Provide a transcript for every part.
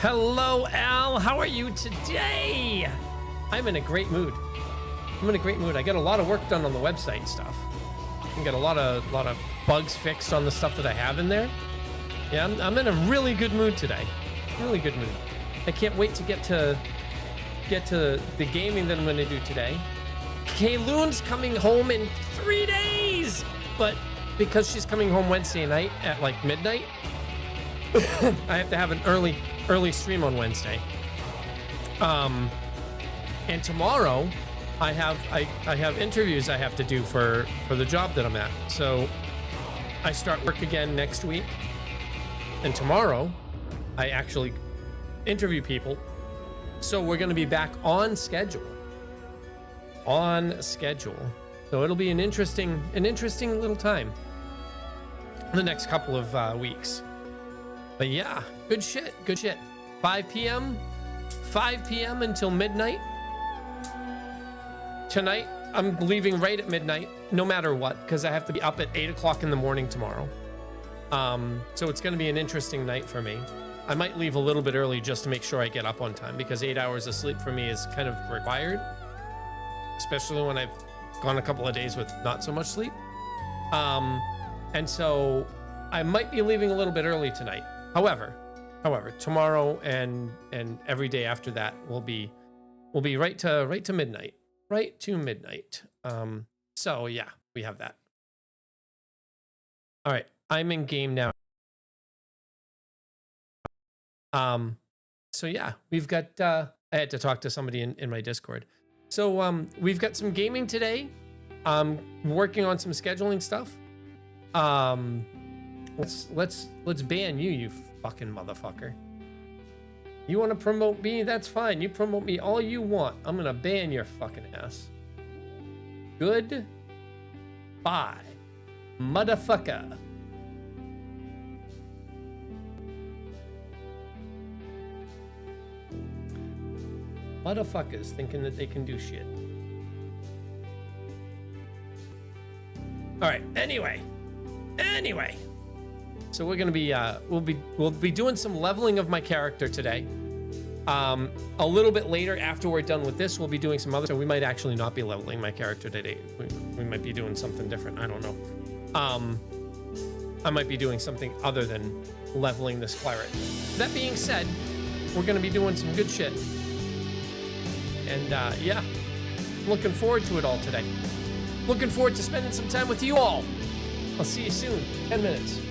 Hello, Al. How are you today? I'm in a great mood. I'm in a great mood. I got a lot of work done on the website and stuff. I got a lot of bugs fixed on the stuff that I have in there. Yeah, I'm in a really good mood today. Really good mood. I can't wait to get to the gaming that I'm going to do today. Kayloon's coming home in 3 days, but because she's coming home Wednesday night at like midnight, I have to have an early stream on Wednesday. And tomorrow I have interviews I have to do for the job that I'm at. So I start work again next week, and tomorrow I actually interview people. So we're going to be back on schedule. So it'll be an interesting little time the next couple of weeks. But yeah, good shit. 5 p.m. until midnight. Tonight, I'm leaving right at midnight, no matter what, because I have to be up at 8 o'clock in the morning tomorrow. So it's going to be an interesting night for me. I might leave a little bit early just to make sure I get up on time, because 8 hours of sleep for me is kind of required, especially when I've gone a couple of days with not so much sleep. And so I might be leaving a little bit early tonight. However, tomorrow and every day after that will be right to midnight. Right to midnight. So yeah, we have that. All right, I'm in game now. So yeah, we've got, I had to talk to somebody in my Discord. So we've got some gaming today. Working on some scheduling stuff. Let's ban you fucking motherfucker. You want to promote me? That's fine. You promote me all you want. I'm gonna ban your fucking ass. Good. Bye, motherfucker. Motherfuckers thinking that they can do shit. All right. Anyway. So we're gonna be we'll be doing some leveling of my character today. A little bit later, after we're done with this, we'll be doing some other. So we might actually not be leveling my character today. We might be doing something different. I don't know. I might be doing something other than leveling this cleric. That being said, we're gonna be doing some good shit. And yeah, looking forward to it all today. Looking forward to spending some time with you all. I'll see you soon. 10 minutes.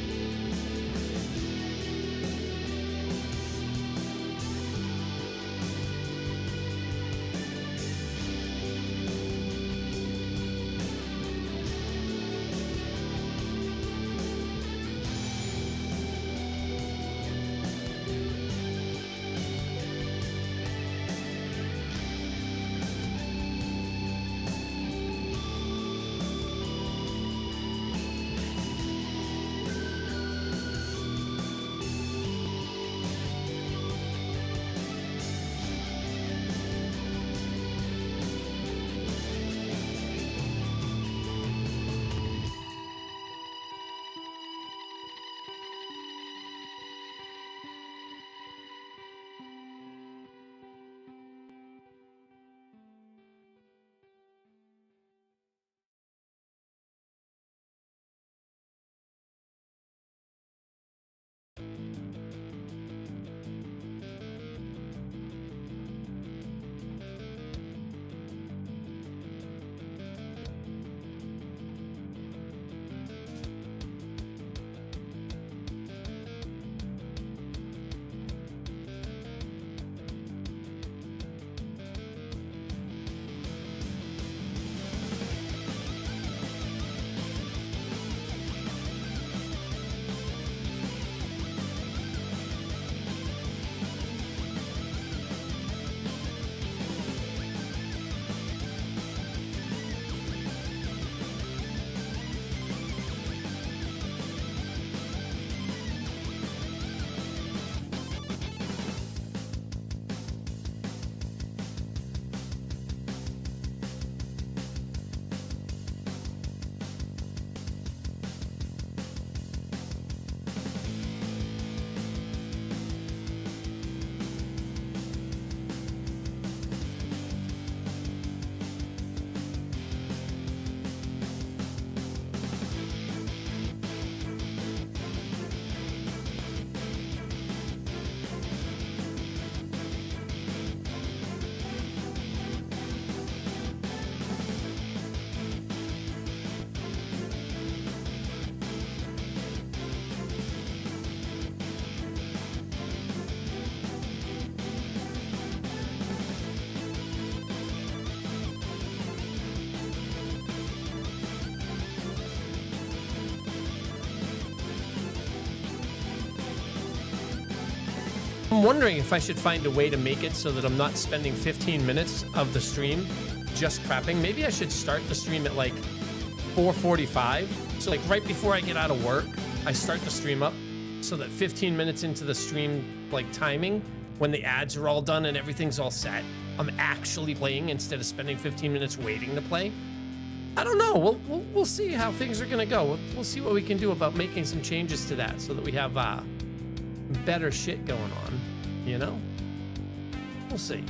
I'm wondering if I should find a way to make it so that I'm not spending 15 minutes of the stream just prepping. Maybe I should start the stream at like 4:45. So like right before I get out of work, I start the stream up so that 15 minutes into the stream, like timing, when the ads are all done and everything's all set, I'm actually playing instead of spending 15 minutes waiting to play. I don't know. We'll see how things are gonna go. We'll see what we can do about making some changes to that so that we have better shit going on, you know? We'll see.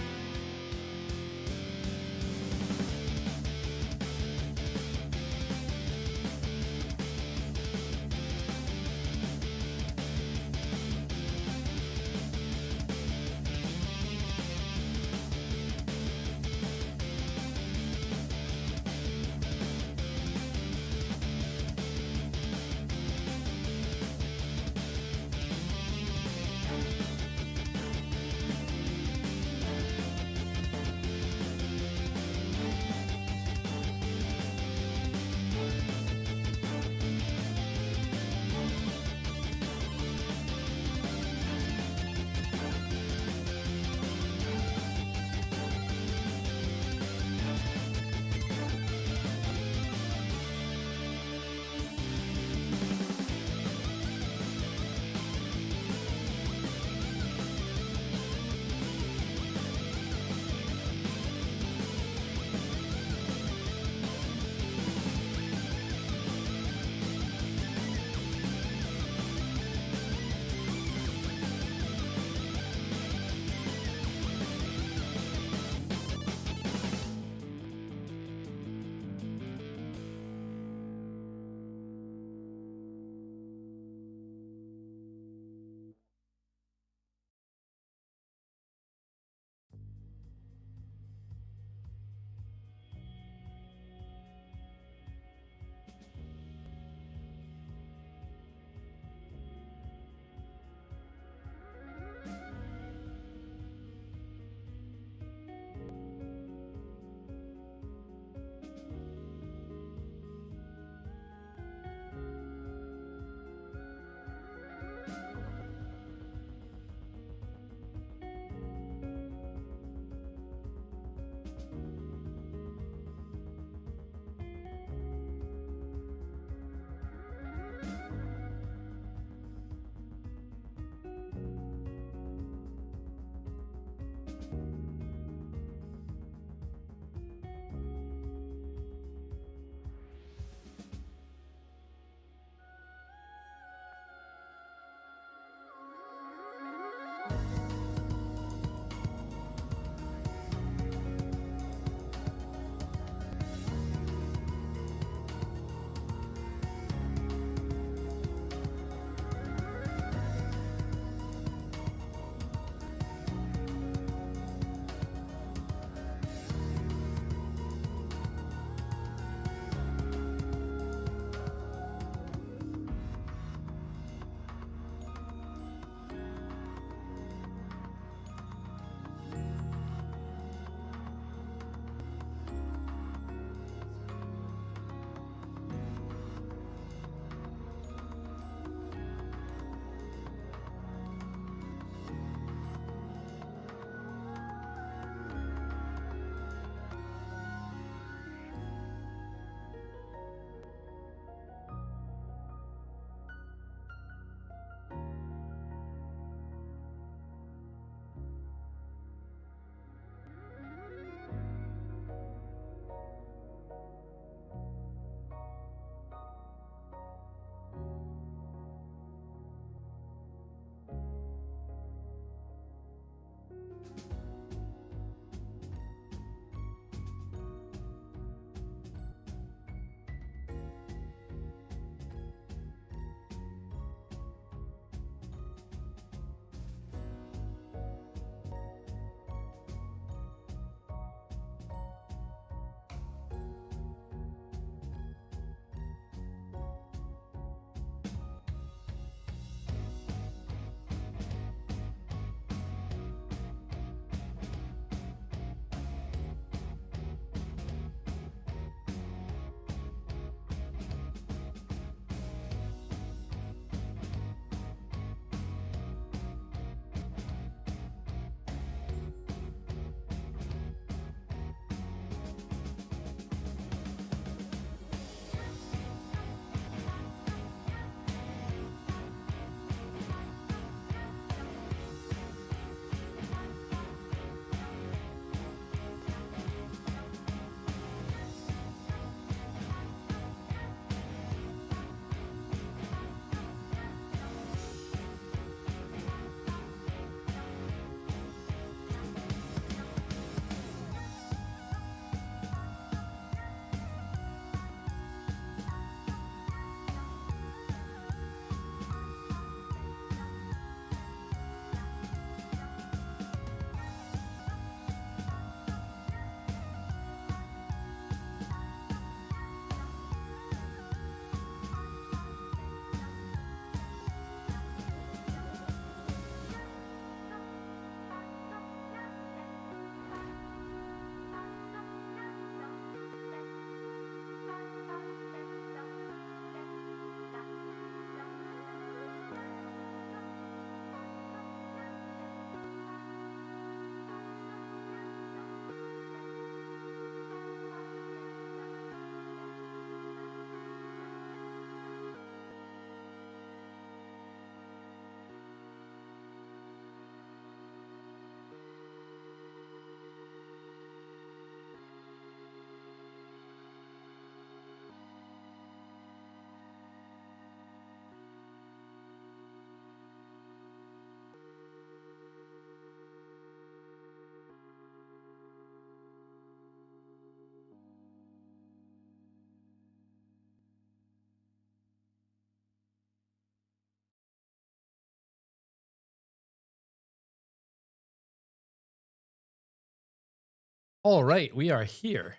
All right, we are here.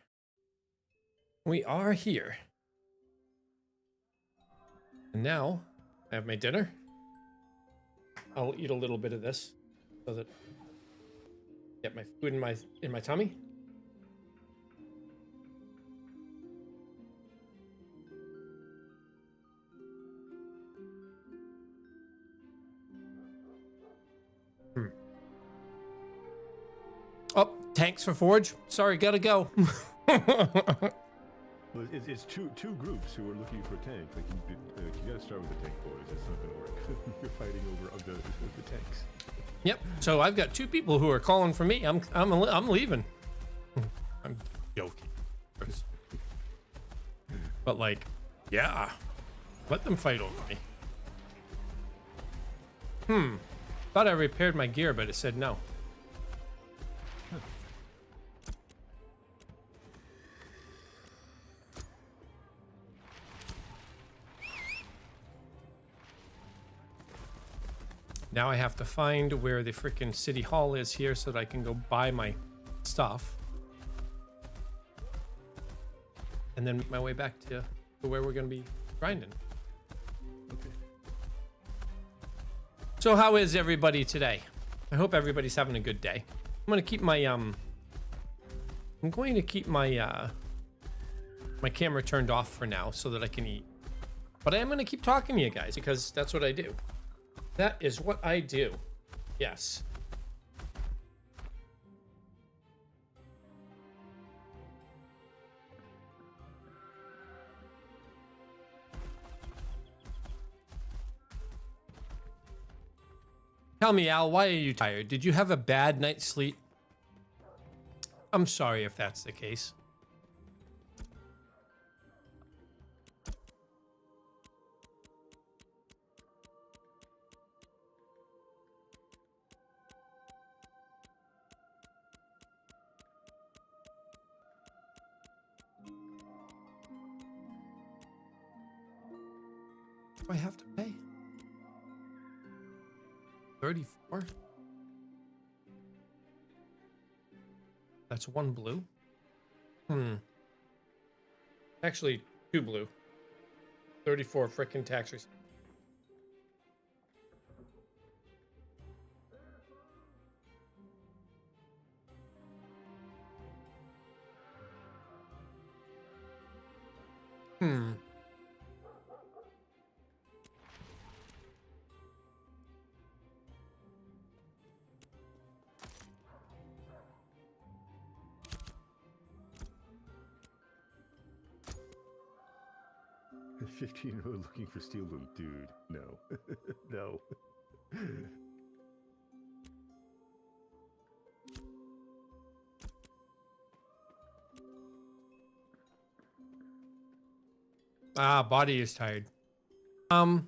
We are here. And now I have my dinner. I'll eat a little bit of this so that get my food in my tummy. Oh, tanks for Forge. Sorry, gotta go. Well, it's two groups who are looking for tanks. Like you gotta start with the tank boys. It's not gonna work. You're fighting over the tanks. Yep. So I've got two people who are calling for me. I'm leaving. I'm joking. But like, yeah, let them fight over me. Thought I repaired my gear, but it said no. Now I have to find where the freaking city hall is here so that I can go buy my stuff. And then make my way back to where we're going to be grinding. Okay. So how is everybody today? I hope everybody's having a good day. I'm going to keep my my camera turned off for now so that I can eat. But I am going to keep talking to you guys because that's what I do. That is what I do. Yes. Tell me, Al, why are you tired? Did you have a bad night's sleep? I'm sorry if that's the case. Do I have to pay? 34? That's one blue? Actually, two blue. 34 frickin' tax receipt. A 15-year-old looking for steel loom, dude. No, no. Ah, body is tired. I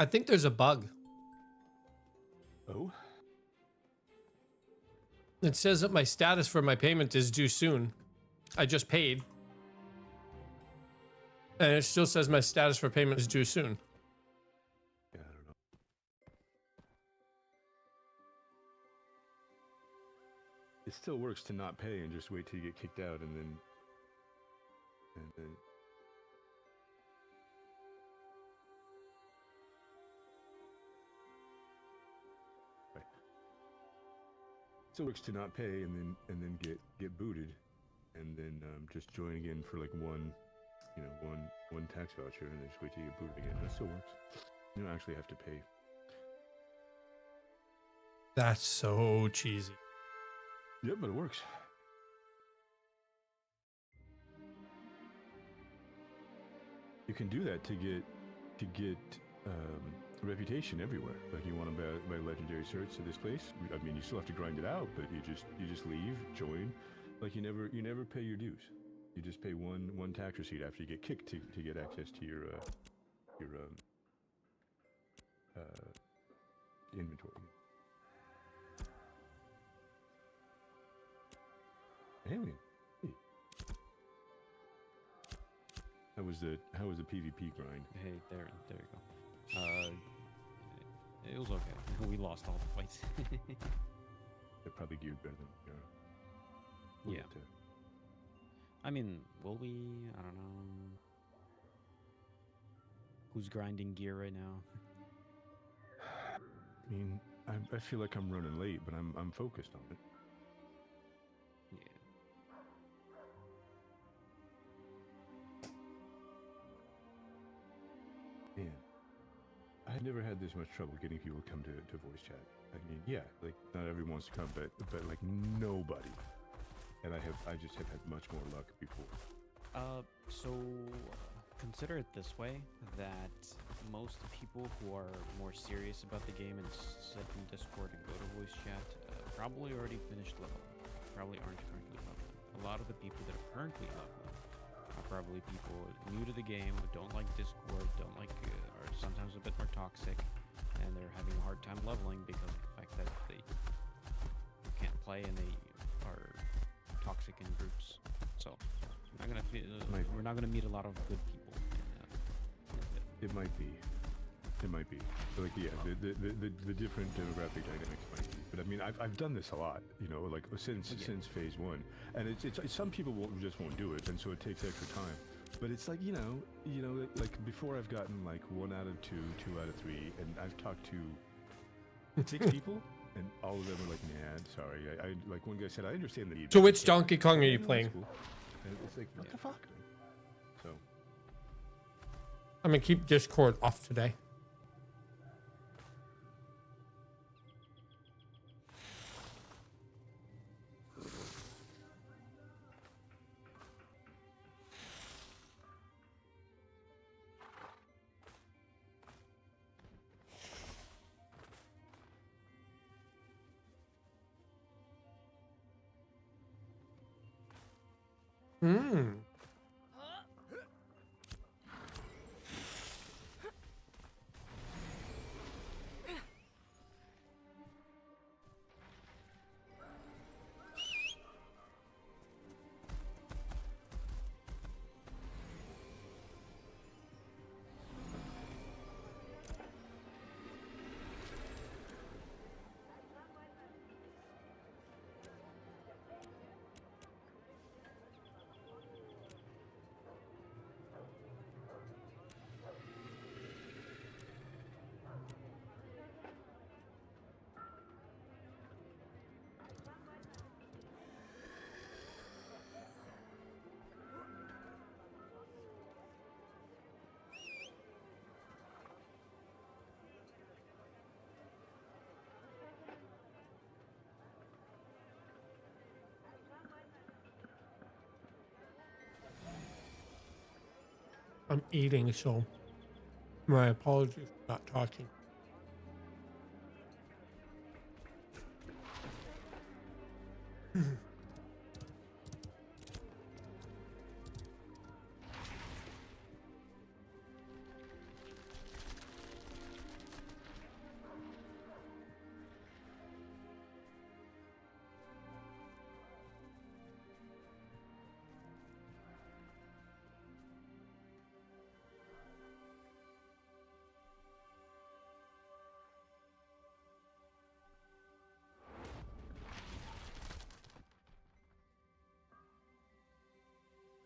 think there's a bug. Oh. It says that my status for my payment is due soon. I just paid. And it still says my status for payment is due soon. Yeah, I don't know. It still works to not pay and just wait till you get kicked out and then right. Still works to not pay and then get booted and then just join again for like one tax voucher and then just wait till you get booted again. That still works. You don't actually have to pay. That's so cheesy. Yep, but it works. You can do that to get reputation everywhere. Like you want to buy legendary certs to this place. I mean, you still have to grind it out, but you just leave, join. Like you never pay your dues. You just pay one tax receipt after you get kicked to get access to your inventory. Alien. Hey. How was the PvP grind? Hey, there you go. It was okay. We lost all the fights. They're probably geared better than we are. We'll Yeah. get to- I mean, will we? I don't know. Who's grinding gear right now? I mean, I feel like I'm running late, but I'm focused on it. Yeah. Man, I've never had this much trouble getting people to come to voice chat. I mean, yeah, like not everyone wants to come, but like nobody. And I just have had much more luck before. So consider it this way, that most people who are more serious about the game and sit in Discord and go to voice chat probably already finished leveling. Probably aren't currently leveling. A lot of the people that are currently leveling are probably people new to the game who don't like Discord, don't like, are sometimes a bit more toxic, and they're having a hard time leveling because of the fact that they can't play and they are toxic in groups. So we're not gonna meet a lot of good people. It might be. It might be. So like, yeah, the different demographic dynamics might be. But I mean, I've done this a lot, you know, like since phase one, and it's some people won't do it, and so it takes extra time. But it's like, you know, like before I've gotten like 1 out of 2, 2 out of 3, and I've talked to 6 people, and all of them are like, nah, sorry. I like one guy said, I understand the need. So which Donkey Kong are you playing? And it's like, what the fuck? So. I'm gonna keep Discord off today. Hmm. I'm eating, so my apologies for not talking.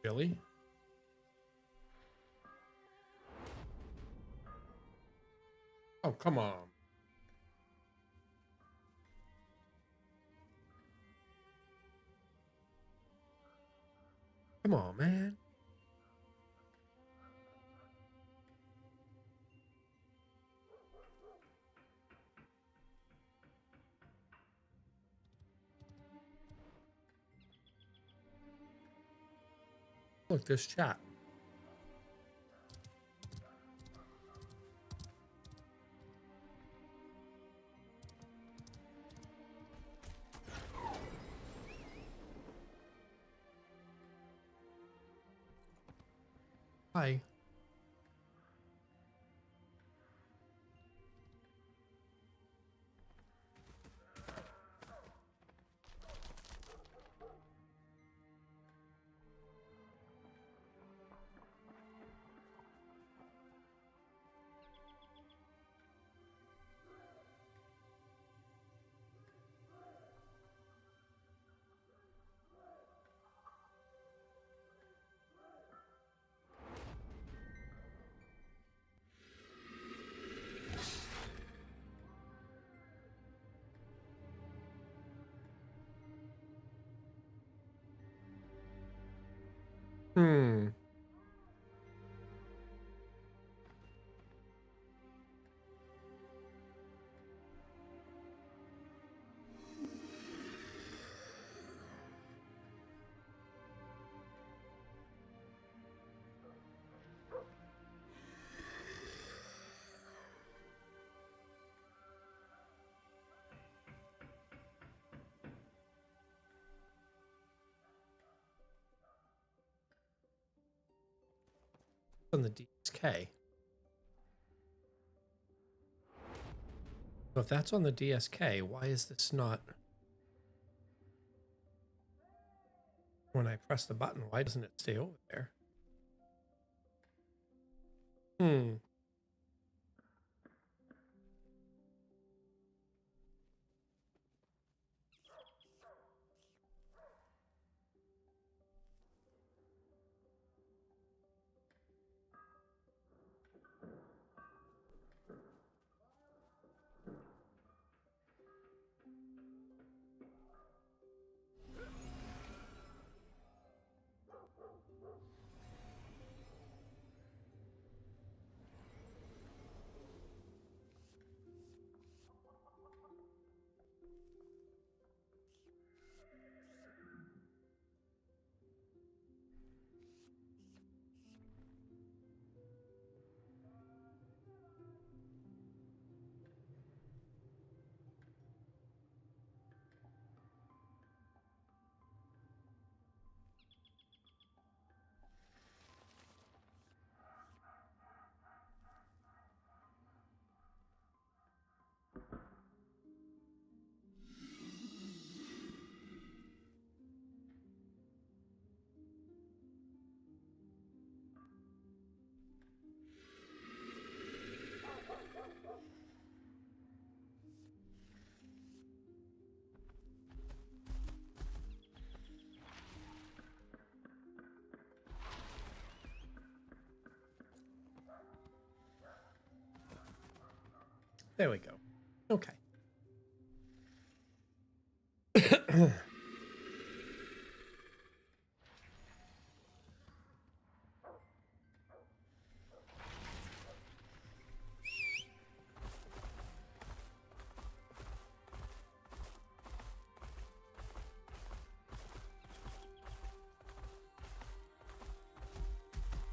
Really? Oh, come on. Come on, man. Look, this chat. Hi. On the DSK. So if that's on the DSK, why is this not? When I press the button, why doesn't it stay over there? Hmm. There we go. Okay.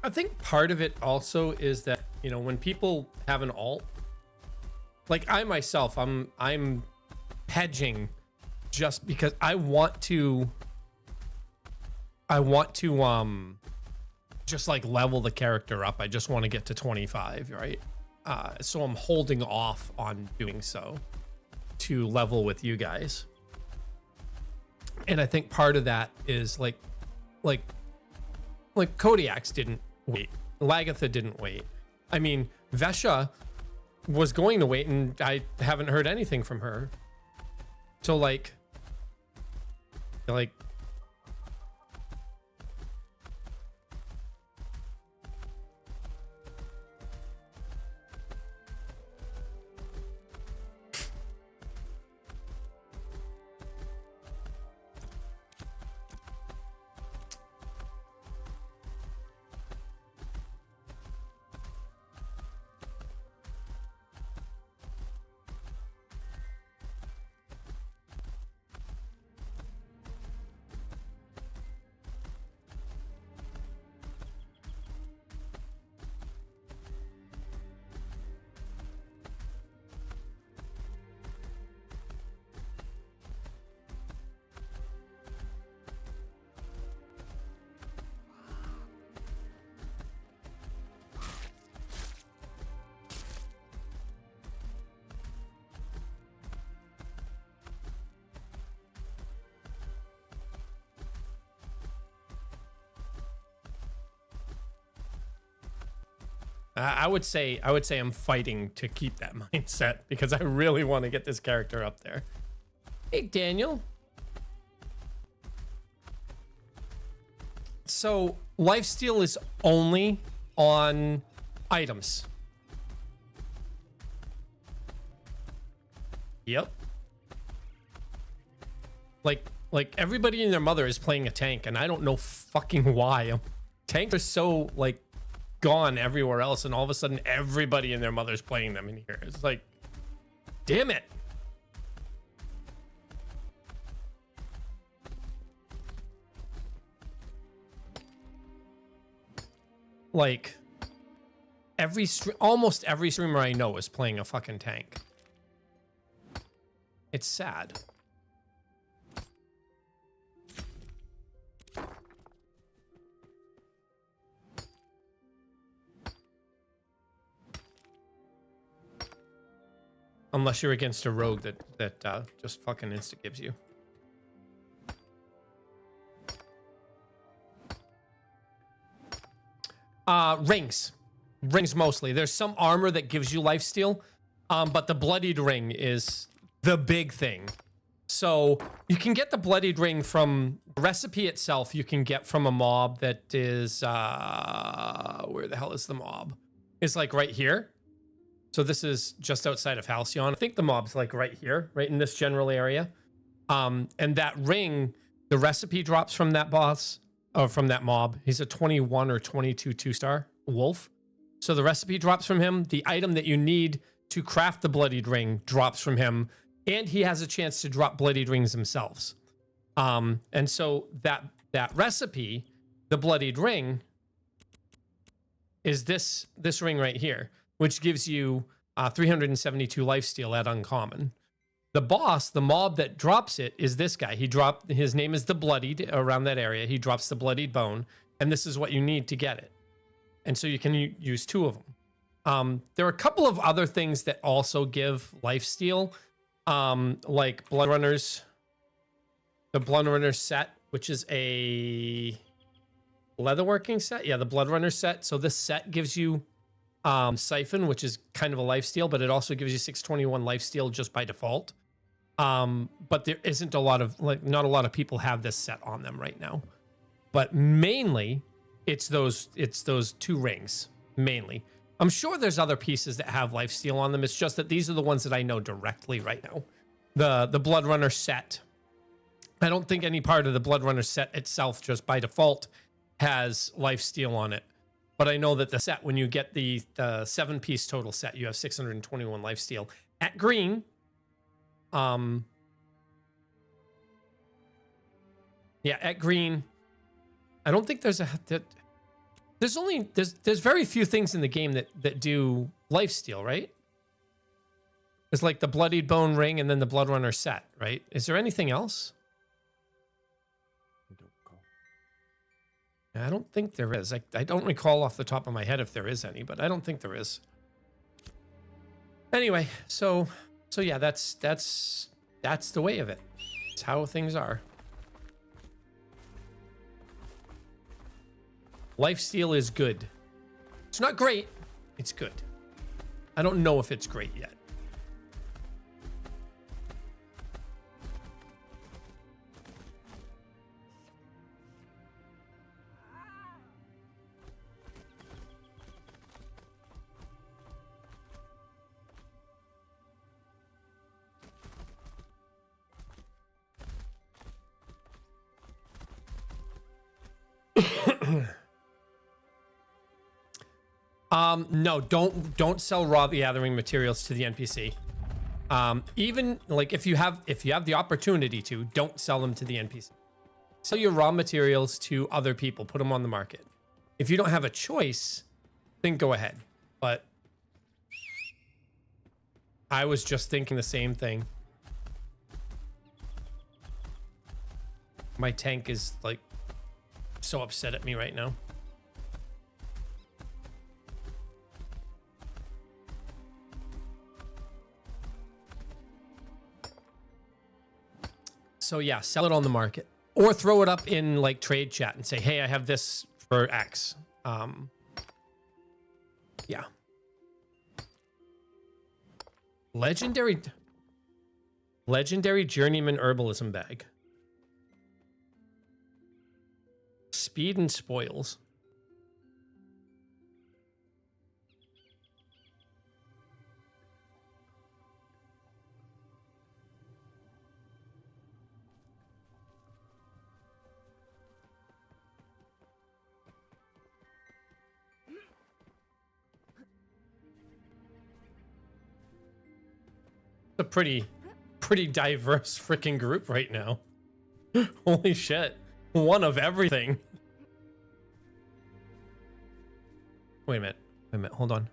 I think part of it also is that, you know, when people have an alt, like I myself, I'm hedging just because I want to just like level the character up. I just want to get to 25, right? So I'm holding off on doing so to level with you guys. And I think part of that is like Kodiak's didn't wait. Lagatha didn't wait. I mean, Vesha was going to wait, and I haven't heard anything from her. So like I would say I'm fighting to keep that mindset because I really want to get this character up there. Hey, Daniel. So lifesteal is only on items. Yep. Like everybody and their mother is playing a tank, and I don't know fucking why. Tanks are so like gone everywhere else, and all of a sudden everybody and their mother's playing them in here. It's like, damn it. Like almost every streamer I know is playing a fucking tank. It's sad. Unless you're against a rogue that just fucking insta gives you. Rings. Rings mostly. There's some armor that gives you lifesteal, but the bloodied ring is the big thing. So you can get the bloodied ring from the recipe itself. You can get from a mob that is where the hell is the mob? It's like right here. So this is just outside of Halcyon. I think the mob's like right here, right in this general area. And that ring, the recipe drops from that boss, or from that mob. He's a 21 or 22 2-star wolf. So the recipe drops from him. The item that you need to craft the bloodied ring drops from him. And he has a chance to drop bloodied rings themselves. And so that recipe, the bloodied ring, is this ring right here, which gives you 372 lifesteal at uncommon. The boss, the mob that drops it, is this guy. His name is the Bloodied, around that area. He drops the Bloodied Bone, and this is what you need to get it. And so you can use 2 of them. There are a couple of other things that also give lifesteal, like Blood Runners. The Blood Runner set, which is a leatherworking set. Yeah, the Blood Runner set. So this set gives you Siphon, which is kind of a lifesteal, but it also gives you 621 lifesteal just by default. But there isn't a lot of, not a lot of people have this set on them right now. But mainly, it's those 2 rings, mainly. I'm sure there's other pieces that have lifesteal on them. It's just that these are the ones that I know directly right now. The Blood Runner set. I don't think any part of the Blood Runner set itself, just by default, has lifesteal on it. But I know that the set, when you get the 7-piece total set, you have 621 lifesteal. At green, at green, I don't think there's there's very few things in the game that do lifesteal, right? It's like the Bloodied Bone ring and then the Blood Runner set, right? Is there anything else? I don't think there is. I don't recall off the top of my head if there is any, but I don't think there is. Anyway, so yeah, that's the way of it. It's how things are. Lifesteal is good. It's not great. It's good. I don't know if it's great yet. No, don't sell raw gathering materials to the NPC. Even like if you have the opportunity to, don't sell them to the NPC. Sell your raw materials to other people, put them on the market. If you don't have a choice, then go ahead. But I was just thinking the same thing. My tank is like so upset at me right now. So yeah, sell it on the market or throw it up in like trade chat and say, hey, I have this for X. Yeah. Legendary Journeyman Herbalism Bag. Speed and spoils. A pretty diverse freaking group right now. Holy shit. One of everything. Wait a minute. Hold on.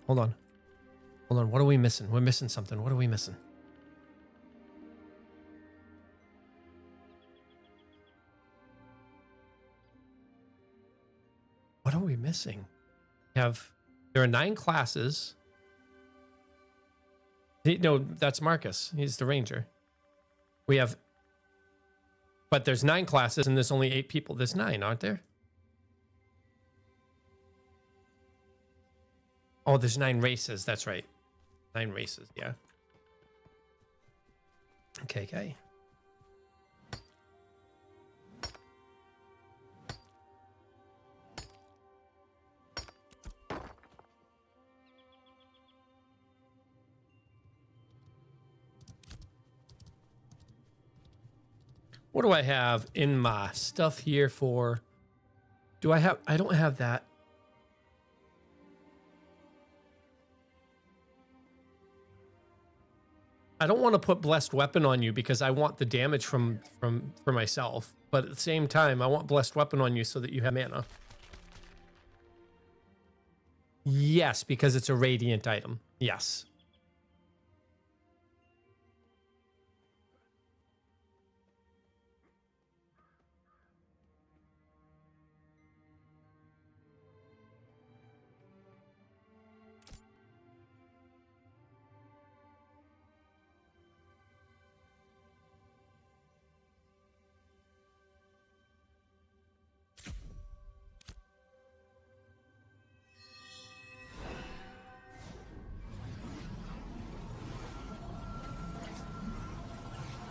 What are we missing? We're missing something. What are we missing? What are we missing? There are 9 classes. No, that's Marcus. He's the ranger. We have, but there's 9 classes and there's only 8 people. There's 9, aren't there? Oh, there's 9 races. That's right. 9 races. Yeah. Okay. What do I have in my stuff here for? Do I have? I don't have that. I don't want to put blessed weapon on you because I want the damage for myself. But at the same time, I want blessed weapon on you so that you have mana. Yes, because it's a radiant item. Yes.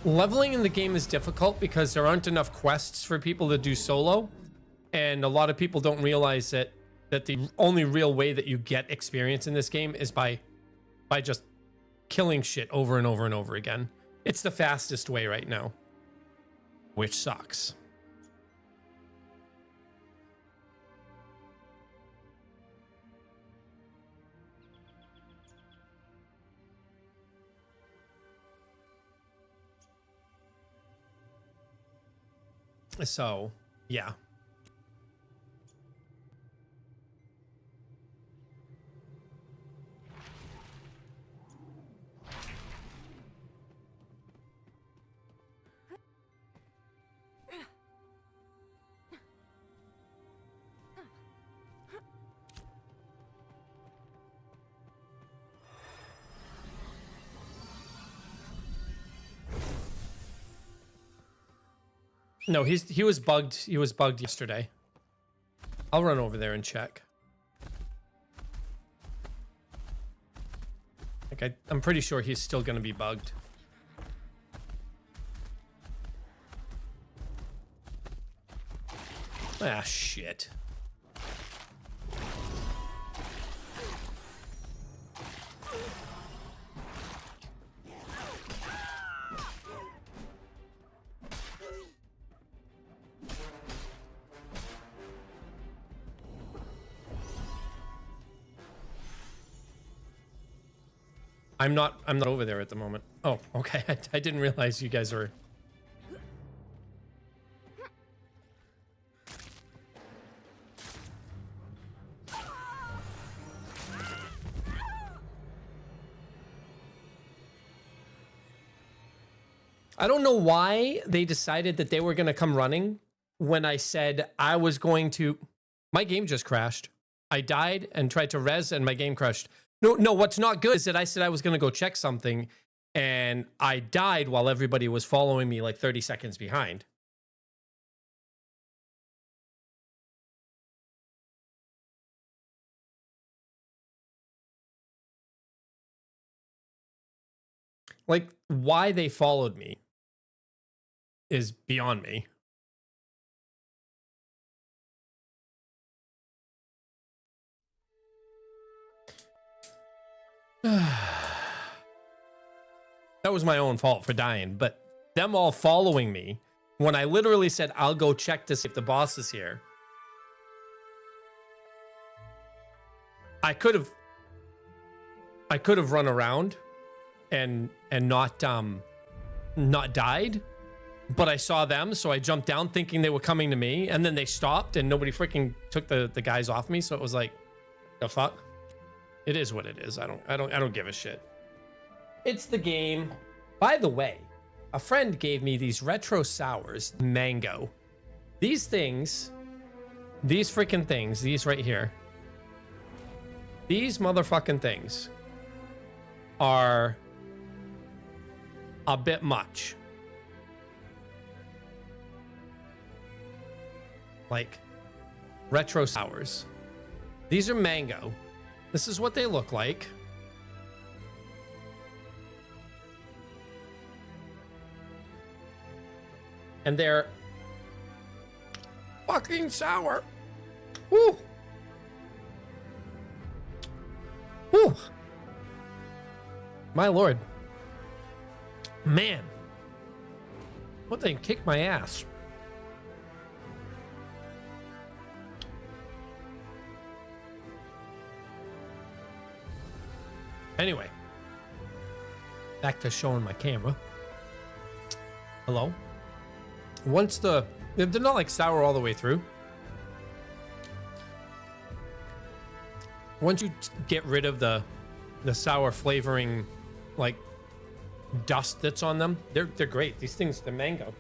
Leveling in the game is difficult because there aren't enough quests for people to do solo, and a lot of people don't realize that the only real way that you get experience in this game is by just killing shit over and over and over again. It's the fastest way right now, which sucks. So, yeah. No, he was bugged. He was bugged yesterday. I'll run over there and check. Like I'm pretty sure he's still gonna be bugged. Ah, shit. I'm not over there at the moment. Oh, okay. I didn't realize you guys were. I don't know why they decided that they were going to come running when I said I was going to. My game just crashed. I died and tried to res and my game crashed. No, what's not good is that I said I was going to go check something and I died while everybody was following me like 30 seconds behind. Like, why they followed me is beyond me. That was my own fault for dying, but them all following me when I literally said I'll go check to see if the boss is here. I could have run around and not died, but I saw them, so I jumped down thinking they were coming to me, and then they stopped and nobody freaking took the guys off me, so it was like, the fuck? It is what it is. I don't give a shit. It's the game. By the way, a friend gave me these retro sours, mango. These things, these freaking things, these right here. These motherfucking things are a bit much. Like retro sours. These are mango. This is what they look like. And they're fucking sour. Woo. Woo. My lord. Man. What thing kicked my ass. Anyway. Back to showing my camera. Hello. Once they're not like sour all the way through. Once you get rid of the sour flavoring, like dust that's on them, they're great. These things, they're mango.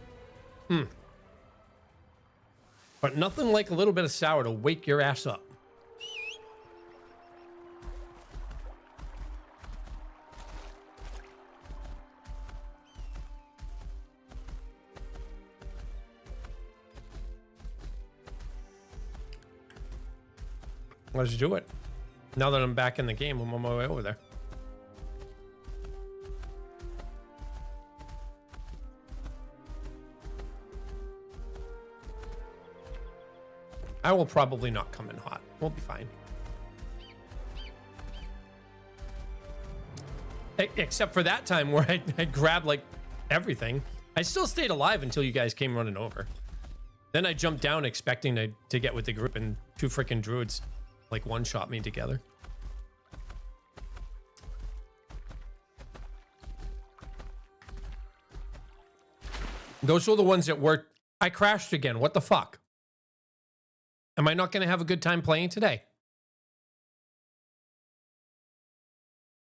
But nothing like a little bit of sour to wake your ass up. Let's do it. Now that I'm back in the game, I'm on my way over there. I will probably not come in hot. We'll be fine. Except for that time where I grabbed like everything. I still stayed alive until you guys came running over. Then I jumped down expecting to get with the group, and two freaking druids like one-shot me together. Those were the ones that worked. I crashed again. What the fuck? Am I not going to have a good time playing today?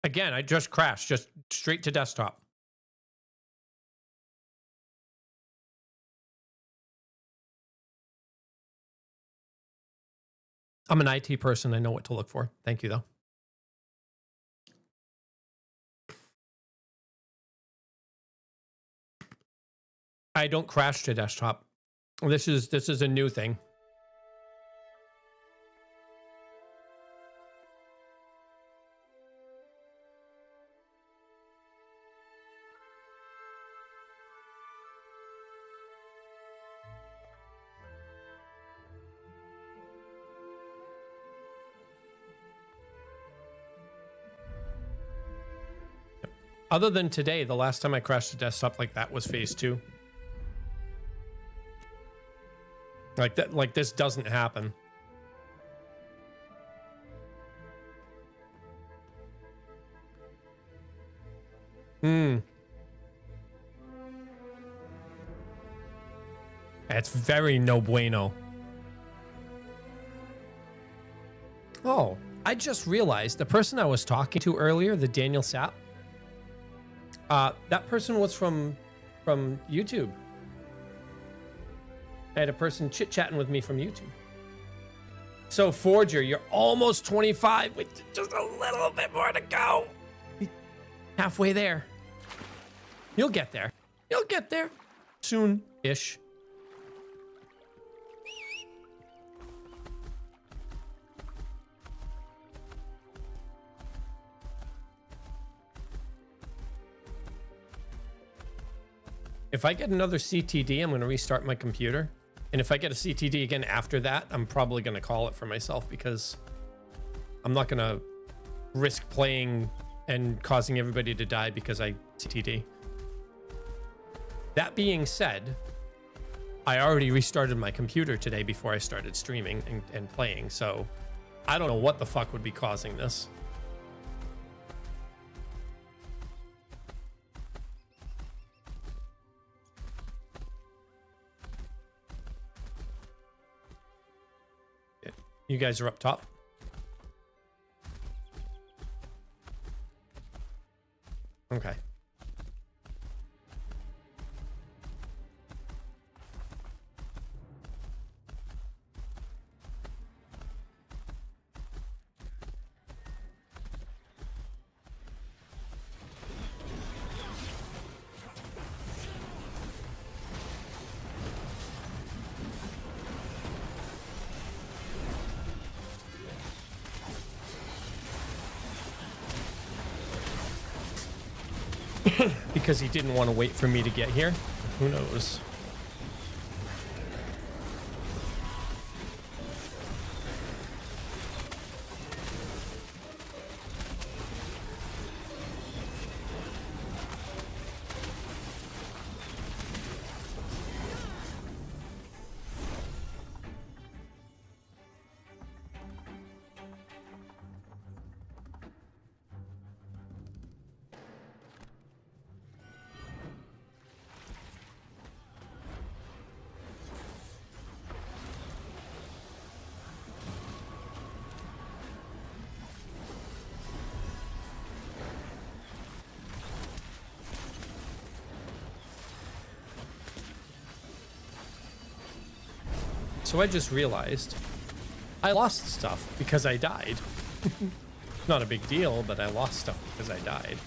Again, I just crashed, just straight to desktop. I'm an IT person. I know what to look for. Thank you, though. I don't crash to desktop. This is a new thing. Other than today, the last time I crashed to desktop like that was phase 2. Like that, like this doesn't happen. That's very no bueno. Oh, I just realized the person I was talking to earlier, the Daniel Sapp, that person was from YouTube. I had a person chit-chatting with me from YouTube. So Forger, you're almost 25 with just a little bit more to go. Halfway there. You'll get there. You'll get there. Soon-ish. If I get another CTD, I'm going to restart my computer. And if I get a CTD again after that, I'm probably going to call it for myself, because I'm not going to risk playing and causing everybody to die because I CTD. That being said, I already restarted my computer today before I started streaming and playing, so I don't know what the fuck would be causing this. You guys are up top. Okay. because he didn't want to wait for me to get here. Who knows? So I just realized I lost stuff because I died. Not a big deal, but I lost stuff because I died.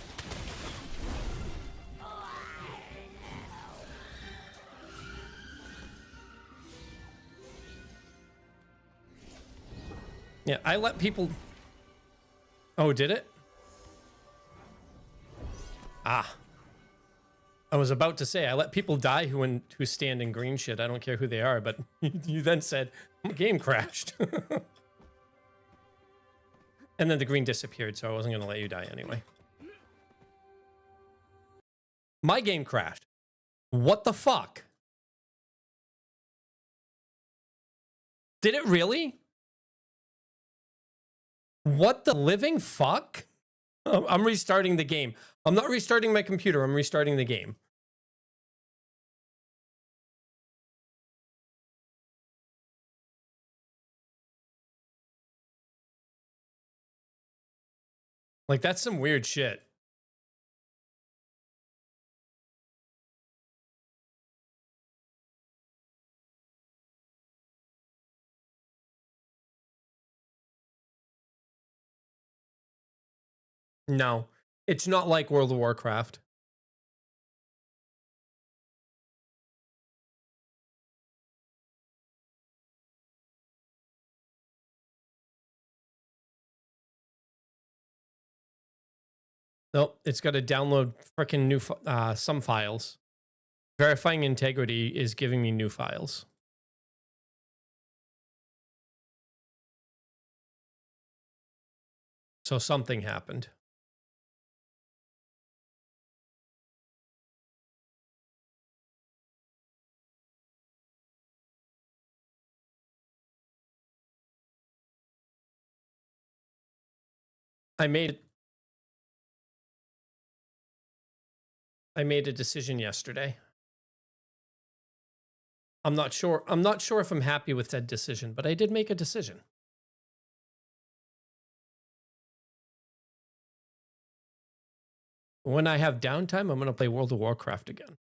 Yeah, I let people... Oh, did it? Ah. I was about to say, I let people die who stand in green shit. I don't care who they are, but you then said, game crashed. And then the green disappeared, so I wasn't going to let you die anyway. My game crashed. What the fuck? Did it really? What the living fuck? I'm restarting the game. I'm not restarting my computer. I'm restarting the game. Like, that's some weird shit. No, it's not like World of Warcraft. Nope, it's got to download freaking new some files. Verifying integrity is giving me new files. So something happened. I made a decision yesterday. I'm not sure if I'm happy with that decision, but I did make a decision. When I have downtime, I'm going to play World of Warcraft again.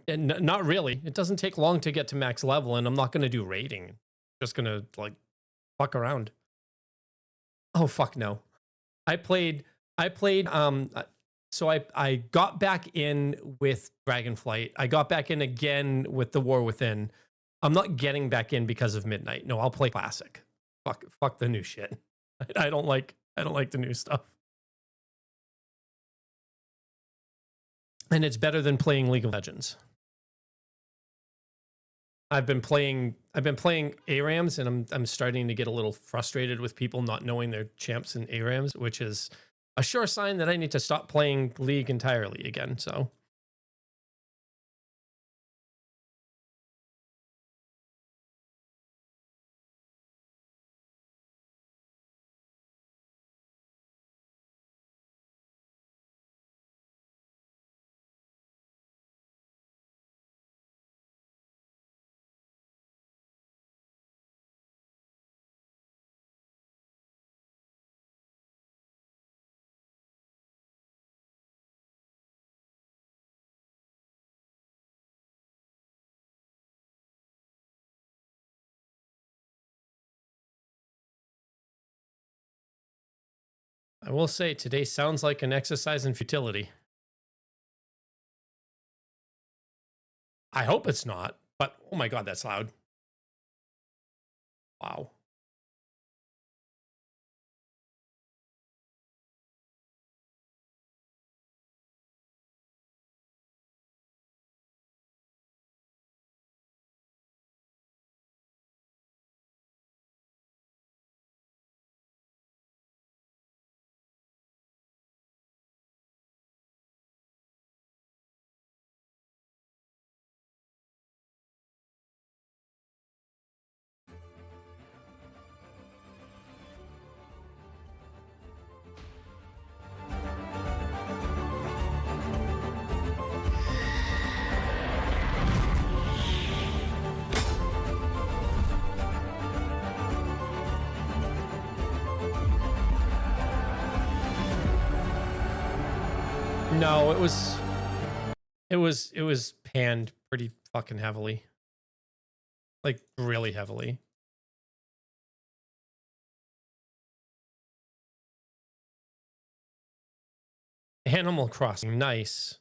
Not really. It doesn't take long to get to max level, and I'm not going to do raiding. Just going to, like, fuck around. Oh, fuck no. I played, so I got back in with Dragonflight. I got back in again with The War Within. I'm not getting back in because of Midnight. No, I'll play Classic. Fuck the new shit. I don't like the new stuff. And it's better than playing League of Legends. I've been playing ARAMs, and I'm starting to get a little frustrated with people not knowing their champs in ARAMs, which is a sure sign that I need to stop playing League entirely again. So I will say today sounds like an exercise in futility. I hope it's not, but oh my God, that's loud. Wow. No, it was panned pretty fucking heavily. Like really heavily. Animal Crossing, nice.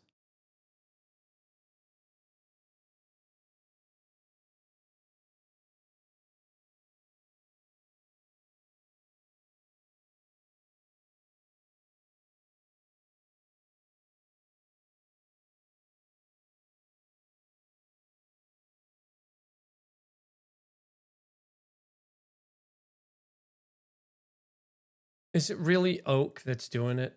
Is it really Oak that's doing it?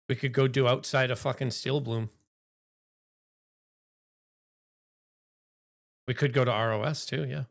We could go do outside a fucking Steel Bloom. We could go to ROS too, yeah.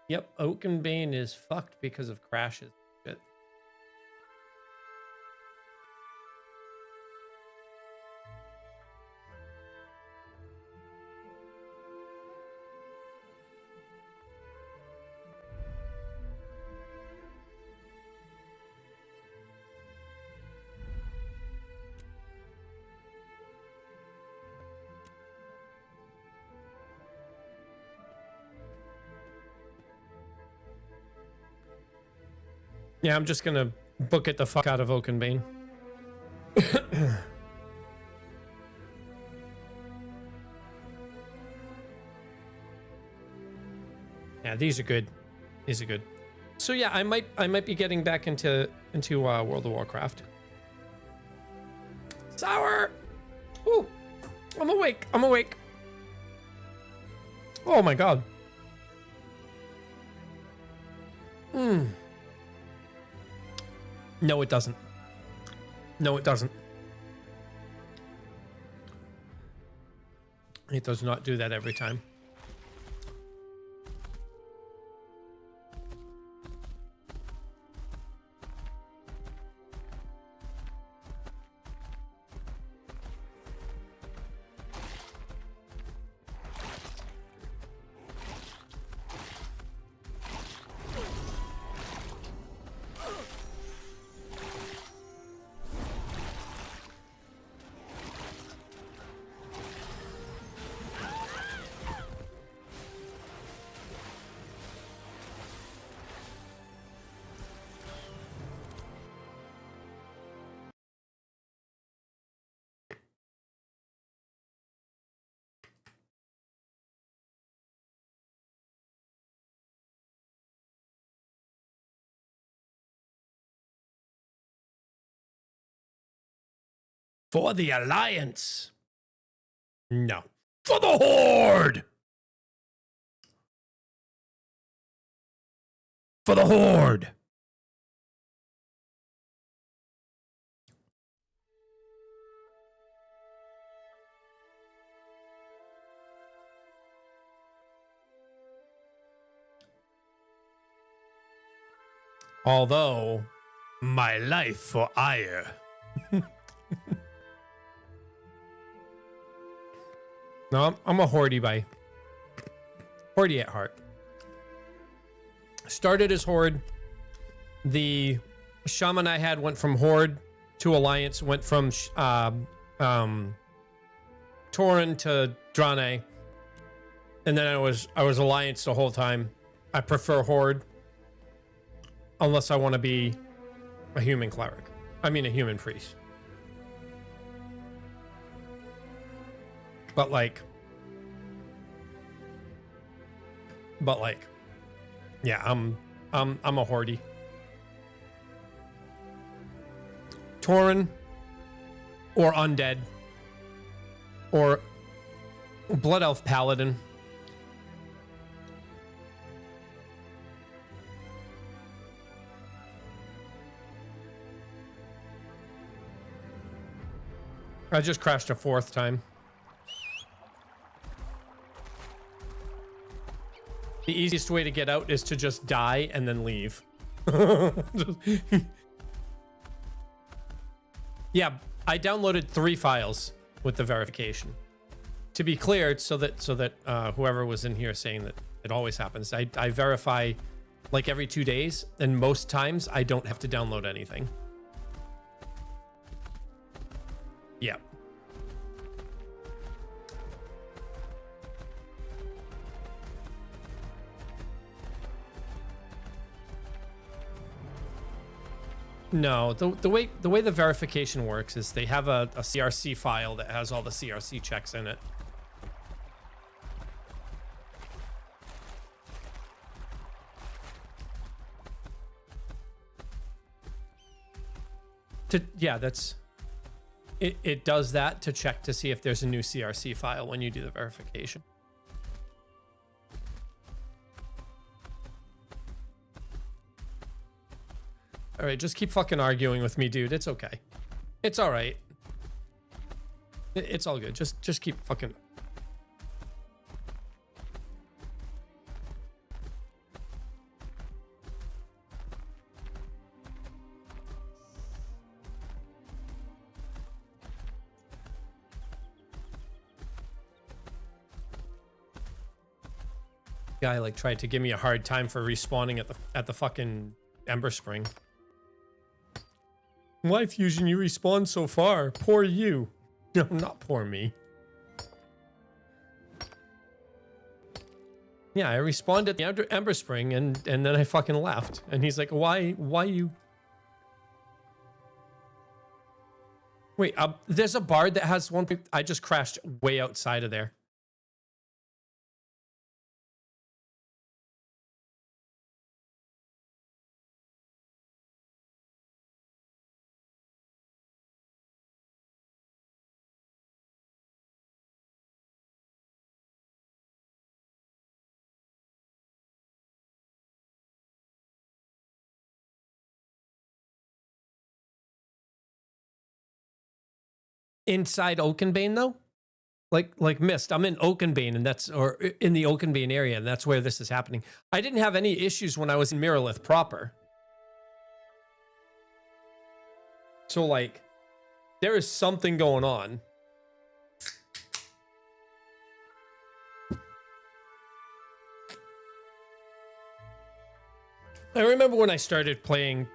Yep, Oakenbane is fucked because of crashes. Shit. Yeah, I'm just gonna book it the fuck out of Oakenbane. Yeah, these are good. These are good. So yeah, I might be getting back into World of Warcraft. Sour. Ooh, I'm awake. I'm awake. Oh my god. No, it doesn't. No, it doesn't. It does not do that every time. For the Alliance. No. For the Horde. For the Horde. Although, my life for ire. No, I'm a Horde by Horde at heart. Started as Horde. The shaman I had went from Horde to Alliance, went from Tauren to Draenei. And then I was Alliance the whole time. I prefer Horde. Unless I want to be a human cleric. I mean a human priest. But like, yeah, I'm a Horde. Tauren or Undead or Blood Elf Paladin. I just crashed a 4th time. The easiest way to get out is to just die and then leave. Yeah, I downloaded 3 files with the verification. To be clear, so that whoever was in here saying that it always happens, I verify like every 2 days, and most times I don't have to download anything. Yeah. No, the way the verification works is they have a CRC file that has all the CRC checks in it. Yeah, that's it. It does that to check to see if there's a new CRC file when you do the verification. All right, just keep fucking arguing with me, dude. It's okay. It's all right. It's all good. Just keep fucking. Guy like tried to give me a hard time for respawning at the fucking Ember Spring. Why, Fusion, you respawned so far? Poor you. No, not poor me. Yeah, I respawned at the Ember Spring and then I fucking left. And he's like, why you? Wait, there's a bard that has one. I just crashed way outside of there. Inside Oakenbane though, like Mist, I'm in Oakenbane, and that's or in the Oakenbane area, and that's where this is happening. I didn't have any issues when I was in Miralith proper. So like, there is something going on. I remember when I started playing,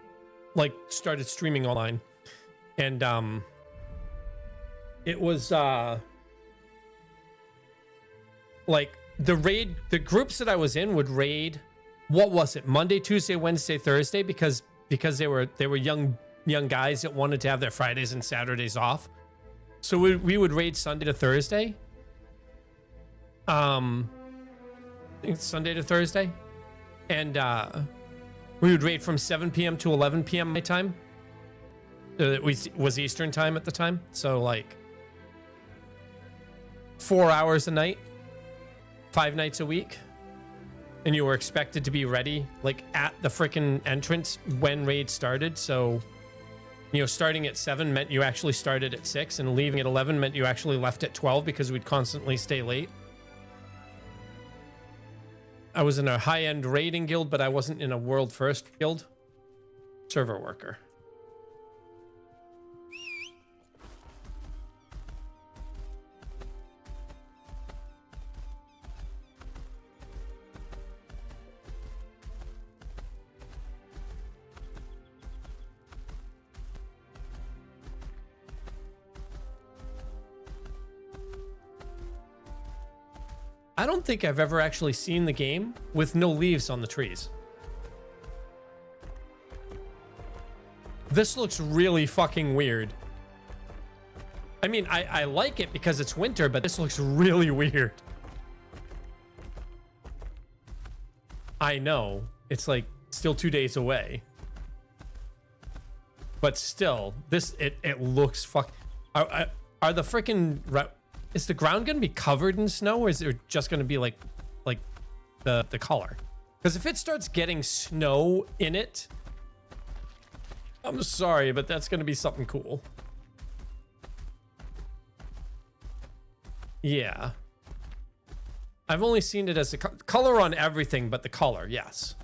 like started streaming online, and it was like the groups that I was in would raid, what was it, Monday, Tuesday, Wednesday, Thursday, because they were young guys that wanted to have their Fridays and Saturdays off. So we would raid Sunday to Thursday. I think it's Sunday to Thursday. And we would raid from 7 p.m. to 11 p.m. my time. It was Eastern time at the time. So like 4 hours a night, 5 nights a week, and you were expected to be ready like at the freaking entrance when raid started. So, you know, starting at 7 meant you actually started at 6, and leaving at 11 meant you actually left at 12 because we'd constantly stay late. I was in a high-end raiding guild, but I wasn't in a world first guild. Server worker. I don't think I've ever actually seen the game with no leaves on the trees. This looks really fucking weird. I mean, I like it because it's winter, but this looks really weird. I know. It's like still 2 days away. But still, it looks fuck. Are the freaking... Is the ground going to be covered in snow, or is it just going to be like the color? Because if it starts getting snow in it, I'm sorry, but that's going to be something cool. Yeah. I've only seen it as the color on everything, but the color, yes.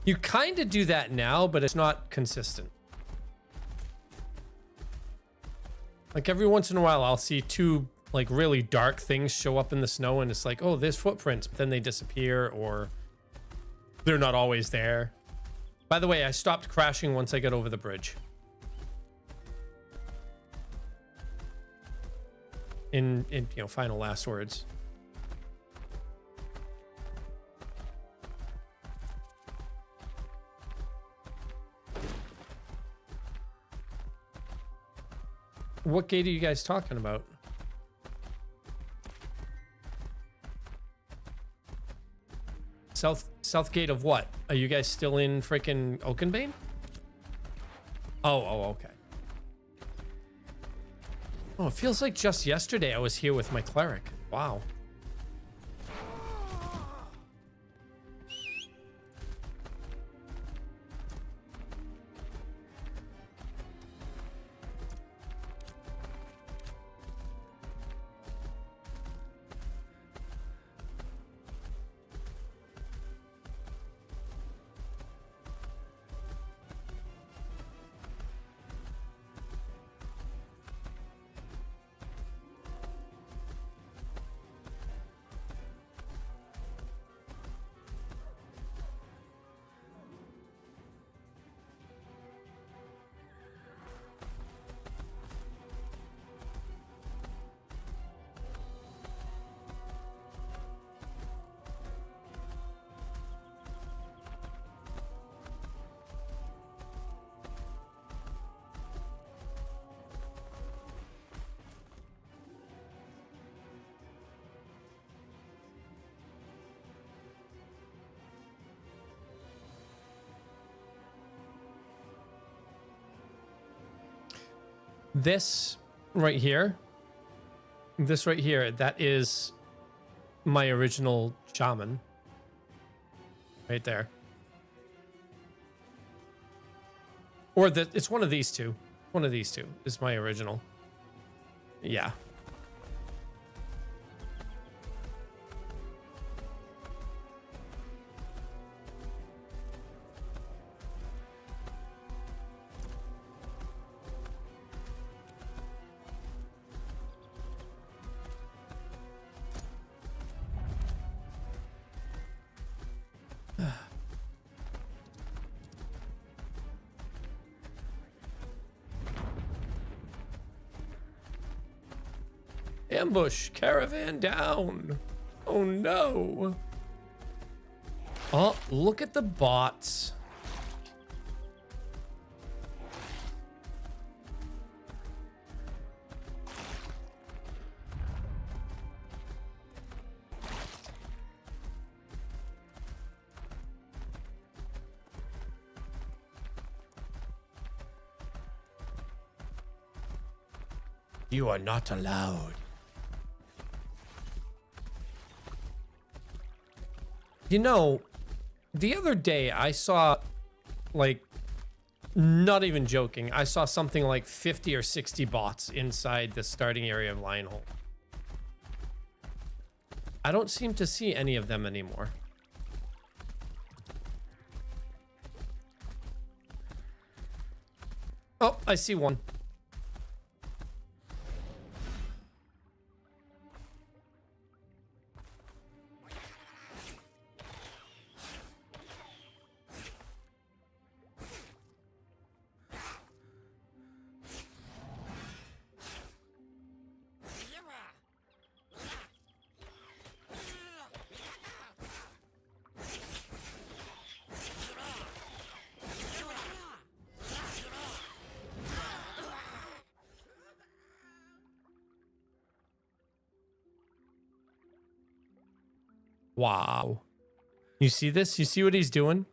You kind of do that now, but it's not consistent. Like every once in a while, I'll see two like really dark things show up in the snow, and it's like, oh, there's footprints, but then they disappear, or they're not always there. By the way, I stopped crashing once I got over the bridge. In you know, final last words. What gate are you guys talking about? South gate of what? Are you guys still in freaking Oakenbane? Oh, okay. Oh, it feels like just yesterday I was here with my cleric. Wow. This right here, that is my original shaman. Right there. Or it's one of these two. One of these two is my original. Yeah. Ambush, caravan down. Oh no. Oh, look at the bots. You are not allowed. You know, the other day I saw, like, not even joking, I saw something like 50 or 60 bots inside the starting area of Lionhold. I don't seem to see any of them anymore. Oh, I see one. Wow. You see this? You see what he's doing?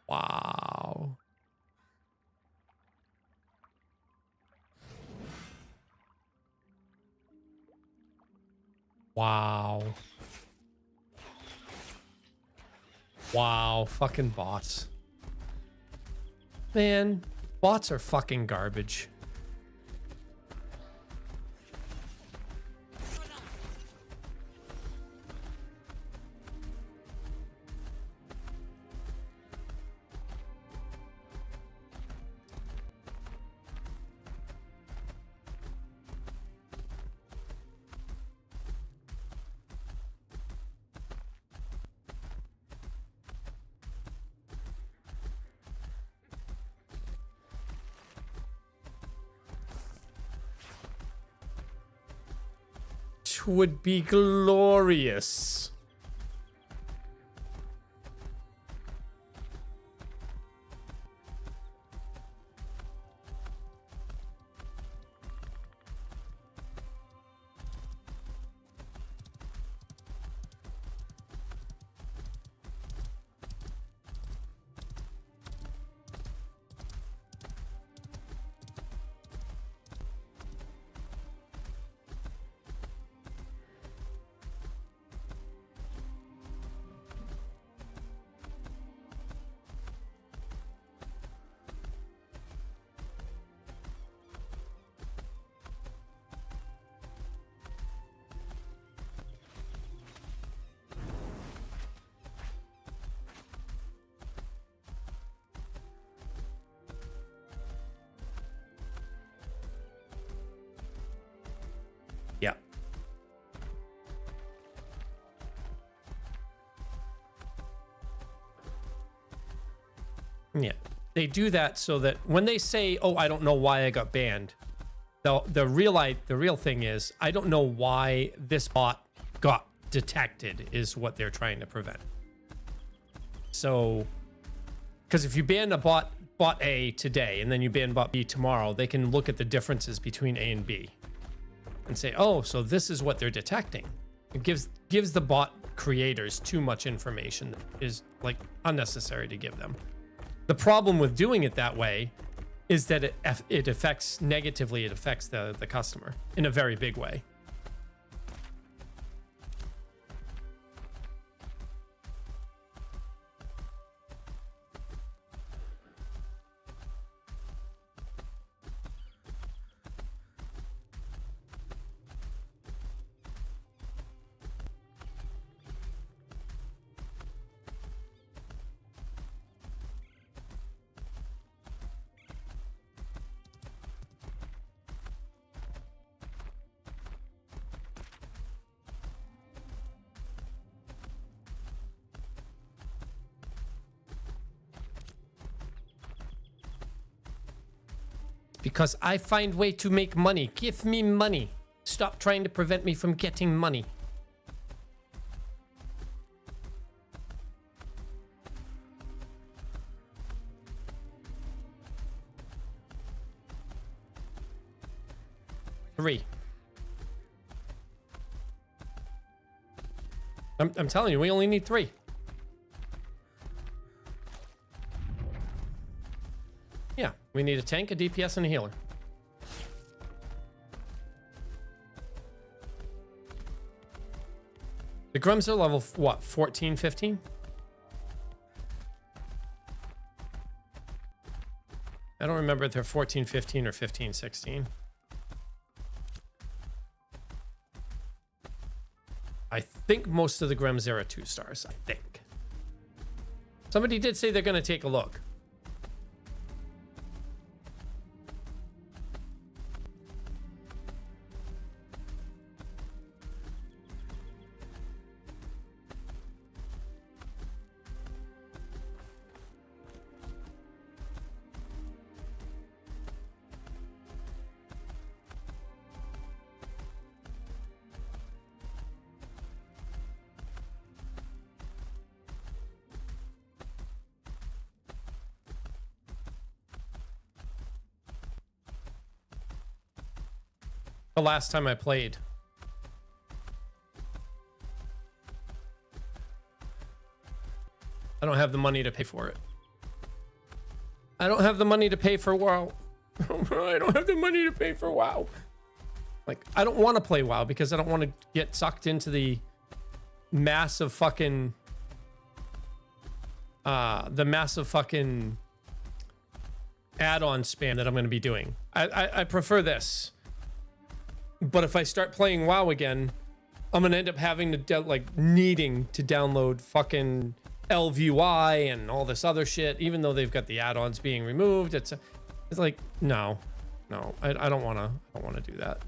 Wow. Wow. Wow. Fucking bots. Man, bots are fucking garbage. Would be glorious. Yeah. Yeah. They do that so that when they say, "Oh, I don't know why I got banned," the real thing is, I don't know why this bot got detected is what they're trying to prevent. So, because if you ban a bot A today and then you ban bot B tomorrow, they can look at the differences between A and B and say, "Oh, so this is what they're detecting." It gives the bot creators too much information that is like unnecessary to give them. The problem with doing it that way is that it affects negatively. It affects the customer in a very big way. Because I find way to make money. Give me money. Stop trying to prevent me from getting money. Three. I'm telling you, we only need 3. Yeah, we need a tank, a DPS, and a healer. The Grums are level, what, 14, 15? I don't remember if they're 14, 15, or 15, 16. I think most of the Grums are 2 stars, I think. Somebody did say they're going to take a look. the last time I played. I don't have the money to pay for it. I don't have the money to pay for WoW. I don't have the money to pay for WoW. Like, I don't want to play WoW because I don't want to get sucked into the massive fucking add-on spam that I'm going to be doing. I prefer this. But if I start playing WoW again, I'm going to end up having to like needing to download fucking LVY and all this other shit, even though they've got the add-ons being removed. It's like, no, I don't want to do that.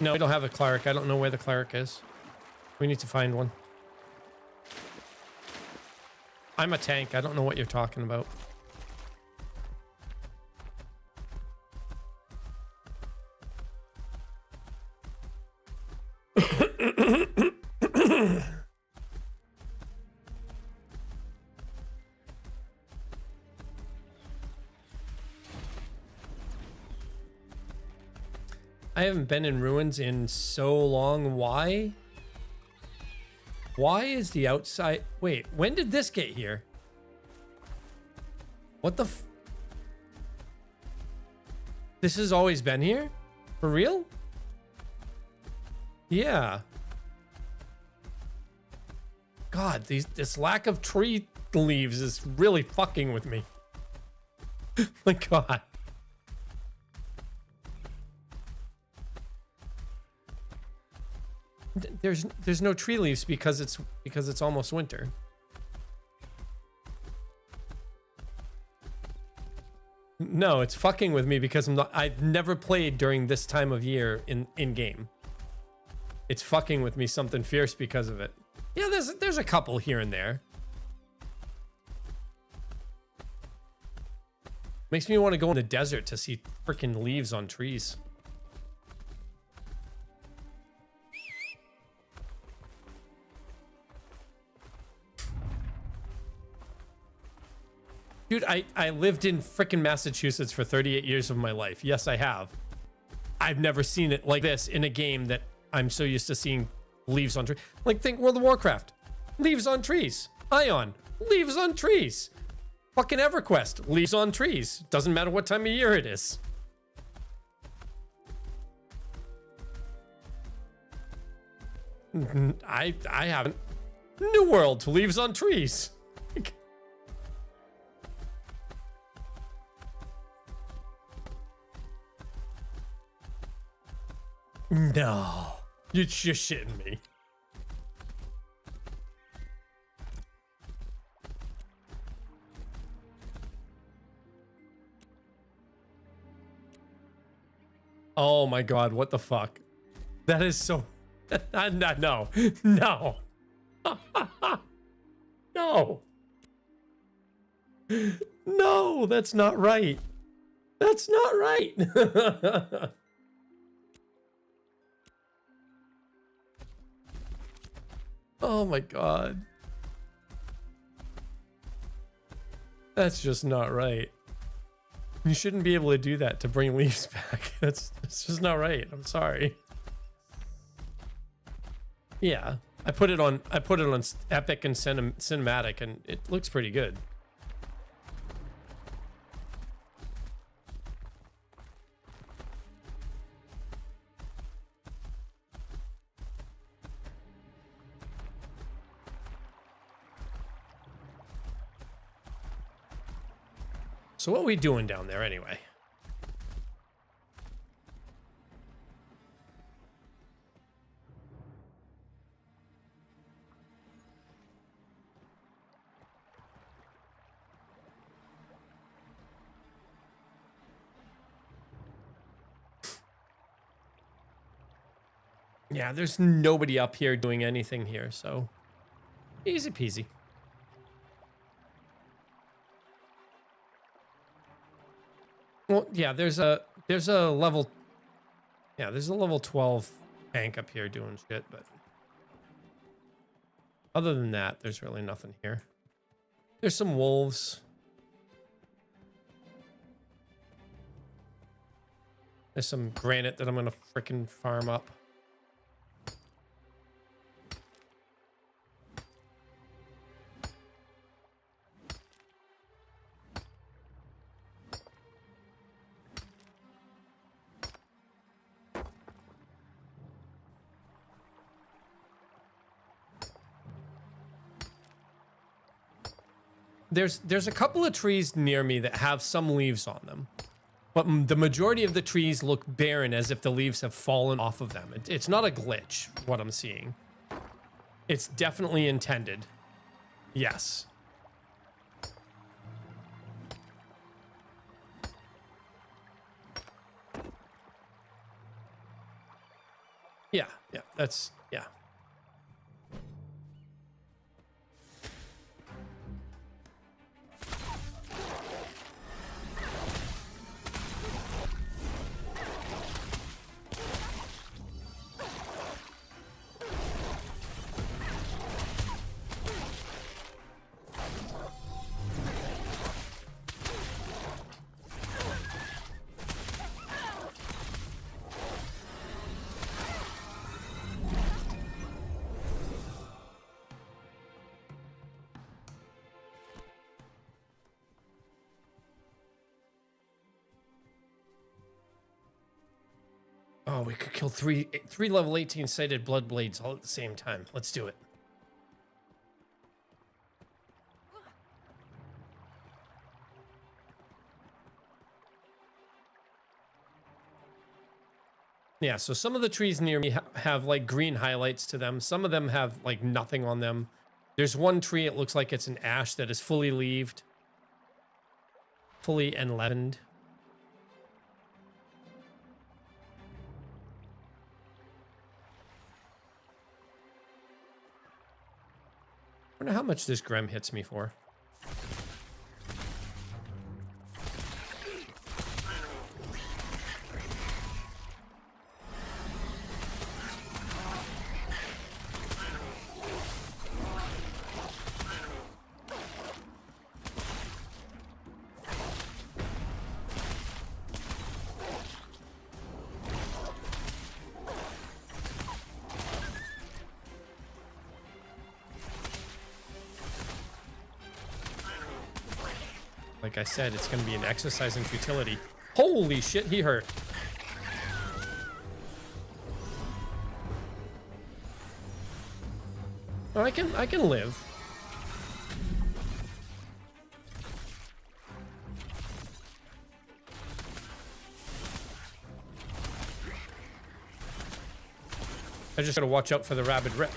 No, we don't have a cleric. I don't know where the cleric is. We need to find one. I'm a tank. I don't know what you're talking about. I haven't been in ruins in so long. Why? Why is the outside... Wait, when did this get here? What the f... This has always been here? For real? Yeah. God, this lack of tree leaves is really fucking with me. My God. There's no tree leaves because it's almost winter. No, it's fucking with me because I've never played during this time of year in game. It's fucking with me something fierce because of it. Yeah, there's a couple here and there. Makes me want to go in the desert to see freaking leaves on trees. Dude, I lived in frickin' Massachusetts for 38 years of my life. Yes, I have. I've never seen it like this in a game that I'm so used to seeing leaves on trees. Like, think World of Warcraft. Leaves on trees. Ion. Leaves on trees. Fucking EverQuest. Leaves on trees. Doesn't matter what time of year it is. I haven't. New World. Leaves on trees. No, you're just shitting me. Oh my God, what the fuck? That is so... No, no. No. No, that's not right. That's not right. Oh my God. That's just not right. You shouldn't be able to do that to bring leaves back. That's just not right. I'm sorry. Yeah, I put it on Epic and Cinematic, and it looks pretty good. So what are we doing down there anyway? Yeah, there's nobody up here doing anything here, so easy peasy. Well, yeah, there's a level, yeah, there's a level 12 tank up here doing shit, but other than that, there's really nothing here. There's some wolves. There's some granite that I'm gonna frickin' farm up. There's a couple of trees near me that have some leaves on them, but the majority of the trees look barren, as if the leaves have fallen off of them. It's not a glitch, what I'm seeing. It's definitely intended. Yes. Yeah, that's, yeah. Oh, we could kill three level 18 sighted blood blades all at the same time. Let's do it. Yeah, so some of the trees near me have like green highlights to them. Some of them have like nothing on them. There's one tree, it looks like it's an ash that is fully leaved. Fully enleavened. I wonder how much this Grem hits me for. Like I said, it's going to be an exercise in futility. Holy shit, he hurt. Oh, I can live. I just got to watch out for the rabid rip.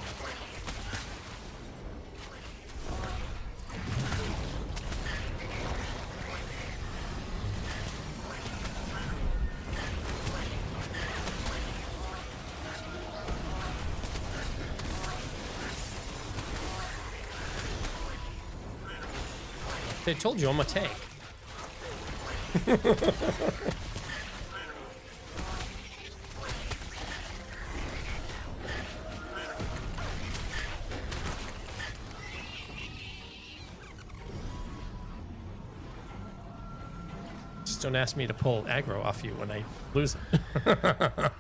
They told you I'm a tank. Just don't ask me to pull aggro off you when I lose it.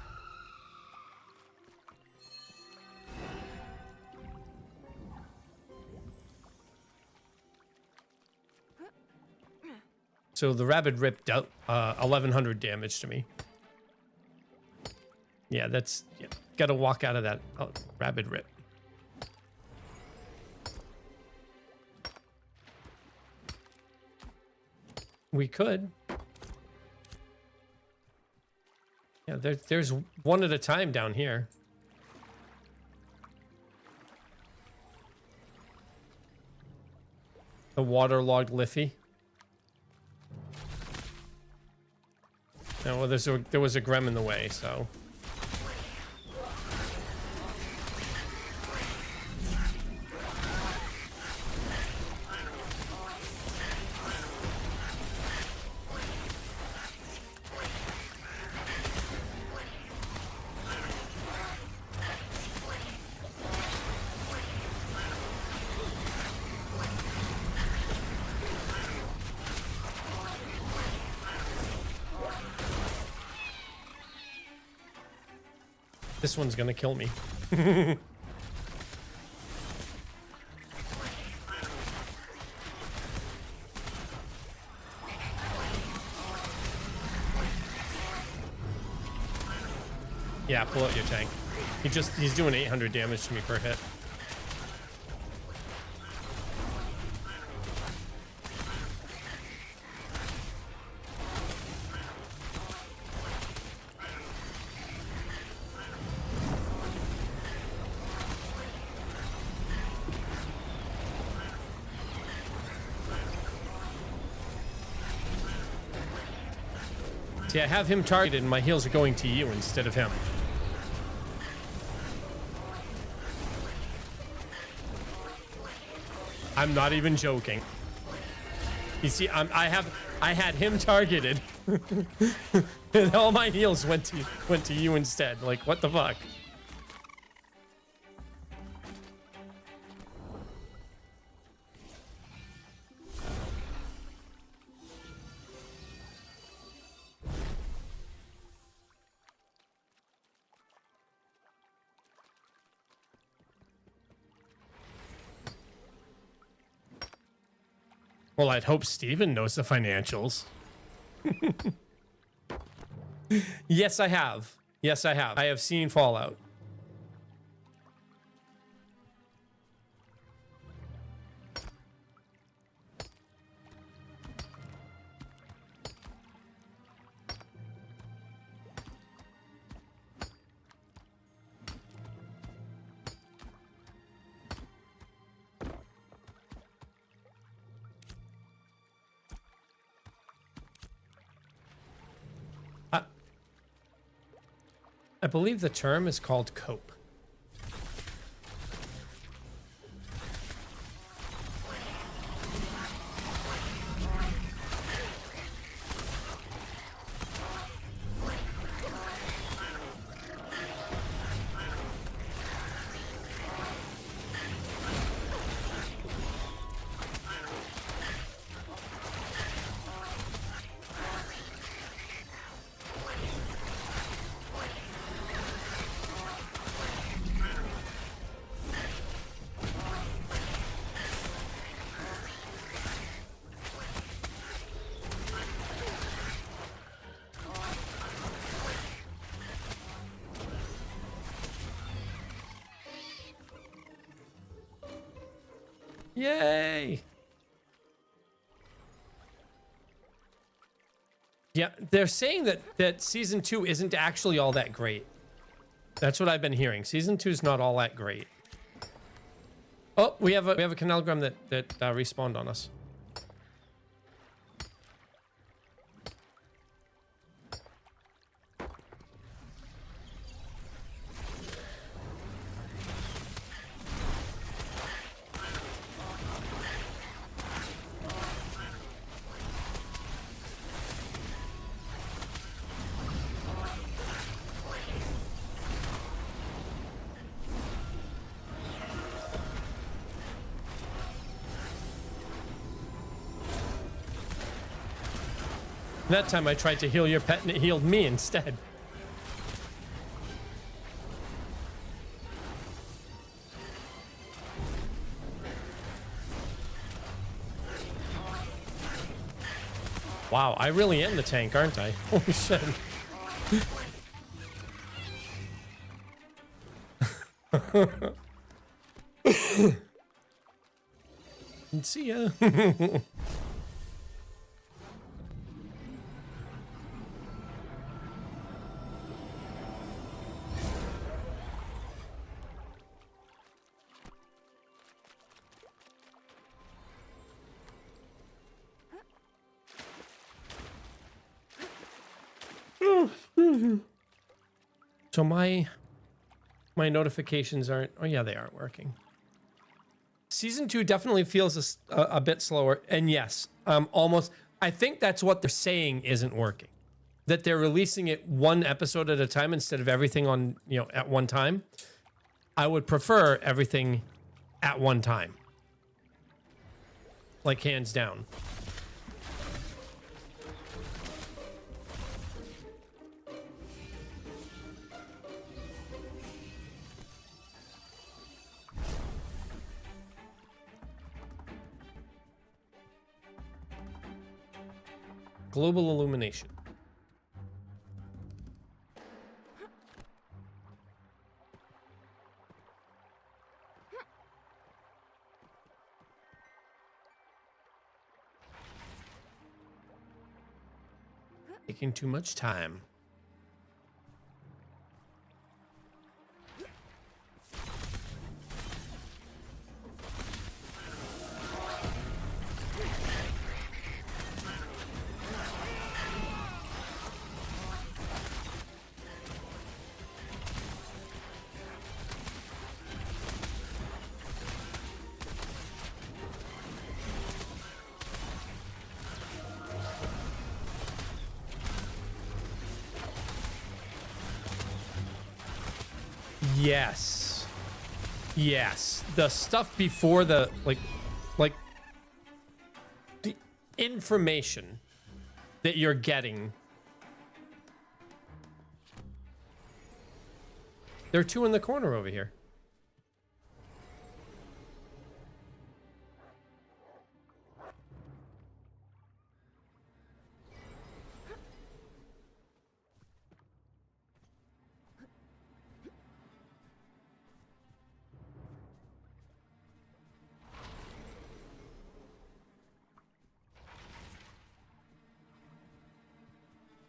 So the rabid rip dealt 1100 damage to me. Yeah, that's, yeah, gotta walk out of that rabid rip. We could. Yeah, there's one at a time down here. The waterlogged Liffey. No, well, there was a Grem in the way, so. This one's gonna kill me. Yeah, pull out your tank. He's doing 800 damage to me per hit. See, I have him targeted and my heals are going to you instead of him. I'm not even joking. You see, I had him targeted, and all my heals went to you instead. Like, what the fuck? Well, I'd hope Steven knows the financials. Yes, I have. Yes, I have. I have seen Fallout. I believe the term is called cope. Yay! Yeah, they're saying that season 2 isn't actually all that great. That's what I've been hearing. Season 2 is not all that great. Oh, we have a Canalgram that respawned on us. That time I tried to heal your pet and it healed me instead. Wow, I really am the tank, aren't I? Holy shit. See ya. So my notifications aren't. Oh yeah, they aren't working. Season 2 definitely feels a bit slower, and yes, almost. I think that's what they're saying isn't working. That they're releasing it one episode at a time instead of everything on at one time. I would prefer everything at one time, like hands down. Global illumination. Taking too much time. Yes. Yes. The stuff before the like the information that you're getting. There are two in the corner over here.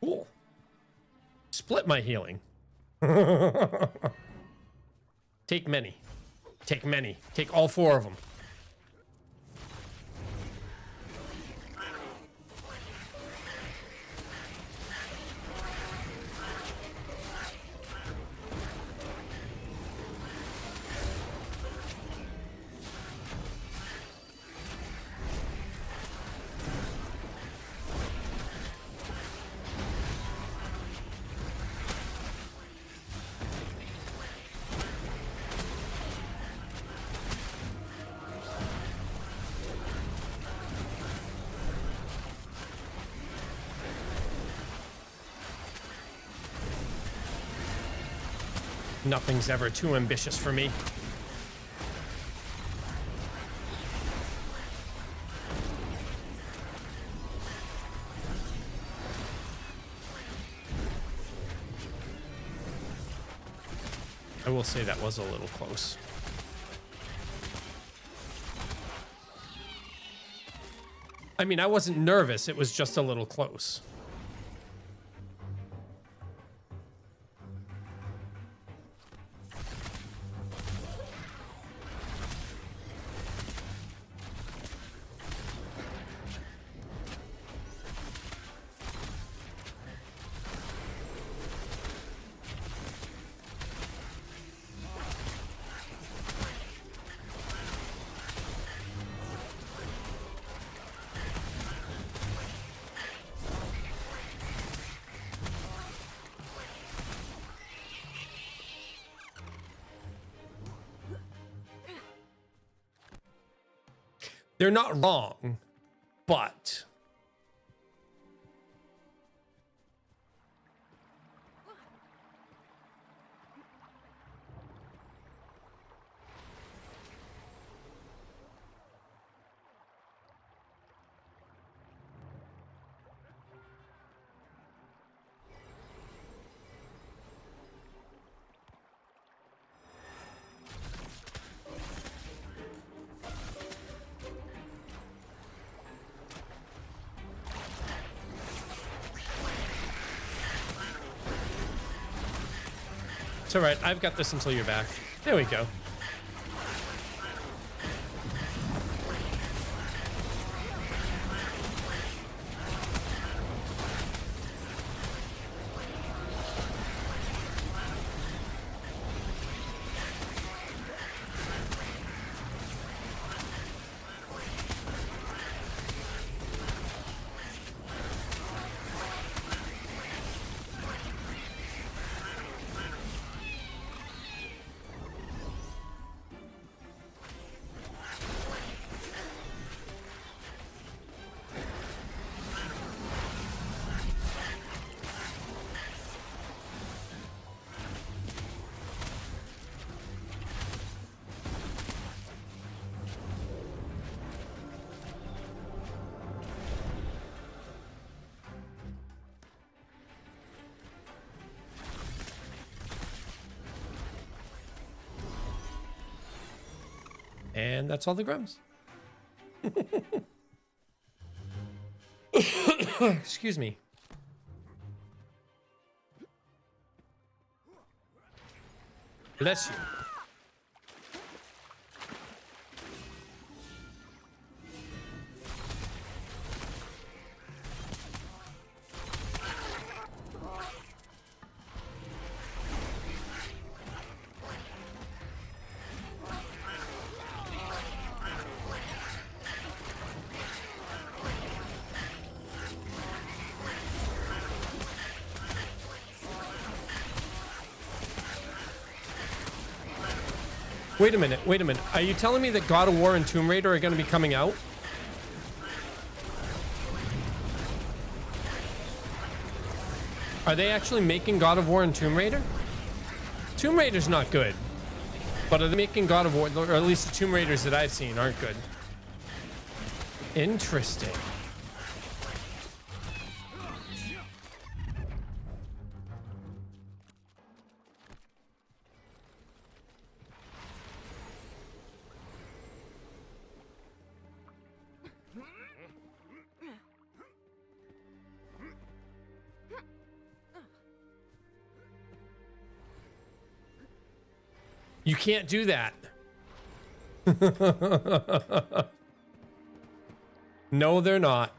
Cool. Split my healing. Take many. Take many. Take all four of them. Nothing's ever too ambitious for me. I will say that was a little close. I mean, I wasn't nervous, it was just a little close. They're not wrong, but it's all right. I've got this until you're back. There we go. And that's all the grubs. Excuse me. Bless you. Wait a minute, wait a minute. Are you telling me that God of War and Tomb Raider are going to be coming out? Are they actually making God of War and Tomb Raider? Tomb Raider's not good. But are they making God of War, or at least the Tomb Raiders that I've seen aren't good? Interesting. You can't do that. No, they're not.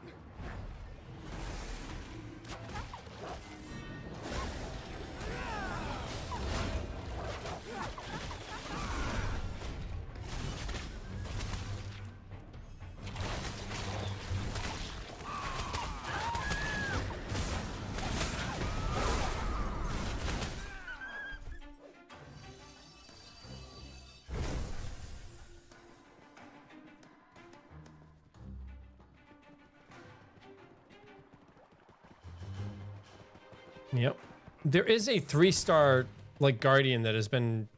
Yep. There is a 3-star like Guardian that has been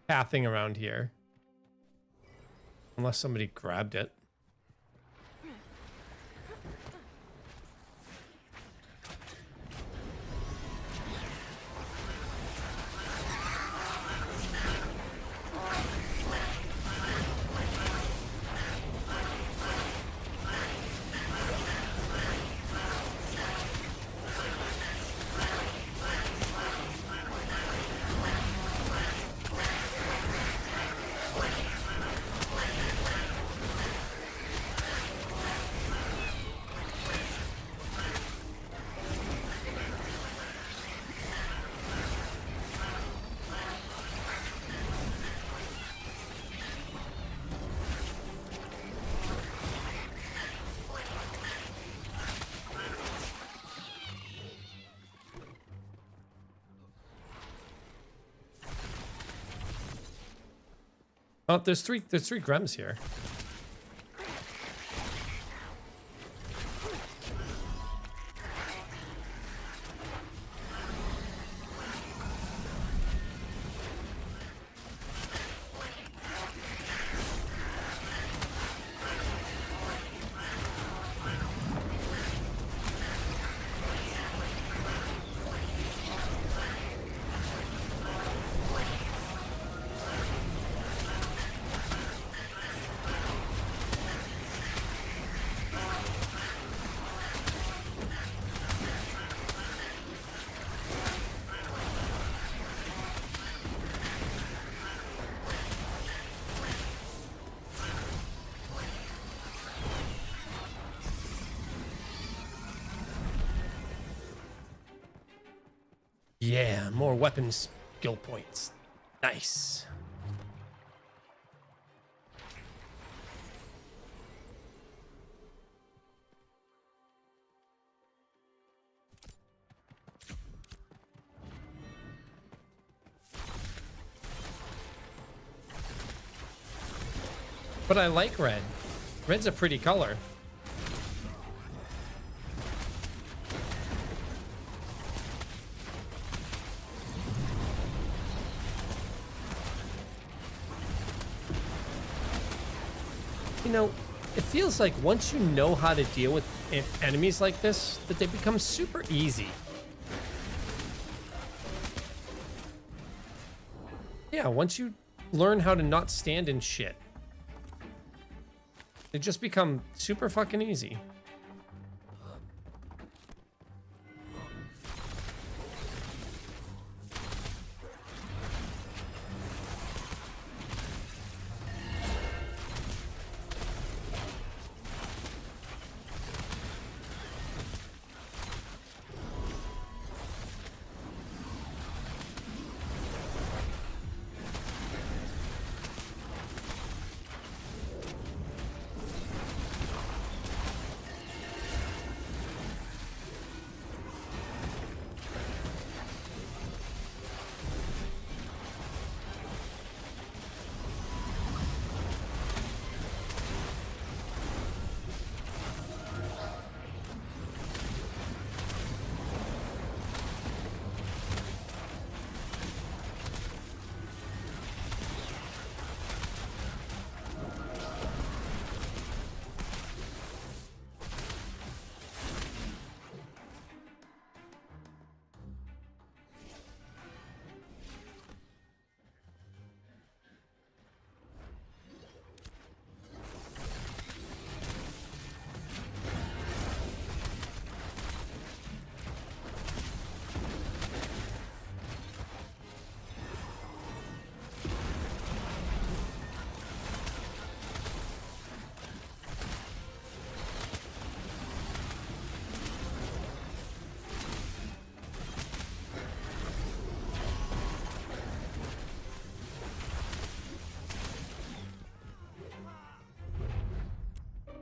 pathing around here. Unless somebody grabbed it. Oh, there's three Grems here. Yeah, more weapons skill points. Nice. But I like red. Red's a pretty color. You know, it feels like once you know how to deal with enemies like this, that they become super easy. Yeah, once you learn how to not stand in shit. They just become super fucking easy.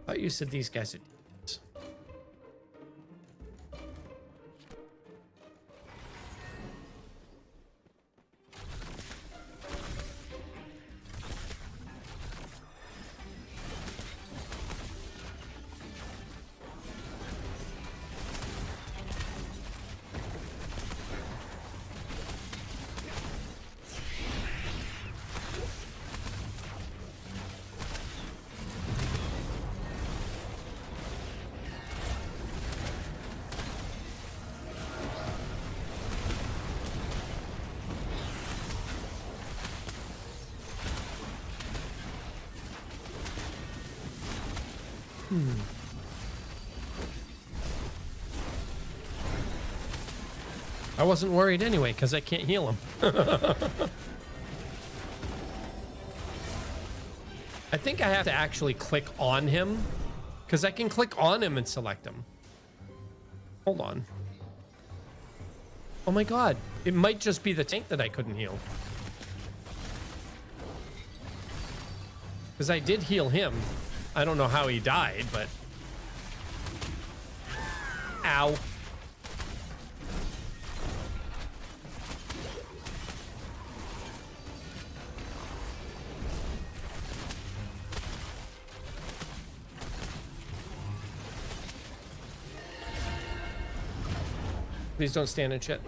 I thought you said these guys are demons. I wasn't worried anyway, because I can't heal him. I think I have to actually click on him, because I can click on him and select him. Hold on. Oh my god. It might just be the tank that I couldn't heal. Because I did heal him. I don't know how he died, but... Ow. Please don't stand in shit.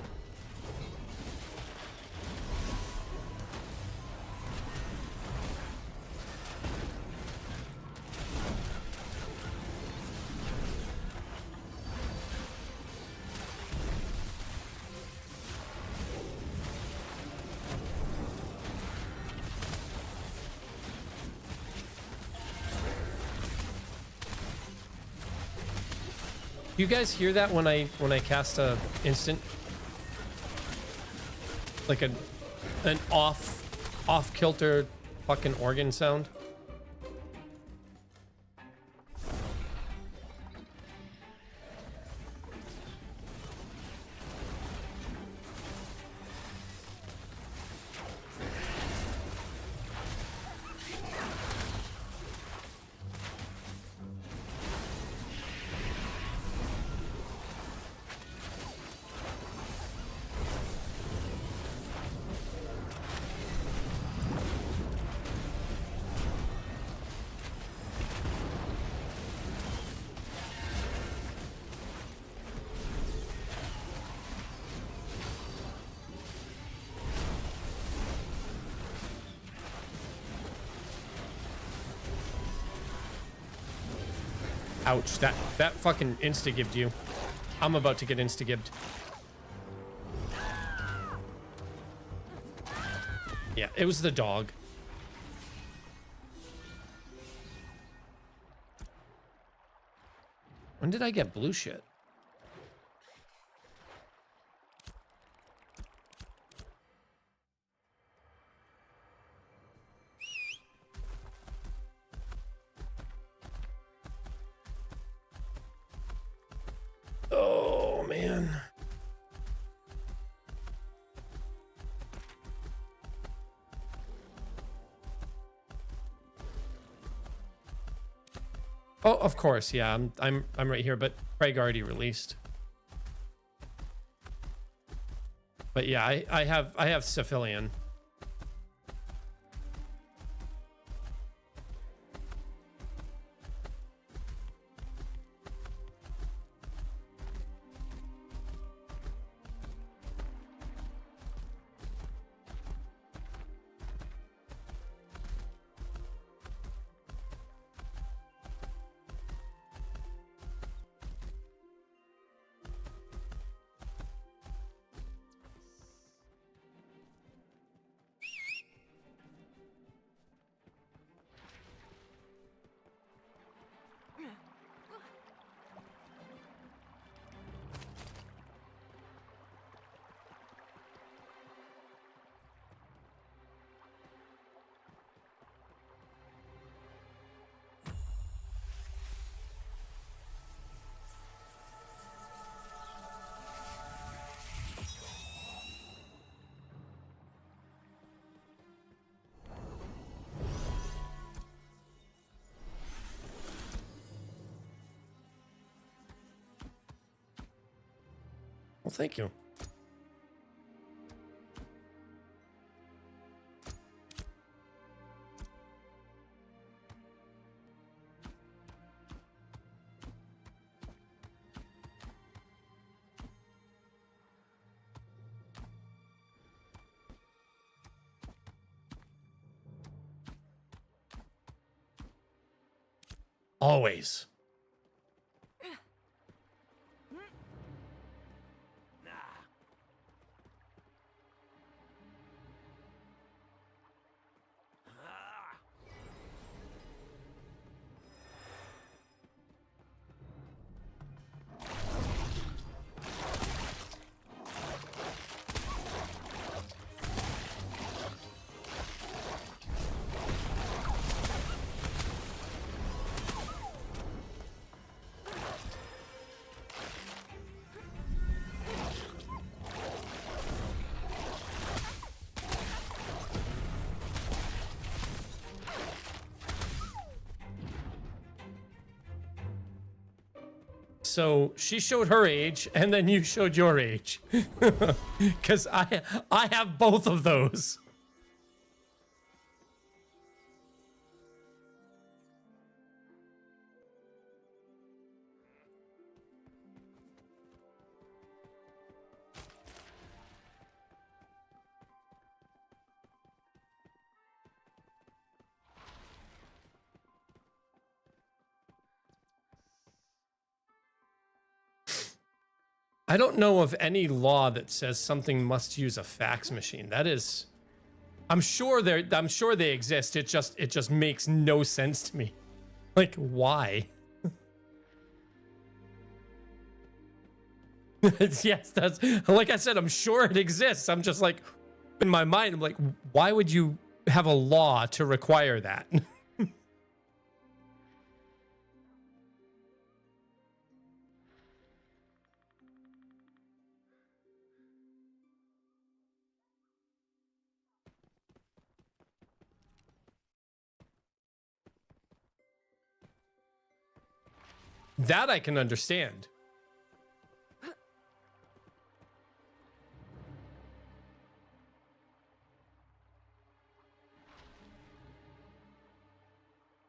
You guys hear that when I cast a instant? Like an off kilter fucking organ sound? Ouch, that fucking insta-gibbed you. I'm about to get insta-gibbed. Yeah, it was the dog. When did I get blue shit? Oh, man. Oh, of course, yeah. I'm right here, but Craig already released. But yeah, I have Cephalian. Well, thank you. Always. So she showed her age, and then you showed your age, because I have both of those. I don't know of any law that says something must use a fax machine. That is, I'm sure they exist. It just makes no sense to me. Like, why? Yes, that's like I said, I'm sure it exists. I'm just like, in my mind, I'm like, why would you have a law to require that? That I can understand.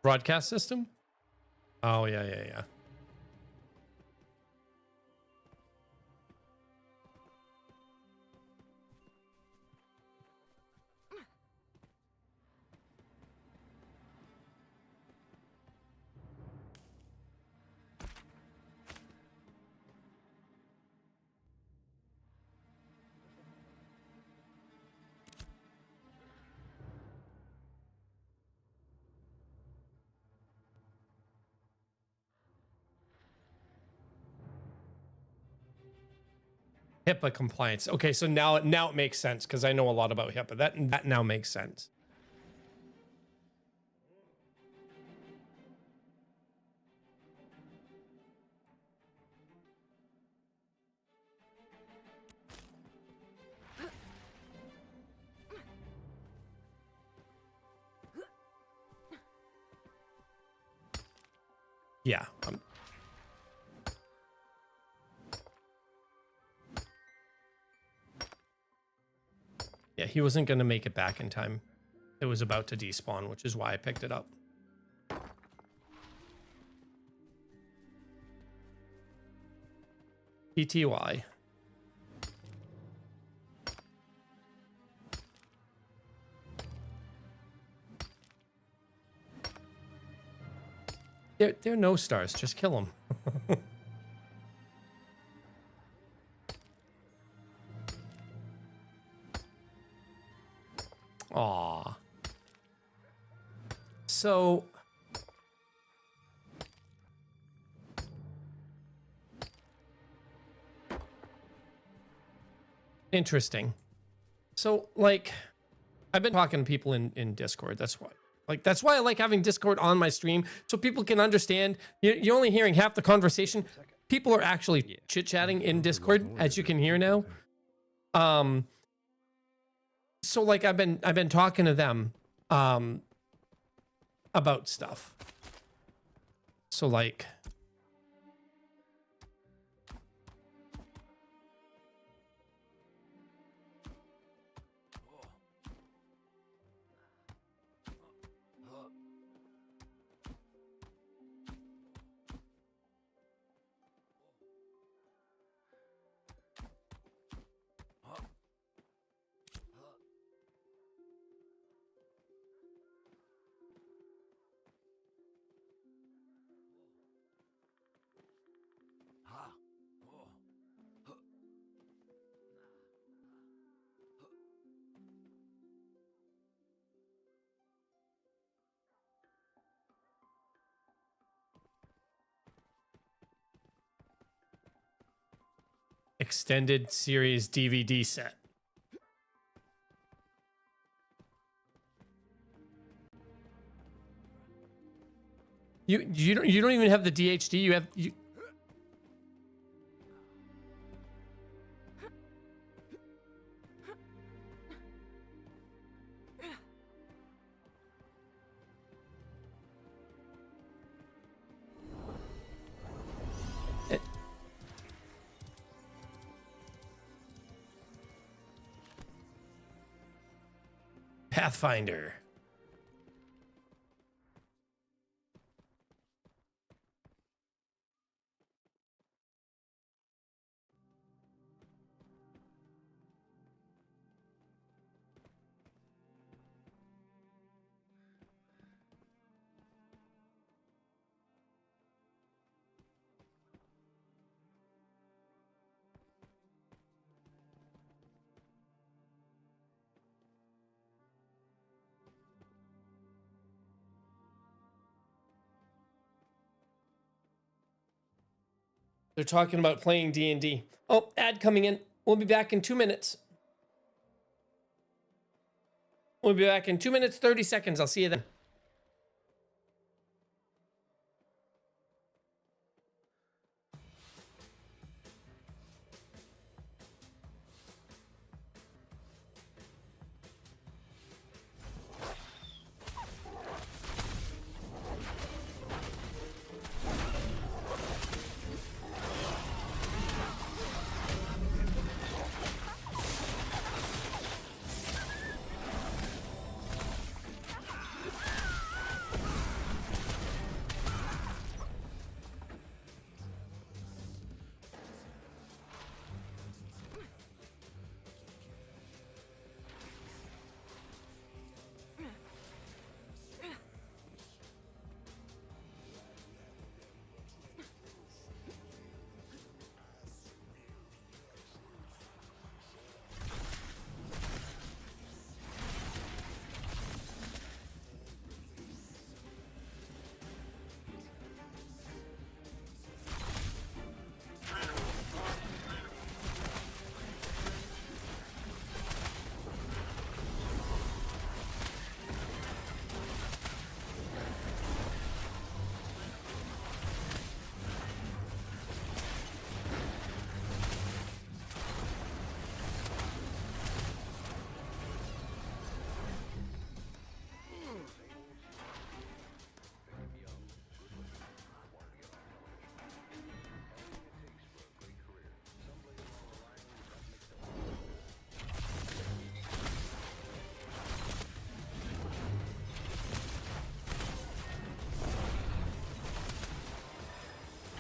Broadcast system? Oh, yeah. HIPAA compliance. Okay, so now it makes sense because I know a lot about HIPAA. That now makes sense. Yeah. Yeah, he wasn't going to make it back in time. It was about to despawn, which is why I picked it up. PTY. They're no stars. Just kill them. Aw. So... Interesting. So, like, I've been talking to people in Discord. That's why. That's why I like having Discord on my stream, so people can understand. You're only hearing half the conversation. People are actually chit-chatting in Discord, as you can hear now. So, like, I've been talking to them about stuff. So, like... Extended series DVD set. You don't even have the DHD. You have you. Pathfinder. They're talking about playing D&D. Oh, ad coming in. We'll be back in 2 minutes. We'll be back in 2 minutes, 30 seconds. I'll see you then.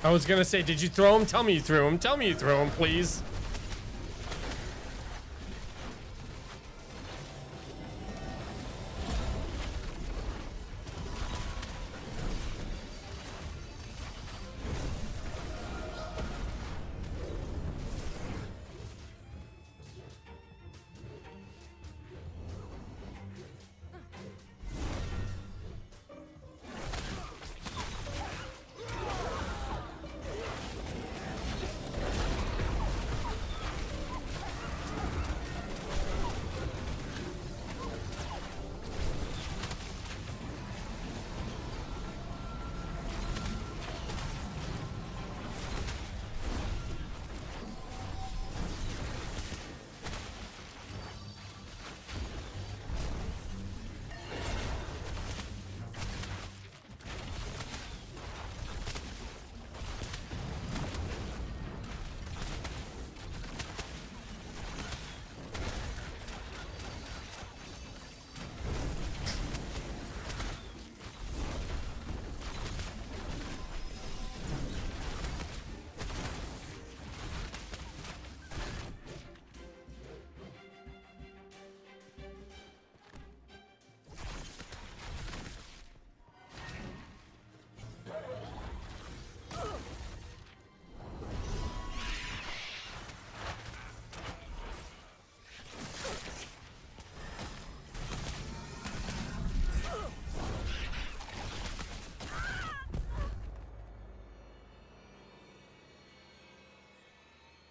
I was gonna say, did you throw him? Tell me you threw him. Tell me you threw him, please.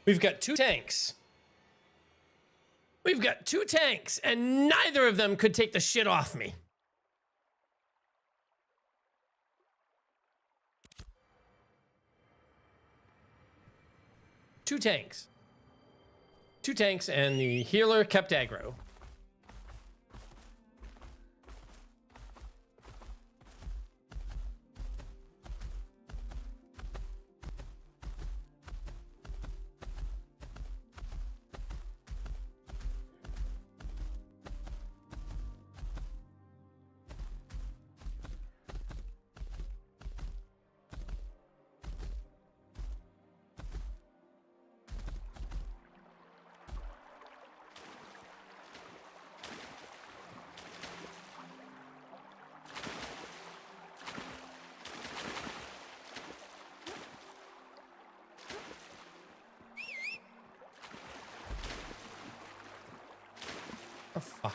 We've got 2 tanks. We've got 2 tanks, and neither of them could take the shit off me. Two tanks. 2 tanks, and the healer kept aggro. Oh, fuck.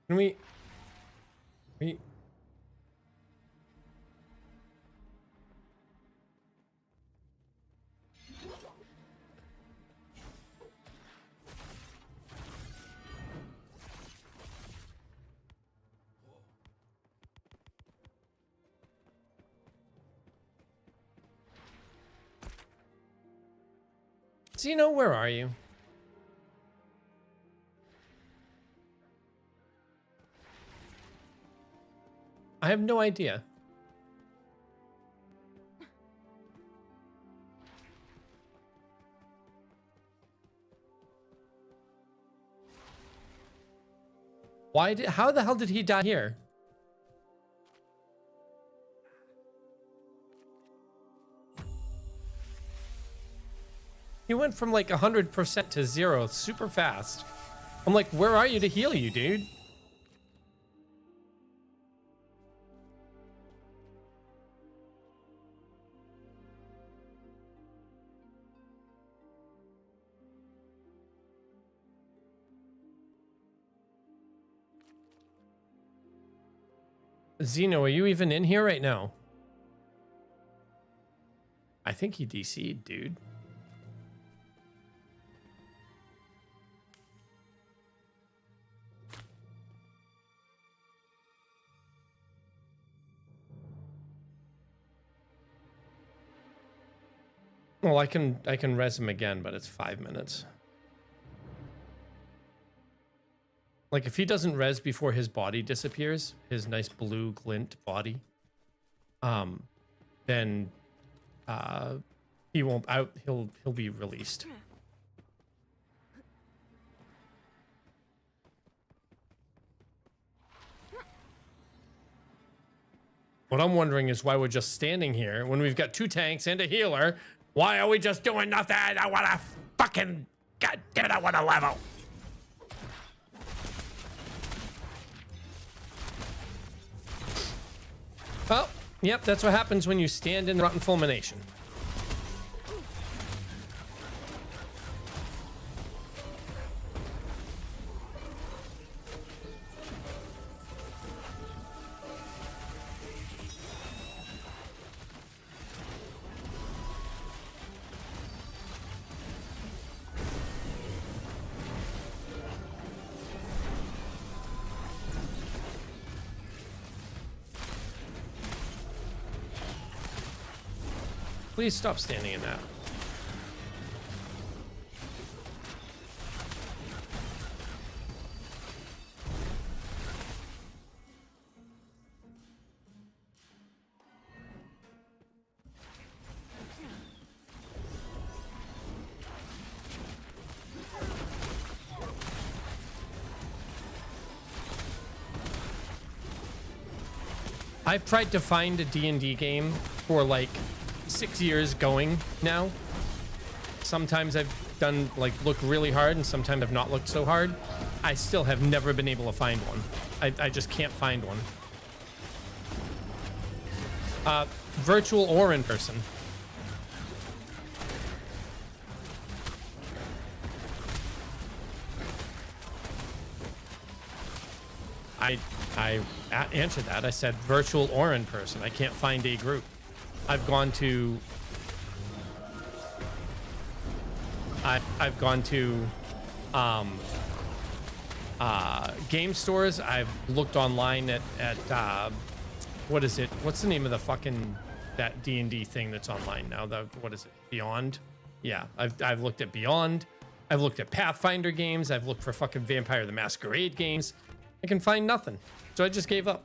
Can we... Zeno, where are you? I have no idea. How the hell did he die here? He went from like 100% to 0 super fast. I'm like, where are you to heal you, dude? Zeno, are you even in here right now? I think he DC'd, dude. Well, I can res him again, but it's 5 minutes. Like, if he doesn't res before his body disappears, his nice blue glint body, then he won't out. He'll be released. What I'm wondering is why we're just standing here when we've got 2 tanks and a healer. Why are we just doing nothing? I want to fucking... God damn it, I want to level. Well, yep, that's what happens when you stand in rotten fulmination. Please stop standing in that. I've tried to find a D&D game for like 6 years going now. Sometimes I've done like look really hard and sometimes I've not looked so hard. I still have never been able to find one. I just can't find one. Virtual or in person. I answered that. I said virtual or in person. I can't find a group. I've gone to game stores. I've looked online at what is it? What's the name of the fucking that D&D thing that's online now? What is it? Beyond? Yeah, I've looked at Beyond. I've looked at Pathfinder games. I've looked for fucking Vampire the Masquerade games. I can find nothing. So I just gave up.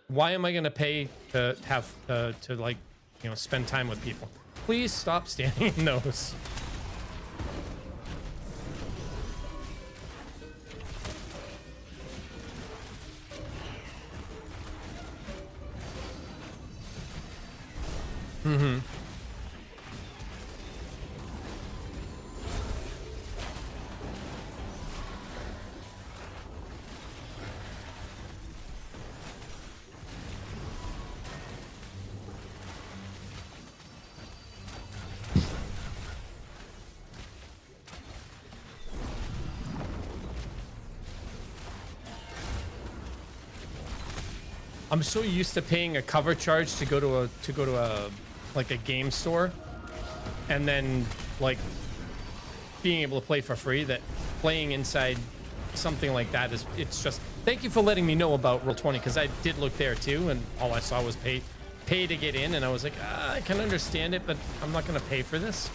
Why am I going to pay to have to like, you know, spend time with people? Please stop standing in those. Mm-hmm. I'm so used to paying a cover charge to go to a like a game store, and then like being able to play for free, that playing inside something like that is, it's just, thank you for letting me know about Roll20, because I did look there too, and all I saw was pay to get in, and I was like, I can understand it, but I'm not gonna pay for this.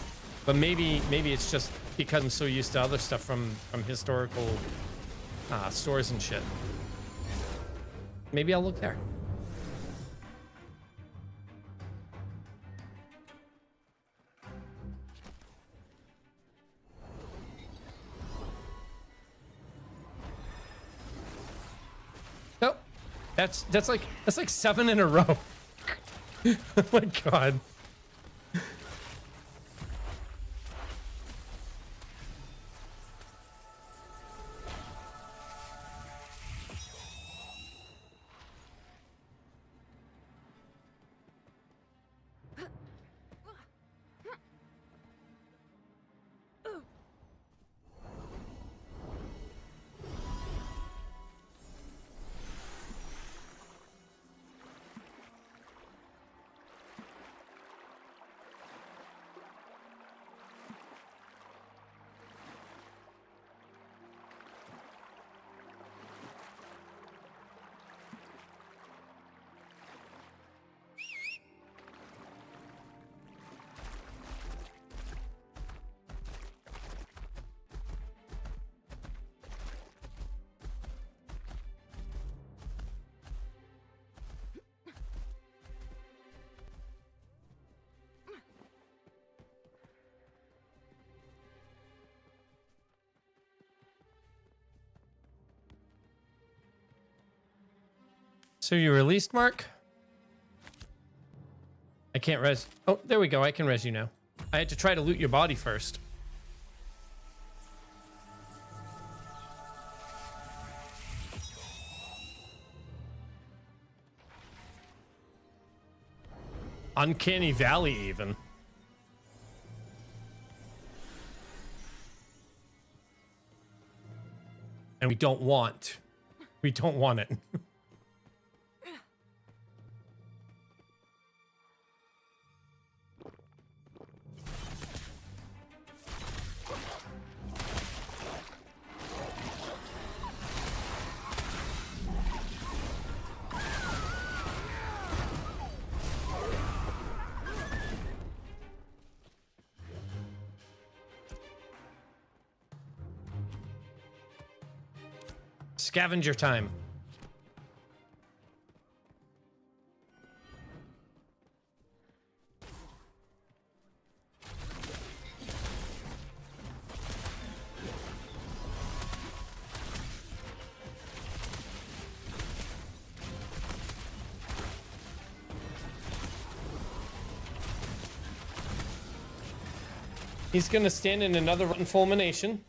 But maybe it's just because I'm so used to other stuff from historical stores and shit. Maybe I'll look there. Nope. That's like 7 in a row. Oh my god. So you released, Mark? I can't res. Oh, there we go. I can res you now. I had to try to loot your body first. Uncanny Valley, even. And we don't want it. Scavenger time. He's gonna stand in another rotten fulmination.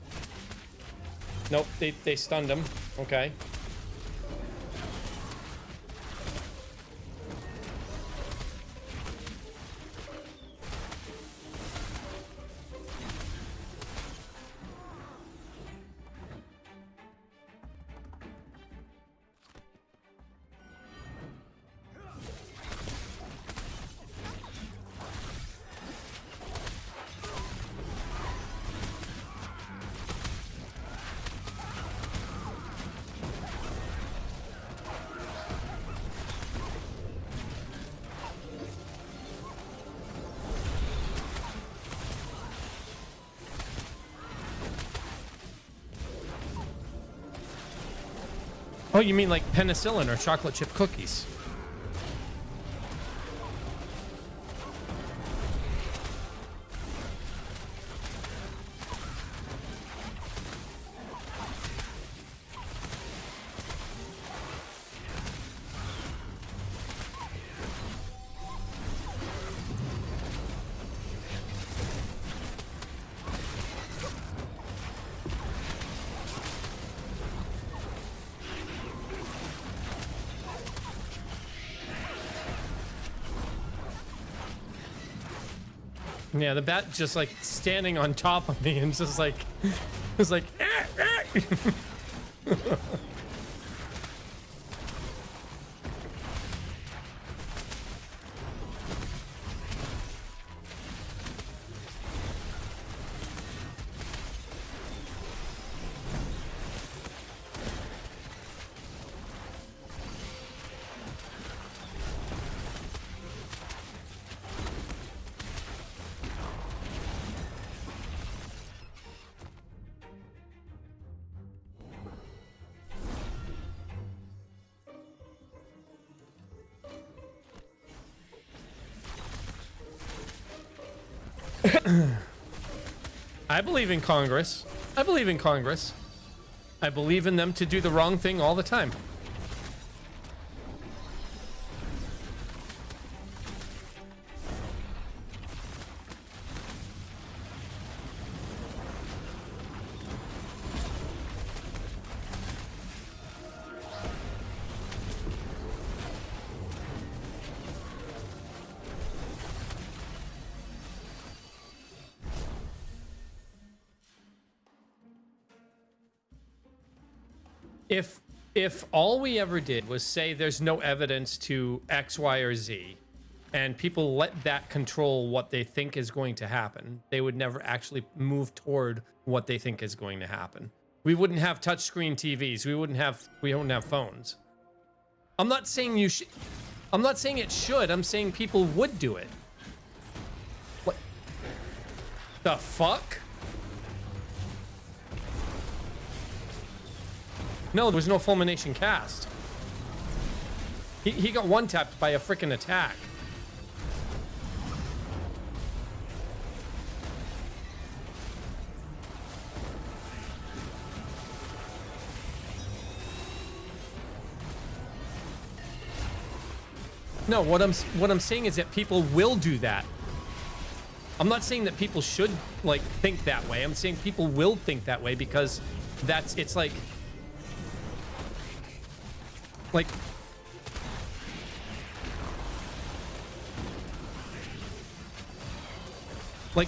Nope, they stunned him. Okay. Oh, you mean like penicillin or chocolate chip cookies? Yeah, the bat just like standing on top of me and just like, it's like, I believe in Congress. I believe in Congress. I believe in them to do the wrong thing all the time. If all we ever did was say there's no evidence to X, Y, or Z, and people let that control what they think is going to happen, they would never actually move toward what they think is going to happen. We wouldn't have touchscreen TVs. We wouldn't have phones. I'm not saying you should. I'm not saying it should. I'm saying people would do it. What the fuck? No, there was no fulmination cast. He got one-tapped by a freaking attack. No, what I'm saying is that people will do that. I'm not saying that people should like think that way. I'm saying people will think that way because it's like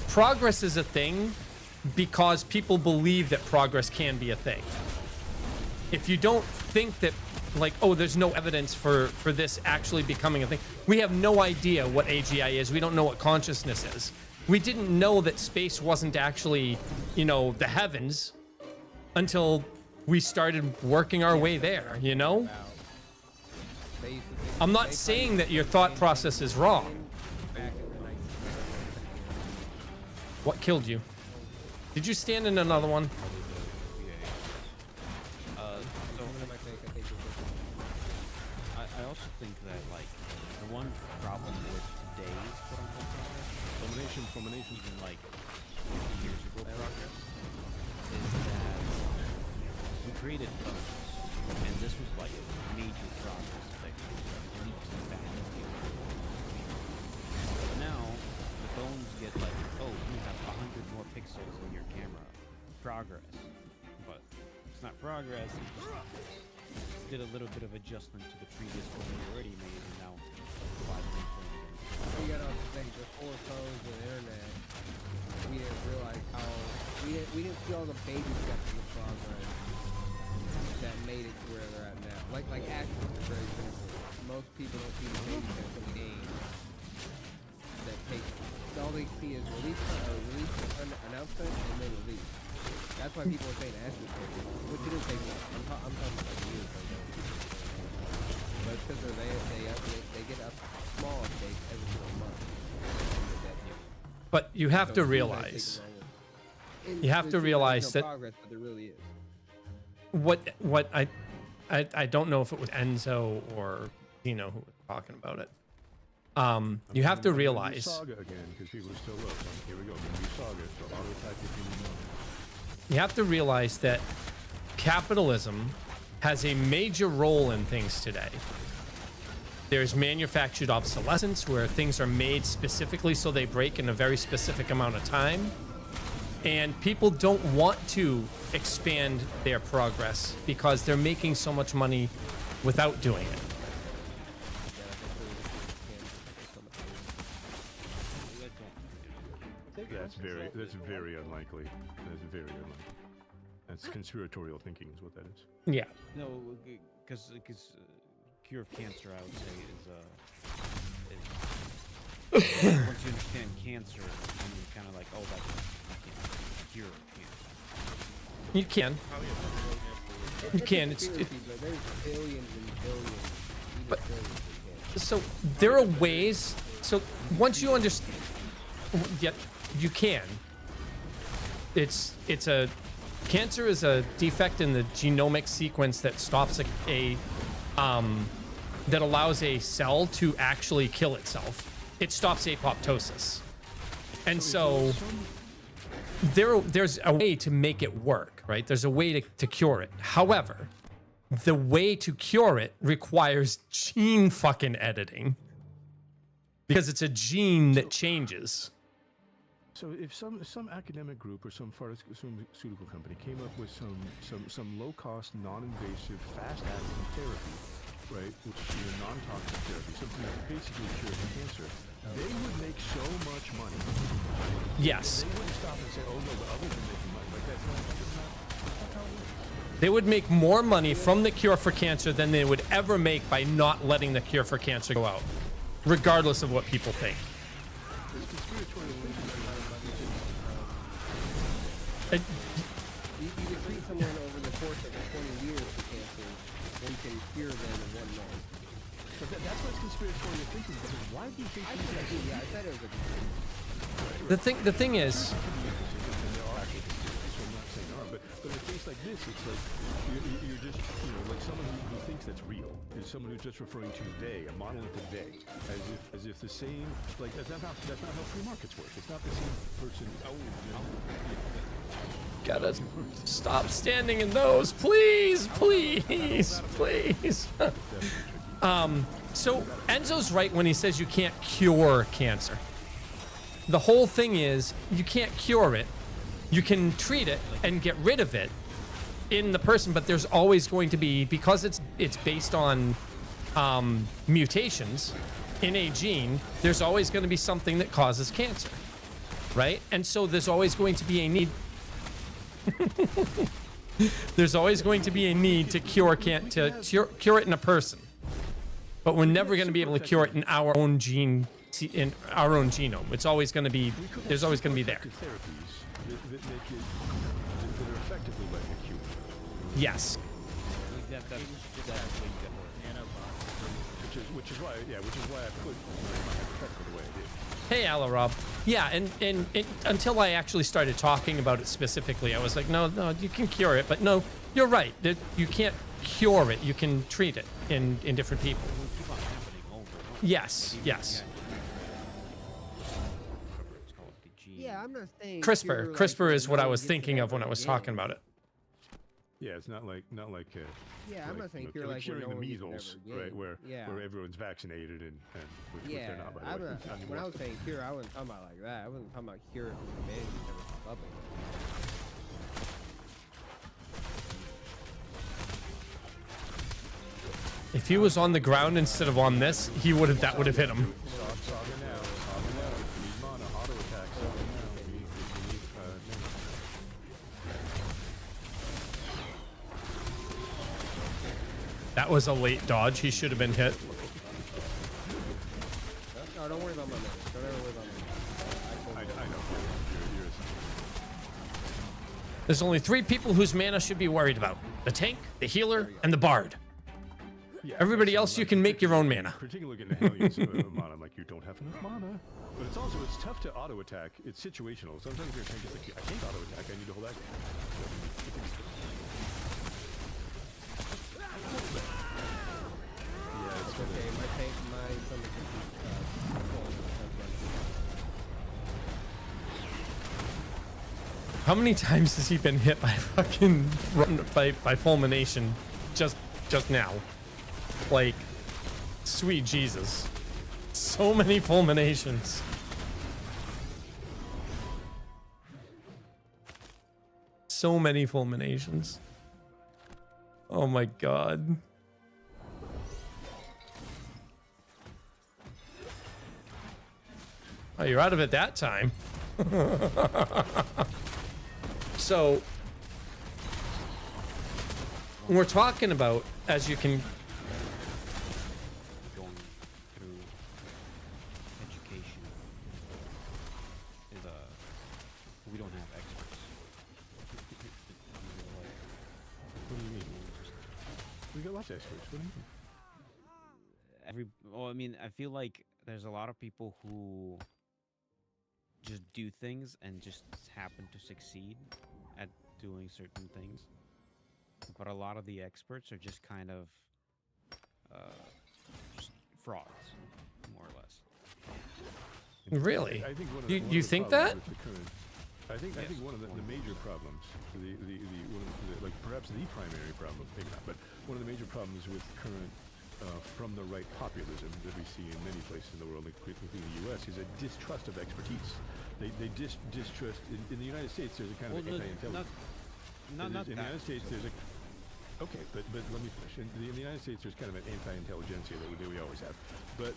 progress is a thing because people believe that progress can be a thing. If you don't think that, like, oh, there's no evidence for this actually becoming a thing. We have no idea what AGI is. We don't know what consciousness is. We didn't know that space wasn't actually, you know, the heavens until we started working our way there, you know? I'm not saying that your thought process is wrong. What killed you? Did you stand in another one? I also think that, like, the one problem with today's quote-unquote progress, fulmination, even like 50 years ago progress, is that we created phones, and this was like major progress, like leaps and bounds. But now the phones get like, oh, you have 100 more pixels in your camera. Progress, but it's not progress. Did a little bit of adjustment to the previous one we already made, and now 5 You gotta also think before phones and internet, we didn't realize how we didn't see all the baby steps in the progress that made it to where they're at now. Like action, for example. Most people don't see the baby steps in the game. That take all they see is release announcement and then release. That's why people are saying action, which it is taking. I'm talking about years ago. But it's because they get up small updates every single month. But you have to realize. You have to realize that progress, but there really is. What I don't know if it was Enzo or Dino who was talking about it. You have to realize. Saga again, because people are still up. Here we go. Saga. So auto attack if you know. You have to realize that capitalism has a major role in things today. There's manufactured obsolescence where things are made specifically so they break in a very specific amount of time. And people don't want to expand their progress because they're making so much money without doing it. That's very unlikely. That's very unlikely. That's conspiratorial thinking is what that is. Yeah. No, because cure of cancer, I would say, is once you understand cancer, and you're kind of like, oh, that's cure of cancer. You can. You can. It's But there's billions and billions. But so there are ways. So once you understand, yeah, you can. It's a cancer is a defect in the genomic sequence that stops that allows a cell to actually kill itself. It stops apoptosis. And if so there's some- there's a way to make it work, right? There's a way to cure it. However, the way to cure it requires gene fucking editing because it's a gene that changes. So if some academic group or some pharmaceutical company came up with some low-cost, non-invasive, fast-acting therapy, right, which is non-toxic therapy, something that basically cures cancer, they would make so much money. Yes. They wouldn't stop and say, "Oh no, but others are making money like that." No, that's not how it works. They would make more money from the cure for cancer than they would ever make by not letting the cure for cancer go out, regardless of what people think. There's conspiratorial thinking. You can treat someone over the course of 20 years for cancer, then you can cure them in 1 month. So that's what's conspiratorial thinking. Because why do you think I these said, guys? yeah, I said it was a The thing is, But in a case like this, it's like you're just, like someone who thinks that's real is someone who's just referring to they, a monolithic they, as if the same, like that's not how free markets work. It's not the same person. gotta stop standing in those, please, please, please. So Enzo's right when he says you can't cure cancer. The whole thing is you can't cure it. You can treat it and get rid of it in the person, but there's always going to be, because it's based on mutations in a gene, there's always going to be something that causes cancer, right? And so there's always going to be a need. There's always going to be a need to cure it in a person, but we're never going to be able to cure it in our own gene, in our own genome. It's always going to be, there's always going to be there. Therapies that make it, that are effectively like a cure. Yes. Which is why I put my hypothetical the way I did. Hey, Ala Rob. Yeah, and until I actually started talking about it specifically, I was like, no, you can cure it, but no, you're right. You can't cure it. You can treat it in different people. Yes. Yeah, I'm not saying CRISPR is what I was thinking of when I was talking about it. Yeah, it's not like Yeah, I'm not saying cure like like curing the no one gets measles, never right? Where Yeah. everyone's vaccinated and which Yeah, they're not, by the way. Not when I anymore. was saying cure, I wasn't talking about like that. I wasn't talking about cure for humanity never pop up again. If he was on the ground instead of on this, that would have hit him. Saga now. We need mana, auto attack. Saga now. We need That was a late dodge. He should have been hit. No, don't worry about my minutes. Don't ever worry about my minutes. I know. You're There's only 3 people whose mana should be worried about: the tank, the healer, and the bard. yeah, Everybody else, you can make your own mana. Particularly getting the Hellions mana, like you don't have enough mana. But it's tough to auto attack. It's situational. Sometimes your tank is like, I can't auto attack. I need to hold action. Yeah, it's Okay, my tank, my stomach How many times has he been hit by fucking by fulmination just now? Like, sweet Jesus. So many fulminations. So many fulminations. Oh my god. Oh, you're out of it that time. So, we're talking about, as you can... Going through education is we don't have experts. What do you mean? We got lots of experts. What do you mean? Well, I mean, I feel like there's a lot of people who just do things and just happen to succeed at doing certain things. But a lot of the experts are just kind of just frauds, more or less. Really? I think one of You- the, one you of the think problems that? with the current, I think one of the major problems, one of the, like perhaps the primary problem, maybe not, but one of the major problems with current from the right populism that we see in many places in the world, including the U.S., is a distrust of expertise. They distrust. In the United States, there's a kind of anti-intelligence. Not in the that. United States, there's a okay, but let me finish. In the United States, there's kind of an anti-intelligentsia that we always have, but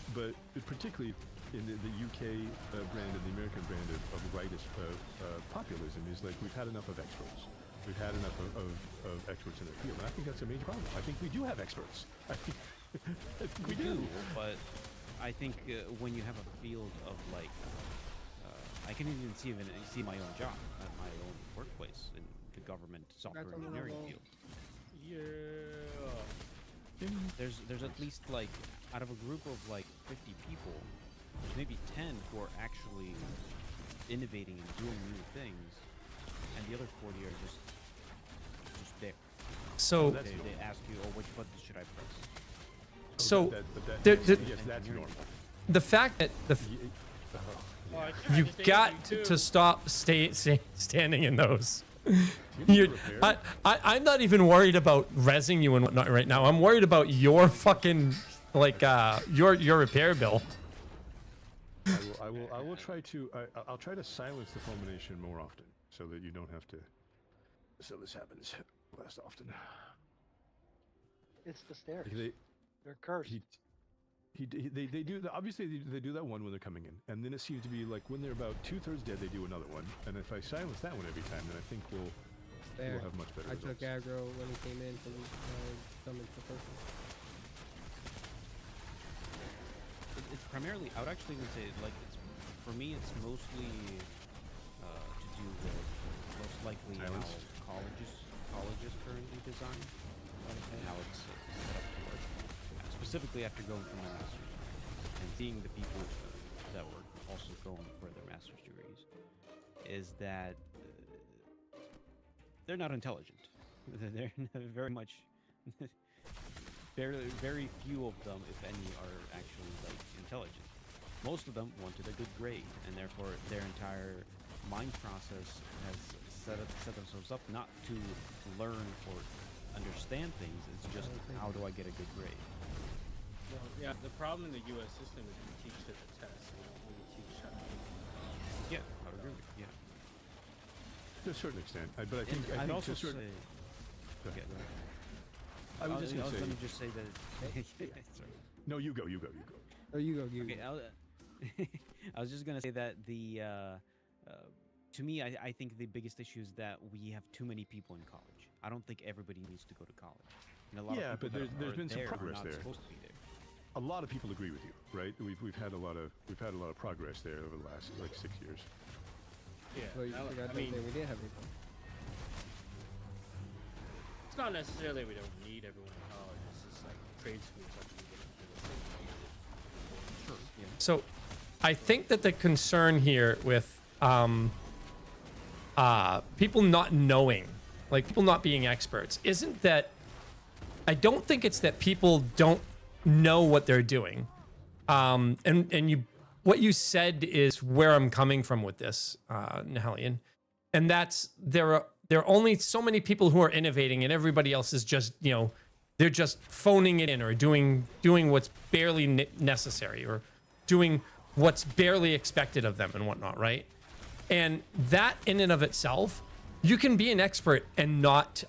particularly in the UK brand and the American brand of rightist populism is like we've had enough of experts. We've had enough of experts in the field, and I think that's a major problem. I think we do have experts. I think we do. But I think when you have a field of like, I can even see my own job at my own workplace in the government software That's on the engineering level. field. Yeah. There's at least like out of a group of like 50 people, there's maybe 10 who are actually innovating and doing new things, and the other 40 are just there. So That's They ask you, oh, which button should I press? so But there- yes, that's normal. the fact that Well, I tried you've to got date you, too. to stop standing in those. You I'm not even worried about rezzing you and whatnot right now. I'm worried about your fucking like your repair bill. I will try to. I'll try to silence the fulmination more often, so that you don't have to. So this happens less often. It's the stairs. They, They're cursed. they do obviously they do that one when they're coming in, and then it seems to be like when they're about 2/3 dead, they do another one, and if I silence that one every time, then I think we'll have much better I results. took aggro when he came in from summons the person. It's primarily, I would actually even say, like, for me, it's mostly to do with most likely Silence. how colleges currently design and how it's set up to work. Specifically after going for my master's and seeing the people that were also going for their master's degrees, is that they're not intelligent. They're very much. Very few of them, if any, are actually like intelligent. Most of them wanted a good grade, and therefore their entire mind process has set themselves up not to learn or understand things. It's just how do I get a good grade? Well, yeah, the problem in the U.S. system is we teach to the test. We don't really teach how to do Yeah, I would agree. Yeah, To a certain extent, but I think I'd also to a certain. say. Go ahead. Yeah, go ahead. I was just gonna say. Let me just say that. Sorry. No, you go. You go. Oh, you go. You Okay, go. I was just gonna say that to me, I think the biggest issue is that we have too many people in college. I don't think everybody needs to go to college. And a lot Yeah, of people but there's been some there are progress not there. supposed to be there. A lot of people agree with you, right? We've had a lot of progress there over the last like 6 years. Yeah, So you forgot I to mean, say we did have people. it's not necessarily we don't need everyone in college. It's just like trade schools have to be the same way. Sure. Yeah. So I think that the concern here with people not knowing, like people not being experts, isn't that I don't think it's that people don't know what they're doing. And you what you said is where I'm coming from with this, Nahelian. And that's there are only so many people who are innovating, and everybody else is just, they're just phoning it in or doing what's barely necessary or doing what's barely expected of them and whatnot, right? And that in and of itself, you can be an expert and not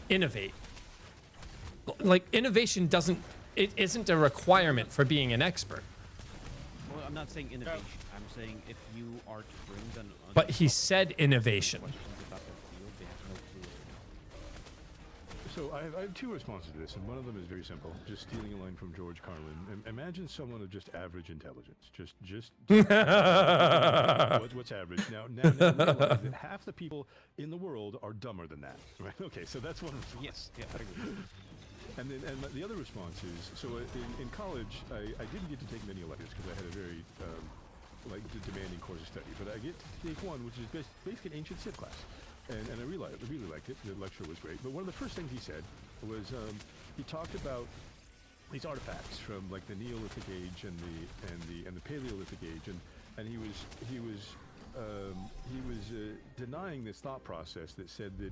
innovate. Like innovation isn't a requirement for being an expert. Well, I'm not saying innovation. I'm saying if you are to bring them. But he said innovation. Questions about their field, they have no clue. So I have 2 responses to this, and one of them is very simple. Just stealing a line from George Carlin. Imagine someone of just average intelligence. Just what's average? Now realize that half the people in the world are dumber than that, right? Okay, so that's one response. Yes. Yeah. I agree. And the other response is, so in college, I didn't get to take many electives because I had a very demanding course of study. But I get to take one, which is basically an ancient Civ class. And I really liked it. The lecture was great. But one of the first things he said was he talked about these artifacts from like the Neolithic age and the Paleolithic age, and he was denying this thought process that said that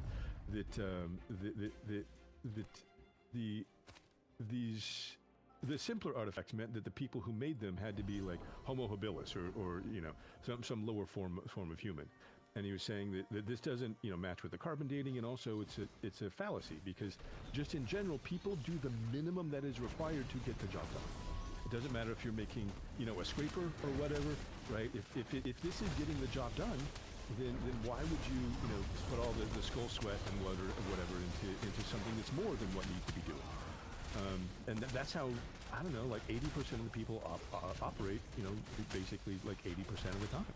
the simpler artifacts meant that the people who made them had to be like Homo habilis or you know, some lower form of human. And he was saying that this doesn't, you know, match with the carbon dating, and also it's a fallacy, because just in general, people do the minimum that is required to get the job done. It doesn't matter if you're making, you know, a scraper or whatever, right? If this is getting the job done, then why would you, you know, put all the skull sweat and whatever into something that's more than what needs to be doing? And that's how, I don't know, like 80% of the people operate, you know, basically like 80% of the time.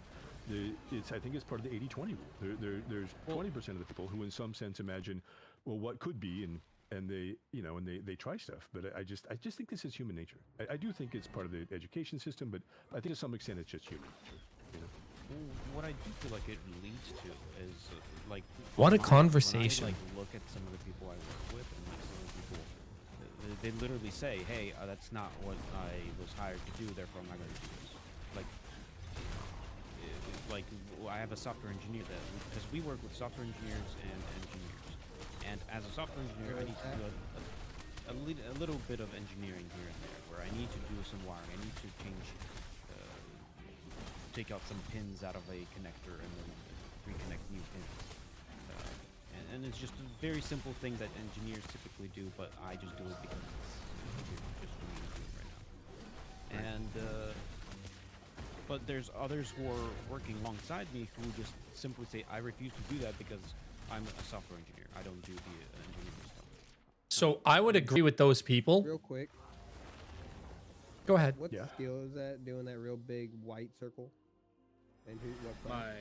I think it's part of the 80-20 rule. There's 20% of the people who in some sense imagine, well, what could be, and they, you know, and they try stuff. But I just think this is human nature. I do think it's part of the education system, but I think to some extent it's just human nature, you know? What I do feel like it leads to is like What a when conversation. I, like, look at some of the people I work with, and like some of the people, they literally say, "Hey, that's not what I was hired to do. Therefore, I'm not going to do this." Like I have a software engineer because we work with software engineers and engineers, and as a software engineer, I need to do a little bit of engineering here and there, where I need to do some wiring. I need to take out some pins out of a connector and then reconnect new pins. And it's just a very simple thing that engineers typically do, but I just do it because it's just for me to do it right now. And but there's others who are working alongside me who just simply say, I refuse to do that because I'm a software engineer. I don't do the engineering stuff. So I would agree with those people. Real quick, Go ahead. what skill is that? Doing that real big white circle? And what class? My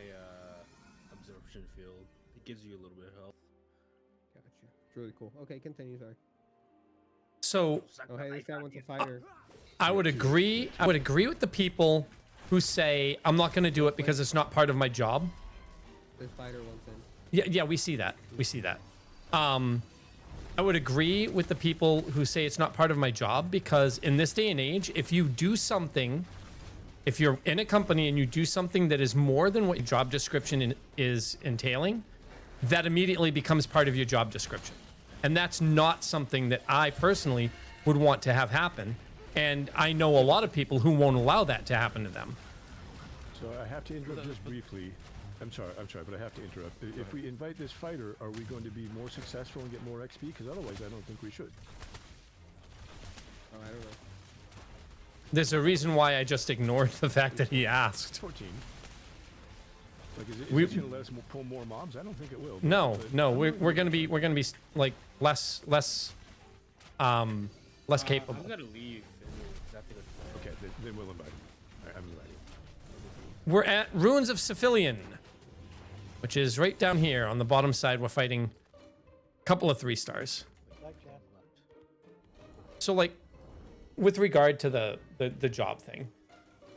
absorption field. It gives you a little bit of health. Gotcha. It's really cool. Okay, continue. Sorry. So Oh, hey, this guy wants a fighter. I would agree. I would agree with the people who say I'm not going to do it because it's not part of my job. This fighter wants in. Yeah, we see that. We see that. I would agree with the people who say it's not part of my job, because in this day and age, if you do something, if you're in a company and you do something that is more than what your job description is entailing, that immediately becomes part of your job description. And that's not something that I personally would want to have happen. And I know a lot of people who won't allow that to happen to them. So I have to interrupt just briefly. I'm sorry, but I have to interrupt. If we invite this fighter, are we going to be more successful and get more XP? Because otherwise, I don't think we should. Oh, I don't know. There's a reason why I just ignored the fact that he asked. 14. Like, is We- it going to let us pull more mobs? I don't think it will. No, but- no, we're gonna be like less capable. I'm gonna leave. Exactly. Okay, then we'll invite him. All right, I'm inviting him. We're at Ruins of Cephilian, which is right down here on the bottom side. We're fighting a couple of 3 stars. So like, with regard to the job thing,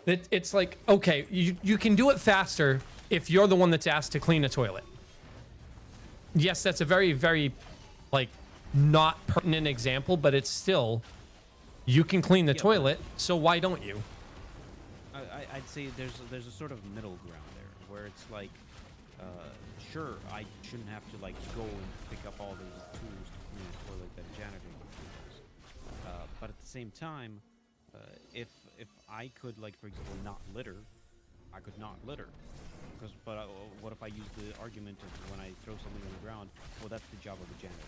it's like, okay, you can do it faster if you're the one that's asked to clean a toilet. Yes, that's a very, very like not pertinent example, but it's still, you can clean the toilet, so why don't you? I'd say there's a sort of middle ground there, where it's like, sure, I shouldn't have to like go and pick up all the tools to clean a toilet that a janitor uses. But at the same time, if I could, like, for example, not litter, I could not litter. But what if I use the argument of when I throw something on the ground? Well, that's the job of the janitor.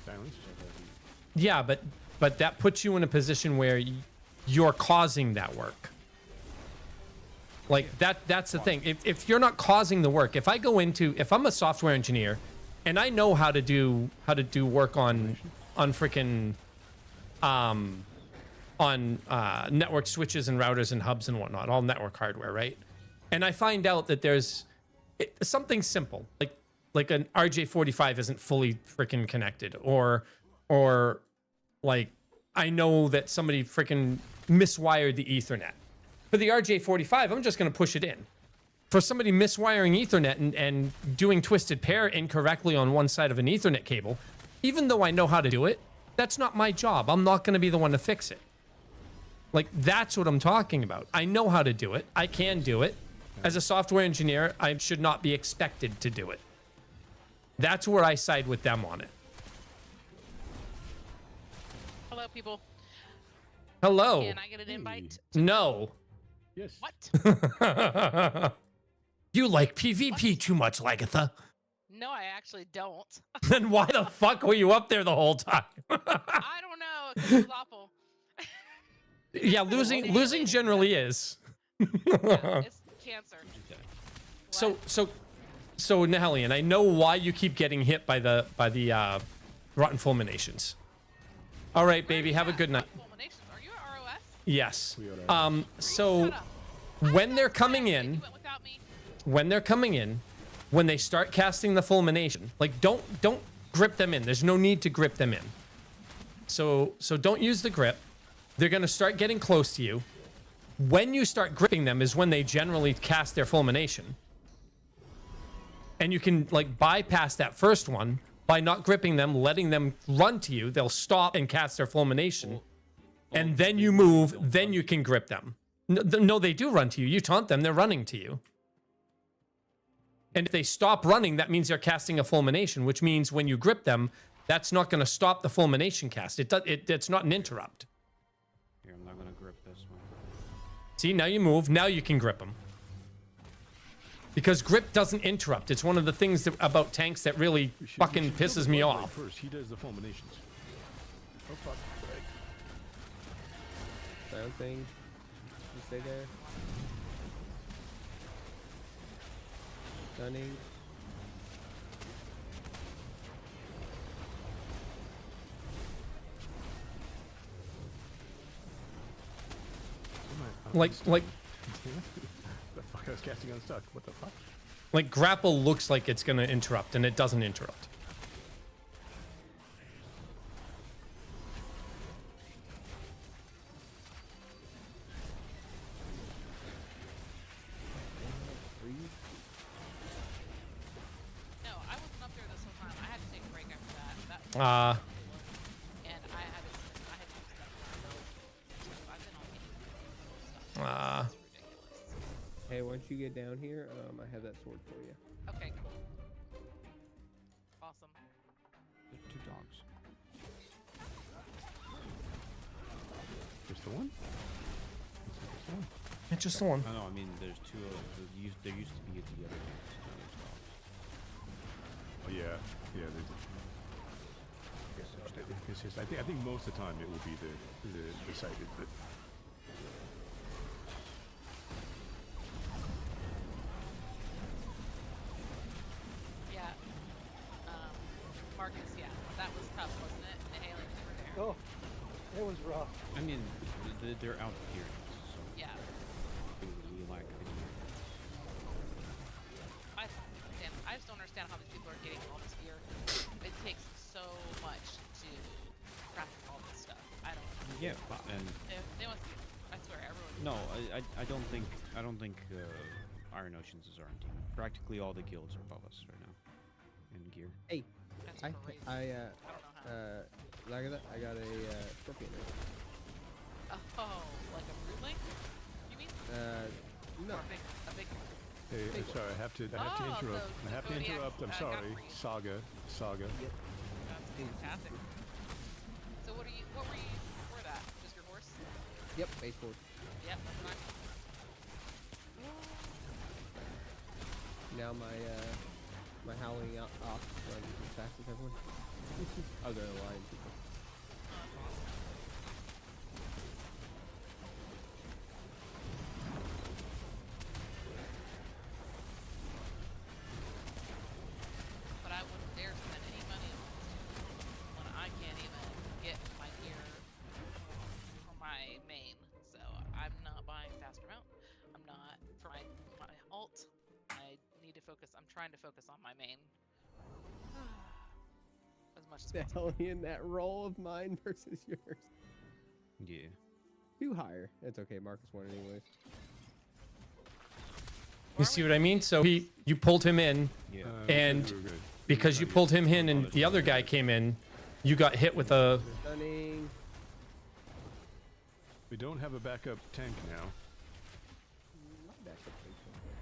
Silence. Yeah, but that puts you in a position where you're causing that work. Like that's the thing. If you're not causing the work, if I'm a software engineer and I know how to do work on freaking network switches and routers and hubs and whatnot, all network hardware, right? And I find out that there's something simple, like an RJ45 isn't fully freaking connected, or like I know that somebody freaking miswired the Ethernet. For the RJ45, I'm just going to push it in. For somebody miswiring Ethernet and doing twisted pair incorrectly on one side of an Ethernet cable, even though I know how to do it, That's not my job. I'm not going to be the one to fix it. Like, that's what I'm talking about. I know how to do it. I can do it. As a software engineer, I should not be expected to do it. That's where I side with them on it. Hello, people. Hello. Can I get an invite? No. Yes. What? You like PvP too much, Lagatha. No, I actually don't. Then why the fuck were you up there the whole time? I don't know. 'Cause it was awful. Yeah, losing generally is. Yeah, it's cancer. So Nahelian, I know why you keep getting hit by the rotten fulminations. All right, baby, have a good night. Fulminations. Are you at ROS? Yes. We are So Shut up. when they're coming You in, went without me. when they start casting the fulmination, like don't grip them in. There's no need to grip them in. So don't use the grip. They're going to start getting close to you. When you start gripping them is when they generally cast their fulmination. And you can like bypass that first one by not gripping them, letting them run to you. They'll stop and cast their fulmination. And then you move, then you can grip them. No, they do run to you. You taunt them, they're running to you. And if they stop running, that means they're casting a fulmination, which means when you grip them, that's not going to stop the fulmination cast. It's not an interrupt. Here, I'm not gonna grip this one. See, now you move. Now you can grip them. Because grip doesn't interrupt. It's one of the things about tanks that really fucking pisses me off. First, he does the fulminations. Oh fuck! Right. Sound thing. You stay there. Stunning. Like the fuck! I was casting unstuck. What the fuck? Like grapple looks like it's gonna interrupt, and it doesn't interrupt. No, I wasn't up there this whole time. I had to take a break after that. And I had to use stuff. I've been on stuff. It's ridiculous. Hey, once you get down here, I have that sword for you. Okay, cool. Awesome. There's 2 dogs. Just the one? It's just the one. Oh, no, I mean, there's 2 of them. There used to be the other dogs. Oh yeah, yeah. It's just, I think most of the time it will be the sighted, but Yeah. Marcus, yeah. That was tough, wasn't it? The aliens were there. Oh, it was rough. I mean, they're out here, so Yeah. we like video. I just don't understand how these people are getting all this gear. It takes so much to craft all this stuff. I don't know. Yeah, and They must be, I swear, everyone. no, I don't think Iron Oceans is our team. Practically all the guilds are above us right now in gear. Hey, That's I crazy. I don't know how. like that. I got a scorpion. Oh, like a broodling? You mean? No. Or a big. hey, I'm sorry. I have to Oh, interrupt. the I have to Zodiac, interrupt. I'm sorry. Godfrey. Saga. That's fantastic. So what were you before that? Just your horse? Yep, base force. Yep, that's what Now my howling ox runs as fast as everyone. Other lion people. But I wouldn't dare spend any money on this when I can't even get my gear for my main. So I'm not buying faster mount. I'm not for my alt. I need to focus. I'm trying to focus on my main as much as possible. In that roll of mine versus yours. Yeah. Too higher. It's okay. Marcus won anyways. You see what I mean? So you pulled him in, Yeah. and we were good. because you pulled him in and the other guy came in, you got hit with a running. We don't have a backup tank now. My backup takes something.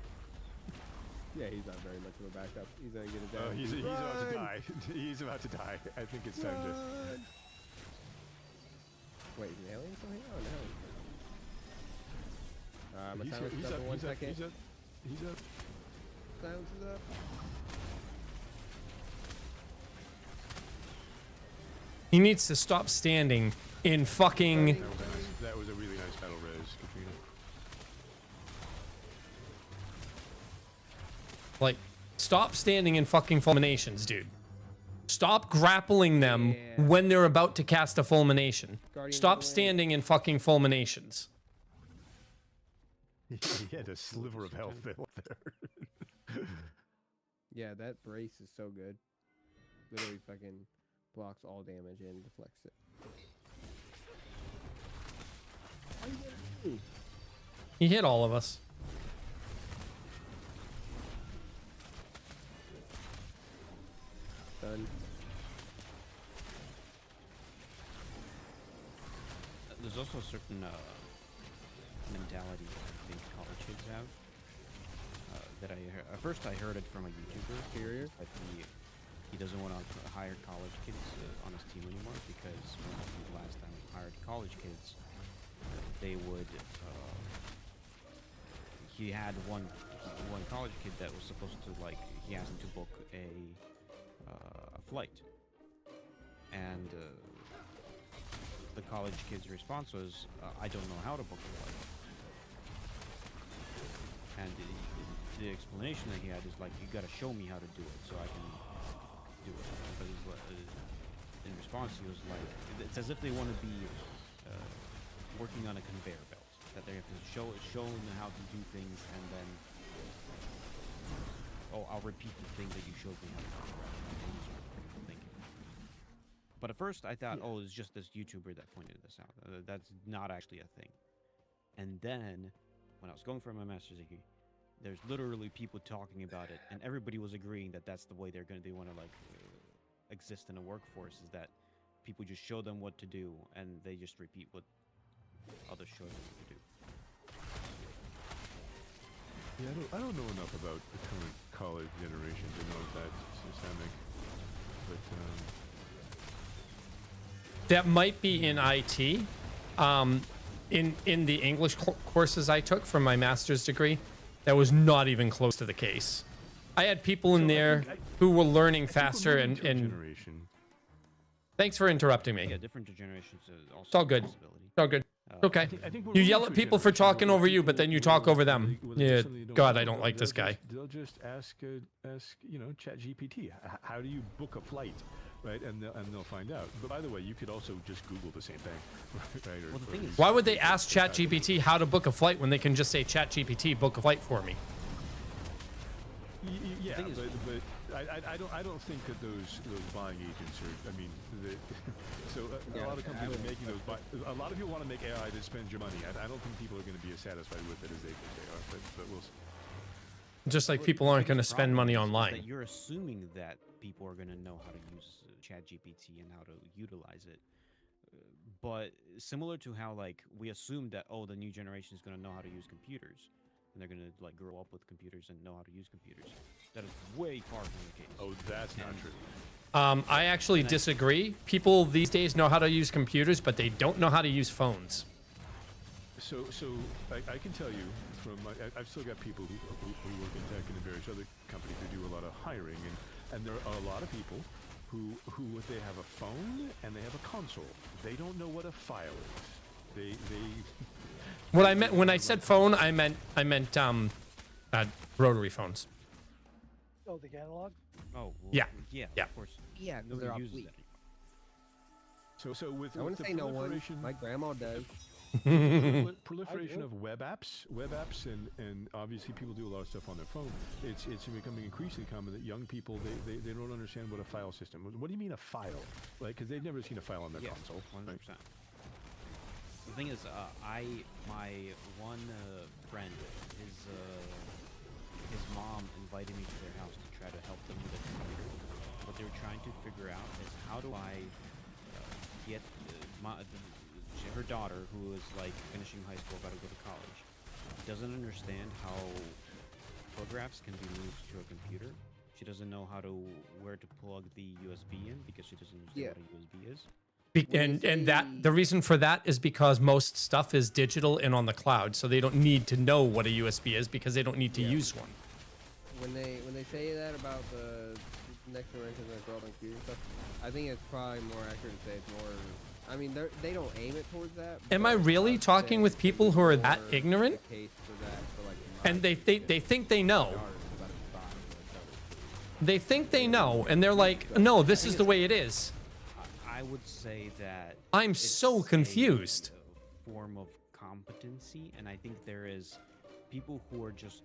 Yeah, he's not very much of a backup. He's gonna get his ass. He's about to Run! die. He's about to die. I think it's time to. Run! Wait, is the alien still here? Oh, no. My silence is up in 1 second. He's up. He's up. Silence is up. He needs to stop standing in fucking. That was a really nice battle res, Katrina. Like, stop standing in fucking fulminations, dude. Stop grappling them Yeah. when they're about to cast a fulmination. Guardians Stop of the Wind. standing in fucking fulminations. He had a sliver of health there. Yeah, that brace is so good. Literally fucking blocks all damage and deflects it. How you gonna do? He hit all of us. Done. There's also a certain mentality that I think college kids have. That at first I heard it from a YouTuber. Superior. But he doesn't want to hire college kids on his team anymore because when the last time he hired college kids, they would. He had one college kid that was supposed to he asked him to book a flight, and the college kid's response was, "I don't know how to book a flight," and the explanation that he had is like, "You got to show me how to do it so I can do it." But in response, he was like, "It's as if they want to be working on a conveyor belt, that they have to show them how to do things, and then, oh, I'll repeat the thing that you showed me how to do." And these are critical thinking. But at first, I thought, oh, it's just this YouTuber that pointed this out. That's not actually a thing. And then, when I was going for my master's degree, there's literally people talking about it, and everybody was agreeing that that's the way they want to exist in a workforce, is that people just show them what to do, and they just repeat what others show them what to do. Yeah, I don't know enough about the current college generation to know if that's systemic, but That might be in IT. In the English courses I took from my master's degree, that was not even close to the case. I had people in there who were learning faster and generation. thanks for interrupting me. Yeah, different generations also. It's all good. a possibility. It's all good. Okay. I think we're You moving yell to at a people for generation talking where over you, people but then you will talk over just- them. will Yeah, suddenly don't God, know. I don't like this guy. They'll just ask ChatGPT, how do you book a flight, right? And they'll find out. But by the way, you could also just Google the same thing, right? Well, the thing is- Why would they ask ChatGPT how to book a flight when they can just say ChatGPT book a flight for me? Yeah, thing is- but I don't think that those buying agents are. I mean, a lot of companies are making those. A lot of people want to make AI that spends your money. I don't think people are going to be as satisfied with it as they think they are. But we'll see. Just like Well, people the aren't going to biggest spend problem money is online. that you're assuming that people are going to know how to use ChatGPT and how to utilize it. But similar to how we assume that the new generation is going to know how to use computers, and they're going to grow up with computers and know how to use computers. That is way far from the case. Oh, that's not true. I actually disagree. People these days know how to use computers, but they don't know how to use phones. So I can tell you from I've still got people who work in tech and in various other companies who do a lot of hiring, and there are a lot of people who they have a phone and they have a console. They don't know what a file is. They What I meant when I said phone, I meant rotary phones. Oh, the analog? Oh, well, Yeah. yeah, of course. Yeah, because Nobody they're uses obsolete. that. so with I want the to say no one. proliferation- My grandma does. proliferation do. of web apps, and obviously people do a lot of stuff on their phone. It's becoming increasingly common that young people they don't understand what a file system. What do you mean a file? Because they've never seen a file on their Yeah, console. 100%. The thing is, my one friend, his mom invited me to their house to try to help them with a computer. What they were trying to figure out is how do I yet her daughter, who is like finishing high school, about to go to college, doesn't understand how photographs can be moved to a computer. She doesn't know where to plug the USB in because she doesn't understand what a USB is. And that the reason for that is because most stuff is digital and on the cloud, so they don't need to know what a USB is because they don't need to use one. When they say that about the next generation of the world on computer stuff, I think it's probably more accurate to say it's more. I mean, they don't aim it towards that. Am I really talking with people who are that ignorant? The case for that, for like And they think they know. They think they know, and they're like, no, this is the way it is. I would say that I'm it's so confused. a form of competency, and I think there is people who are just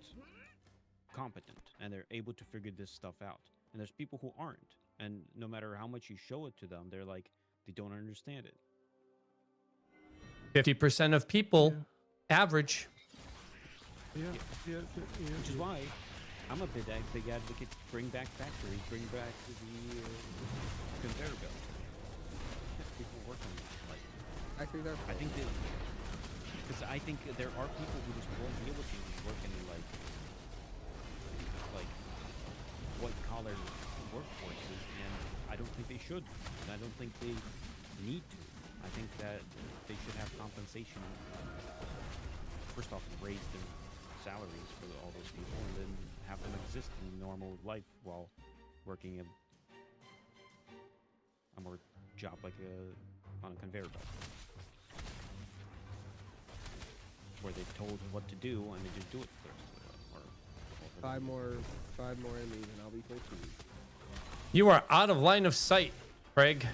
competent and they're able to figure this stuff out, and there's people who aren't, and no matter how much you show it to them, they're like, they don't understand it. 50% of people average. Which is why I'm a big advocate. Bring back factories. Bring back the conveyor belt. People work on that. Like, factories are. I think that because I think there are people who just won't be able to work in like white collar workforces, and I don't think they should, and I don't think they need to. I think that they should have compensation. First off, raise their salaries for all those people, and then have them exist in normal life while working a more job like on a conveyor belt, where they're told what to do and they just do it first. Five more enemies, and I'll be 14. You are out of line of sight, Craig.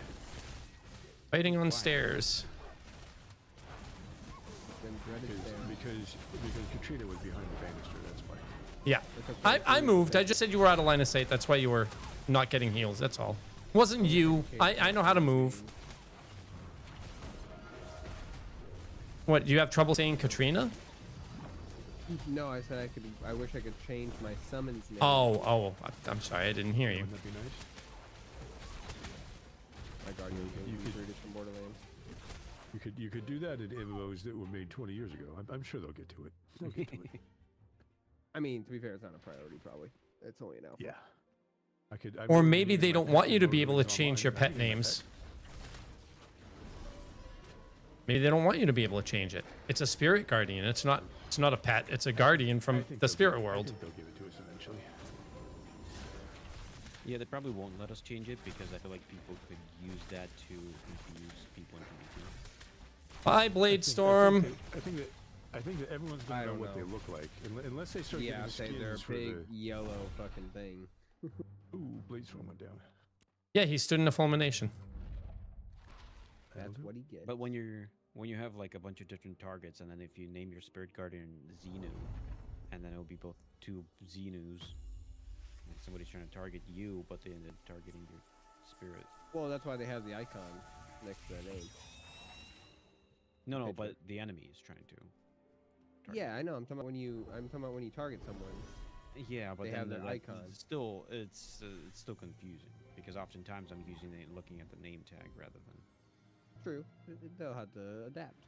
Fighting on stairs. Because Katrina was behind the banister. That's why. Yeah, I moved. I just said you were out of line of sight. That's why you were not getting heals. That's all. It wasn't you. I know how to move. What? You have trouble saying Katrina? No, I said I wish I could change my summons name. Oh, I'm sorry, I didn't hear you. Wouldn't that be nice? My guardian games from Borderlands. You could do that in MMOs that were made 20 years ago. I'm sure they'll get to it. They'll get to it. I mean, to be fair, it's not a priority. Probably, it's only an alpha. Yeah. Or maybe they don't want you to be able to change your pet names. Maybe they don't want you to be able to change it. It's a spirit guardian. It's not a pet. It's a guardian from the spirit world. I think they'll give it to us eventually. Yeah, they probably won't let us change it because I feel like people could use that to confuse people in PvP. Bye, Blade Storm. I think that everyone's gonna know what they look like, unless they start getting skins they're a for big the... yellow fucking thing. Ooh, Blade Storm went down. Yeah, he stood in a fulmination. That's what he gets. But when you have like a bunch of different targets, and then if you name your spirit guardian Xenu, and then it'll be both two Xenus, and somebody's trying to target you, but they ended up targeting your spirit. Well, that's why they have the icon next to their name. No, but the enemy is trying to. Yeah, I know. I'm talking about when you target someone. Yeah, but they then have their like, icon. Still, it's still confusing because oftentimes I'm using it looking at the name tag rather than. True. They'll have to adapt.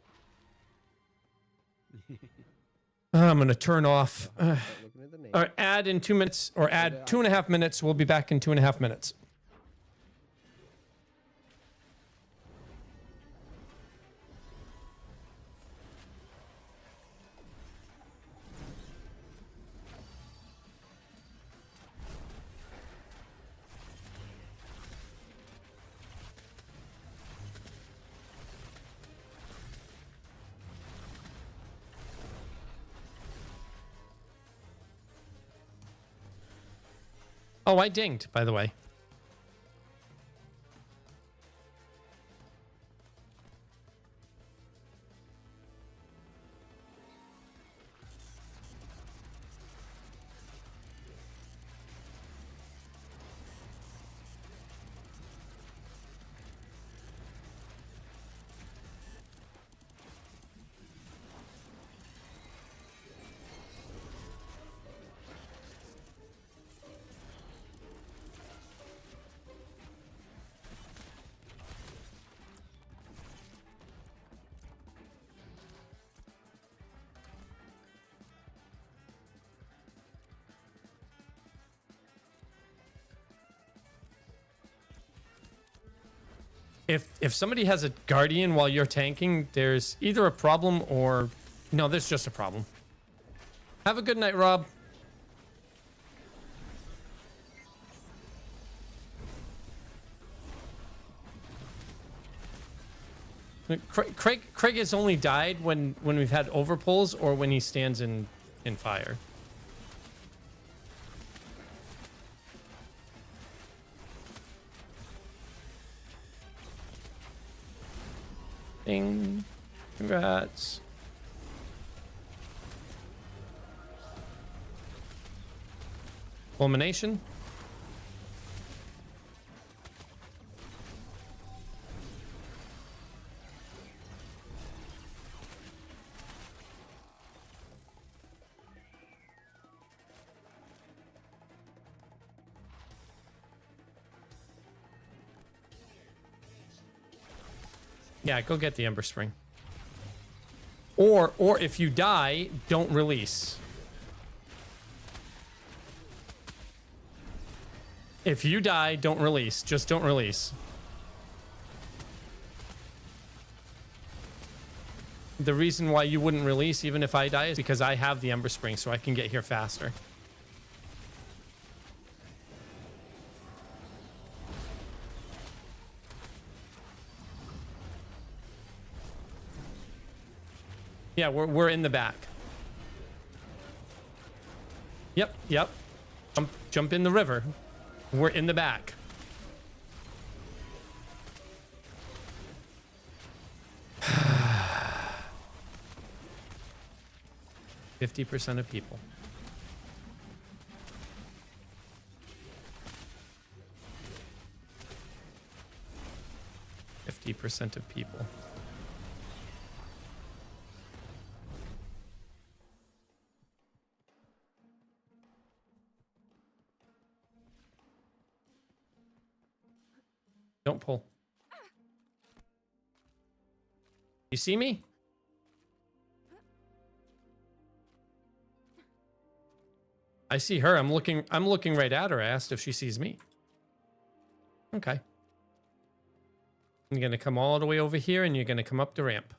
I'm gonna turn off. Start looking at the name. Or add in 2 minutes, or add 2.5 minutes. We'll be back in 2.5 minutes. Oh, I dinged, by the way. if somebody has a guardian while you're tanking, there's either a problem or no, there's just a problem. Have a good night, Rob. Craig has only died when we've had overpulls or when he stands in fire. Ding. Congrats. Fulmination. Yeah, go get the Ember Spring. Or if you die, don't release. If you die, don't release. Just don't release. The reason why you wouldn't release even if I die is because I have the Ember Spring, so I can get here faster. Yeah, we're in the back. Yep. Jump in the river. We're in the back. %50 of people. %50 of people. Don't pull. You see me? I see her. I'm looking right at her. I asked if she sees me. Okay. You're going to come all the way over here and you're going to come up the ramp.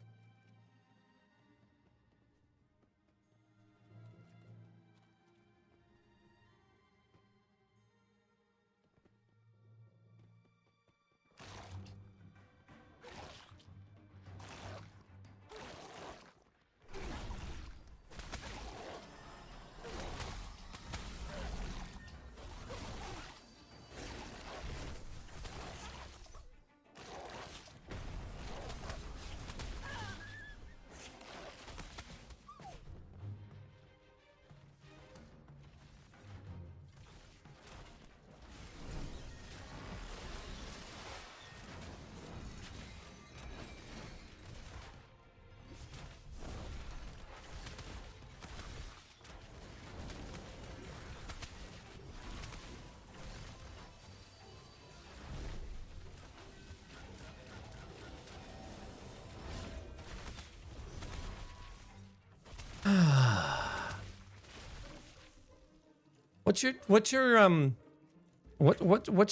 What's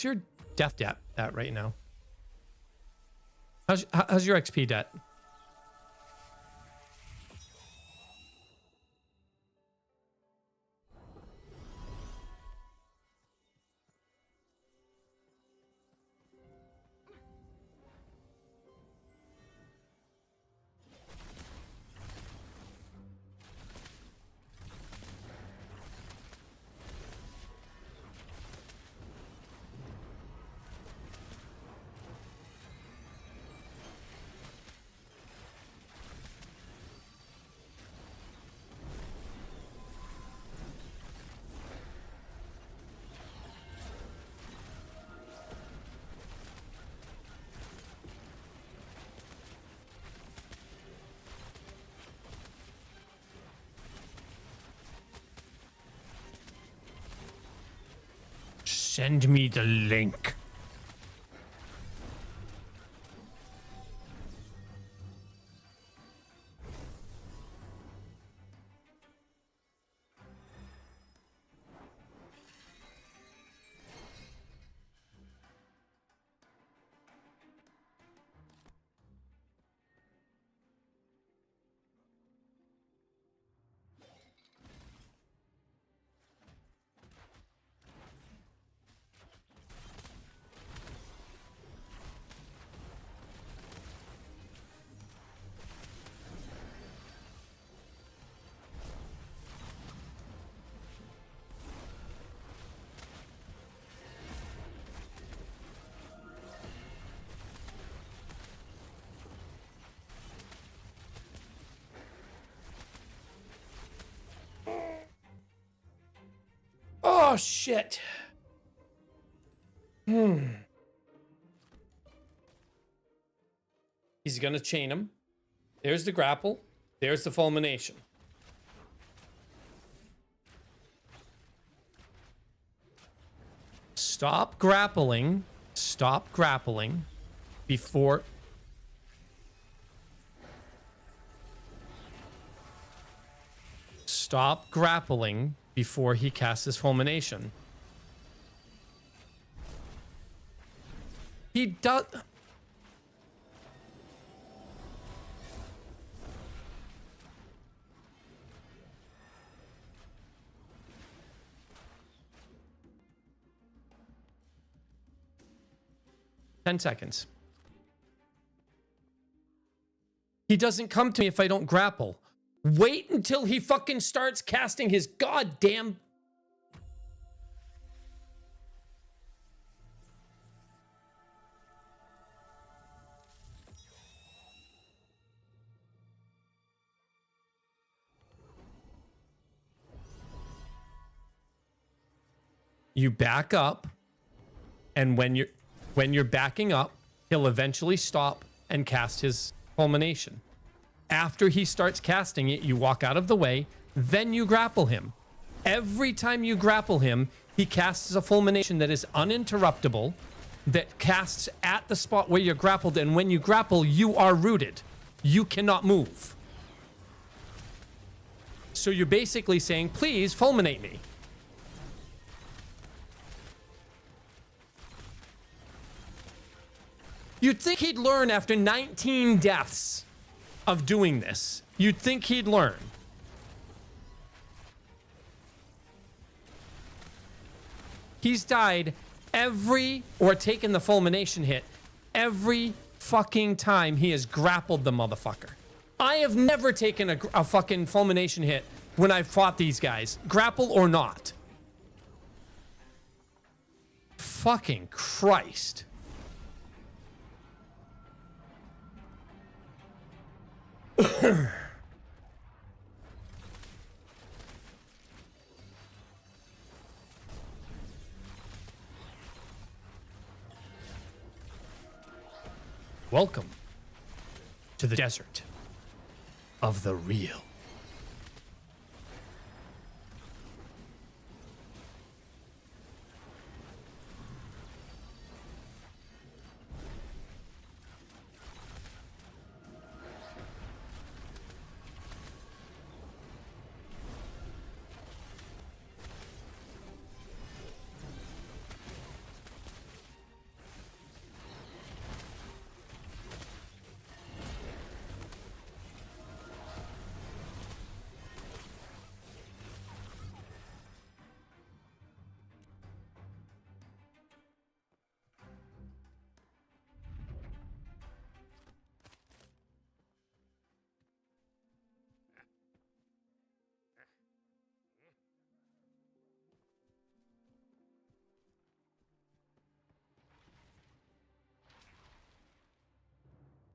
your death debt at right now? How's your XP debt? Send me the link. Oh, shit. He's going to chain him. There's the grapple. There's the fulmination. Stop grappling. Stop grappling before... Stop grappling before he casts his fulmination. He does... 10 seconds. He doesn't come to me if I don't grapple. Wait until he fucking starts casting his goddamn... You back up, and when you're backing up, he'll eventually stop and cast his fulmination. After he starts casting it, you walk out of the way, then you grapple him. Every time you grapple him, he casts a fulmination that is uninterruptible, that casts at the spot where you're grappled, and when you grapple, you are rooted. You cannot move. So you're basically saying, please fulminate me. You'd think he'd learn after 19 deaths of doing this. You'd think he'd learn. He's died or taken the fulmination hit every fucking time he has grappled the motherfucker. I have never taken a fucking fulmination hit when I've fought these guys, grapple or not. Fucking Christ. Welcome to the desert of the real.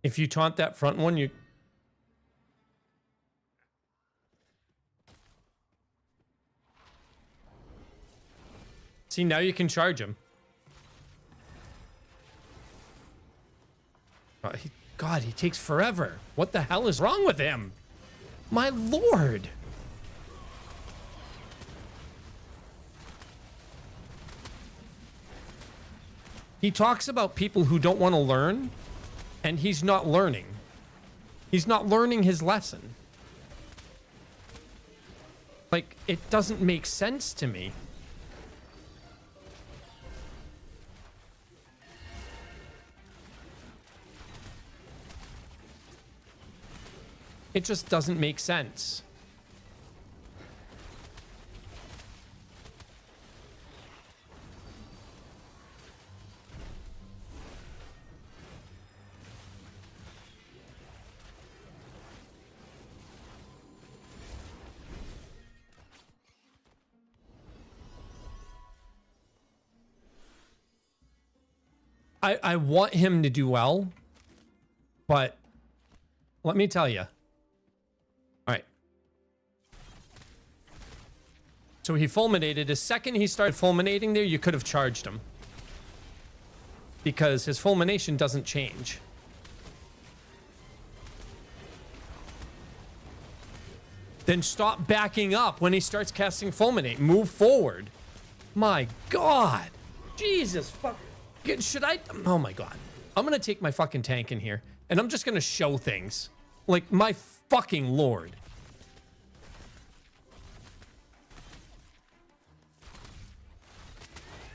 If you taunt that front one, you... See, now you can charge him. God, he takes forever. What the hell is wrong with him? My lord. He talks about people who don't want to learn, and he's not learning. He's not learning his lesson. Like, it doesn't make sense to me. It just doesn't make sense. I want him to do well, but let me tell you. All right. So he fulminated. The second he started fulminating there, you could have charged him. Because his fulmination doesn't change. Then stop backing up when he starts casting fulminate. Move forward. My God. Jesus fuck. Should I? Oh my God. I'm going to take my fucking tank in here. And I'm just going to show things. Like, my fucking Lord.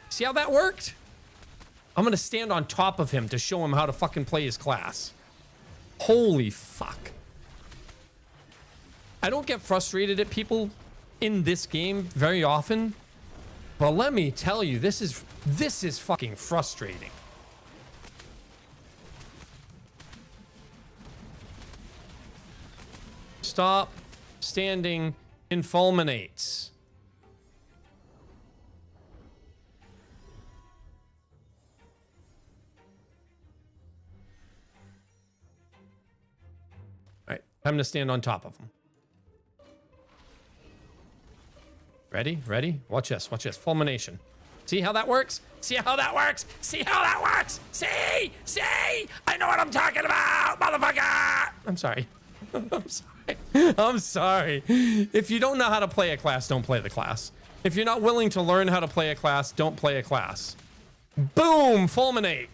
See how that worked? I'm going to stand on top of him to show him how to fucking play his class. Holy fuck. I don't get frustrated at people in this game very often. But let me tell you, this is fucking frustrating. Stop standing in fulminates. All right, time to stand on top of him. Ready? Ready? Watch this. Watch this. Fulmination. See how that works? See how that works? See how that works? See? See? I know what I'm talking about, motherfucker! I'm sorry. I'm sorry. I'm sorry. If you don't know how to play a class, don't play the class. If you're not willing to learn how to play a class, don't play a class. Boom! Fulminate.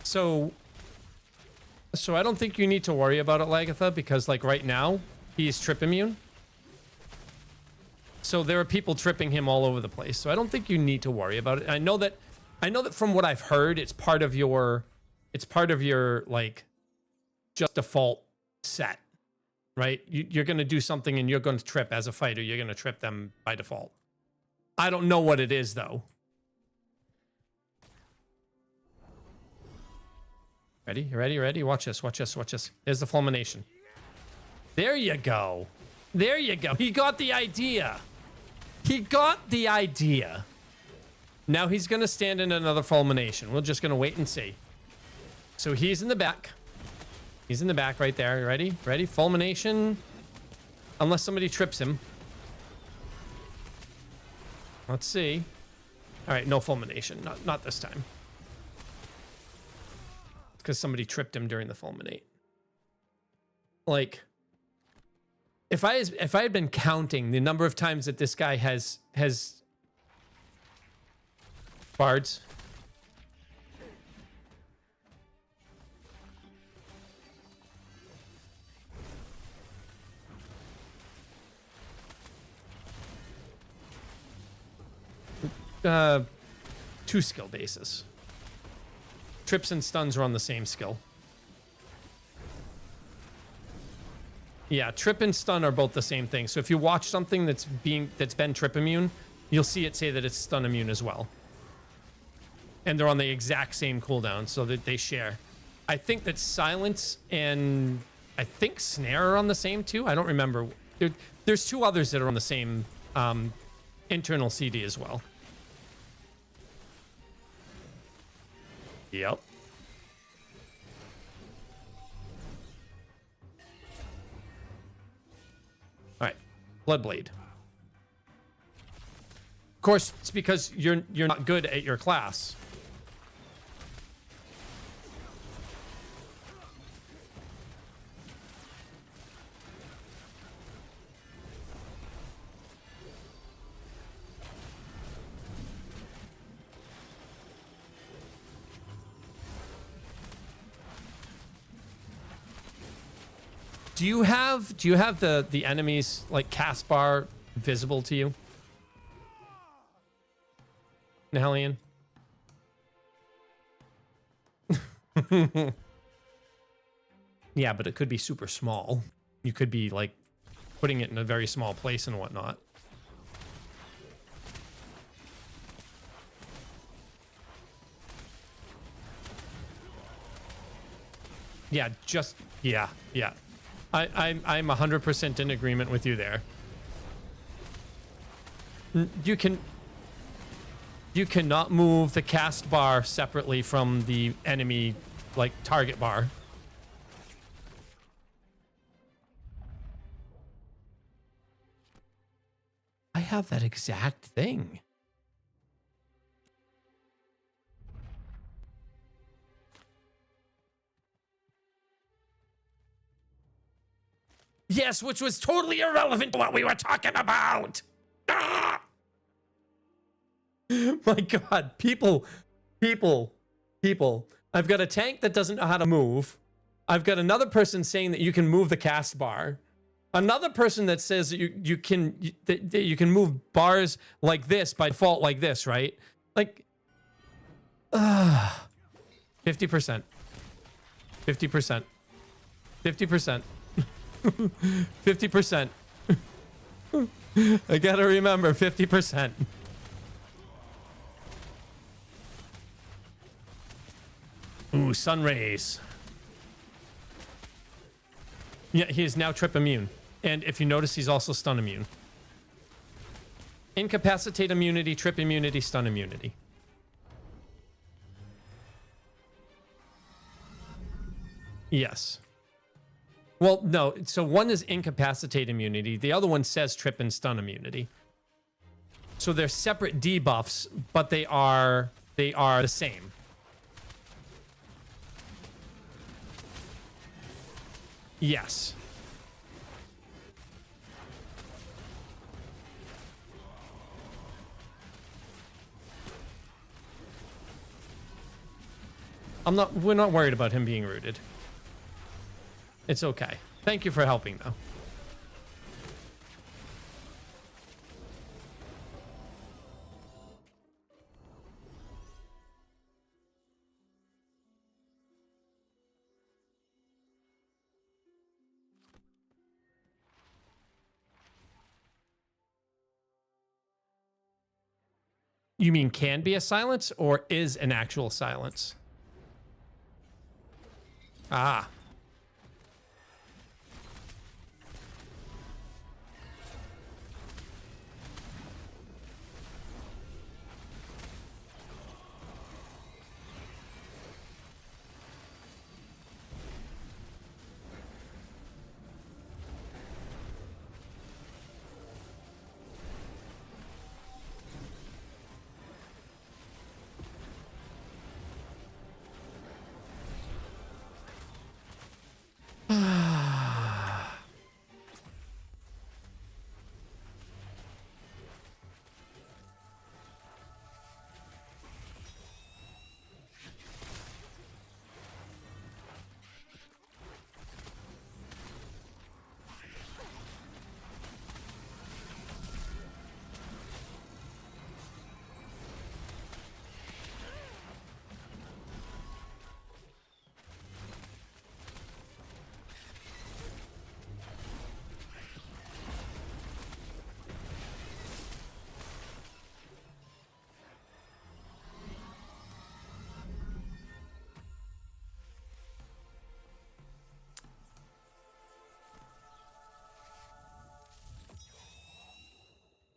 So I don't think you need to worry about it, Lagatha, because like right now, he's trip immune. So there are people tripping him all over the place. So I don't think you need to worry about it. I know that from what I've heard, it's part of your like just default set, right? You're going to do something and you're going to trip as a fighter. You're going to trip them by default. I don't know what it is though. Ready? Ready? Ready? Watch this. Watch this. Watch this. There's the fulmination. There you go. There you go. He got the idea. He got the idea. Now he's going to stand in another fulmination. We're just going to wait and see. So he's in the back. He's in the back right there. Ready? Ready? Fulmination. Unless somebody trips him. Let's see. All right. No fulmination. Not this time. Because somebody tripped him during the fulminate. Like, if I had been counting the number of times that this guy has bards. Two skill bases. Trips and stuns are on the same skill. Yeah, trip and stun are both the same thing. So if you watch something that's been trip immune, you'll see it say that it's stun immune as well. And they're on the exact same cooldown, so that they share. I think that silence and I think snare are on the same too. I don't remember. There's two others that are on the same internal CD as well. Yep. All right, Bloodblade. Of course, it's because you're not good at your class. Do you have the enemies like cast bar visible to you? Nahelian? Yeah, but it could be super small. You could be like putting it in a very small place and whatnot. Yeah, yeah. I'm 100% in agreement with you there. You cannot move the cast bar separately from the enemy, like, target bar. I have that exact thing. Yes, which was totally irrelevant to what we were talking about. Ah! My God, people. I've got a tank that doesn't know how to move. I've got another person saying that you can move the cast bar. Another person that says that you can move bars like this by default, like this, right? Like, 50%, 50%, 50%, 50%. I gotta remember 50%. Ooh, sun rays. Yeah, he is now trip immune. And if you notice, he's also stun immune. Incapacitate immunity, trip immunity, stun immunity. Yes. Well, no. So one is incapacitate immunity. The other one says trip and stun immunity. So they're separate debuffs, but they are the same. Yes. We're not worried about him being rooted. It's okay. Thank you for helping, though. You mean can be a silence or is an actual silence? Ah.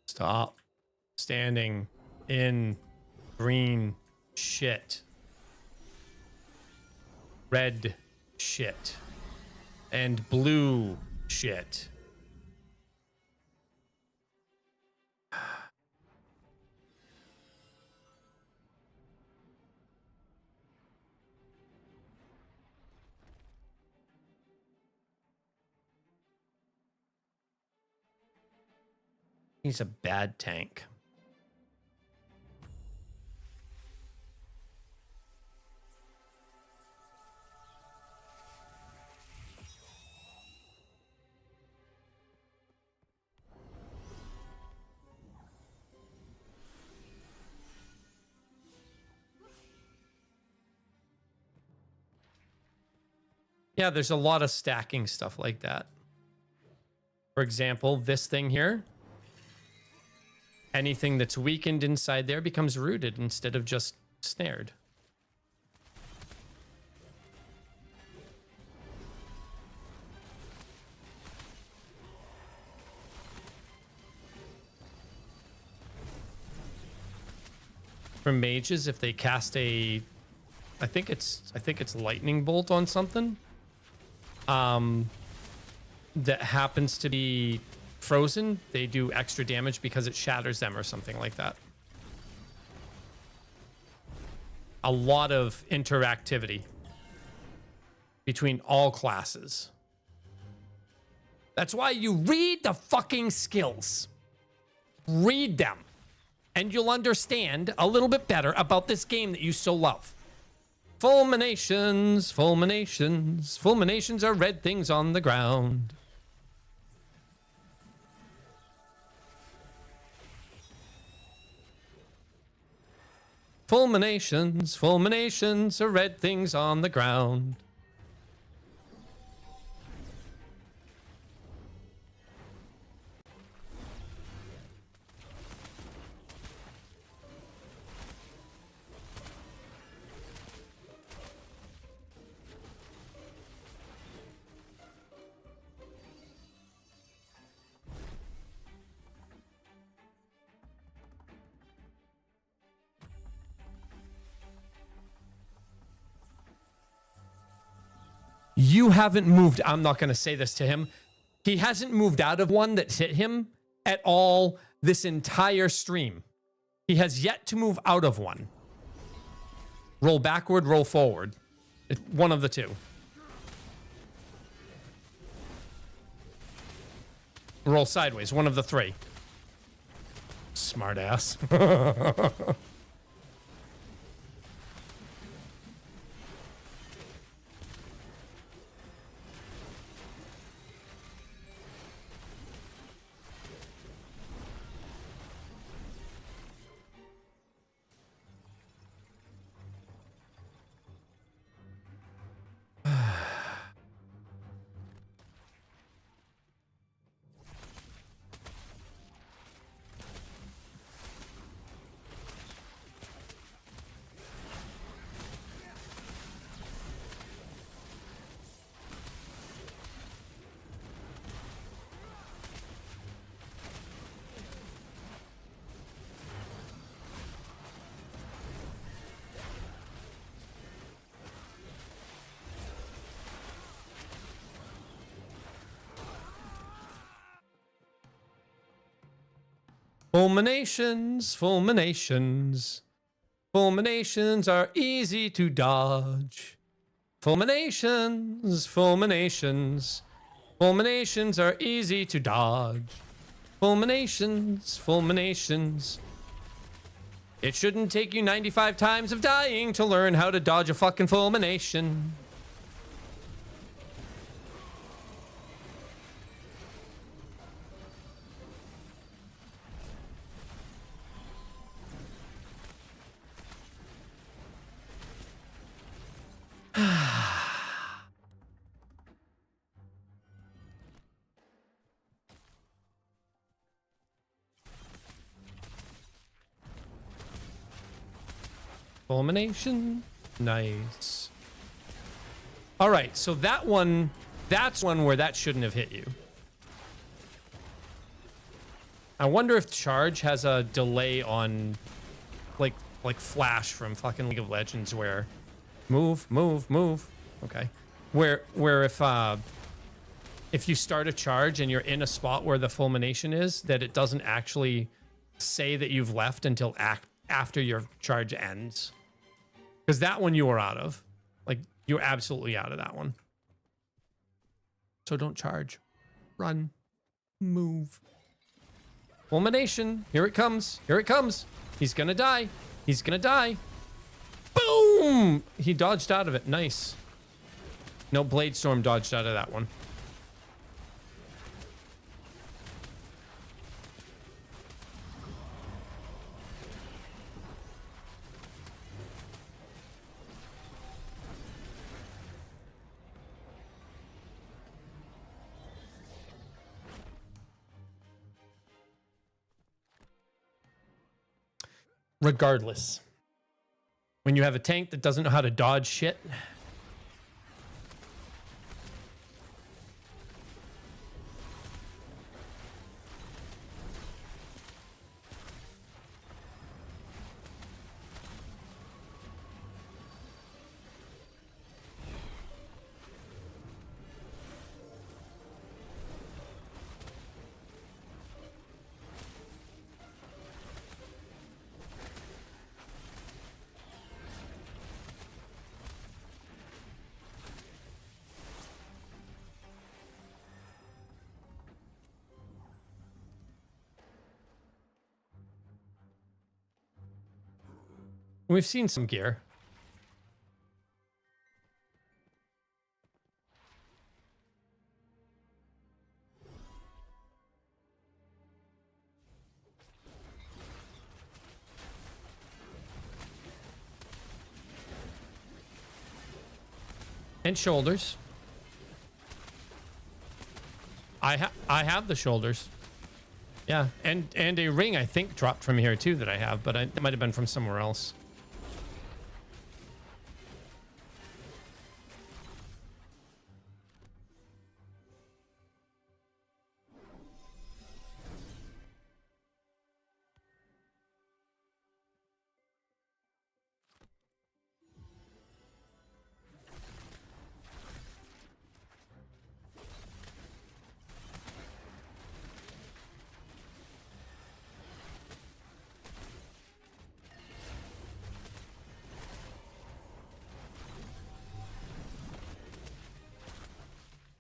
Stop standing in green shit. Red shit. And blue shit. He's a bad tank. Yeah, there's a lot of stacking stuff like that. For example, this thing here. Anything that's weakened inside there becomes rooted instead of just snared. For mages, if they cast a, I think it's lightning bolt on something, that happens to be frozen, they do extra damage because it shatters them or something like that. A lot of interactivity between all classes. That's why you read the fucking skills. Read them. And you'll understand a little bit better about this game that you so love. Fulminations, fulminations. Fulminations are red things on the ground. Fulminations, fulminations are red things on the ground. You haven't moved. I'm not going to say this to him. He hasn't moved out of one that's hit him at all this entire stream. He has yet to move out of one. Roll backward, roll forward. One of the two. Roll sideways, one of the three. Smart ass. Fulminations, fulminations. Fulminations are easy to dodge. Fulminations, fulminations. Fulminations are easy to dodge. Fulminations, fulminations. It shouldn't take you 95 times of dying to learn how to dodge a fucking fulmination. Fulmination. Nice. All right, so that one, that's one where that shouldn't have hit you. I wonder if Charge has a delay on, like Flash from fucking League of Legends, where move. Okay, where if you start a charge and you're in a spot where the fulmination is, that it doesn't actually say that you've left until after your charge ends. Because that one you were out of. Like, you're absolutely out of that one. So don't charge. Run. Move. Fulmination. Here it comes. Here it comes. He's gonna die. He's gonna die. Boom! He dodged out of it. Nice. No, Blade Storm dodged out of that one. regardless. When you have a tank that doesn't know how to dodge shit. We've seen some gear. And shoulders. I have the shoulders. Yeah, and a ring I think dropped from here too that I have, but it might have been from somewhere else.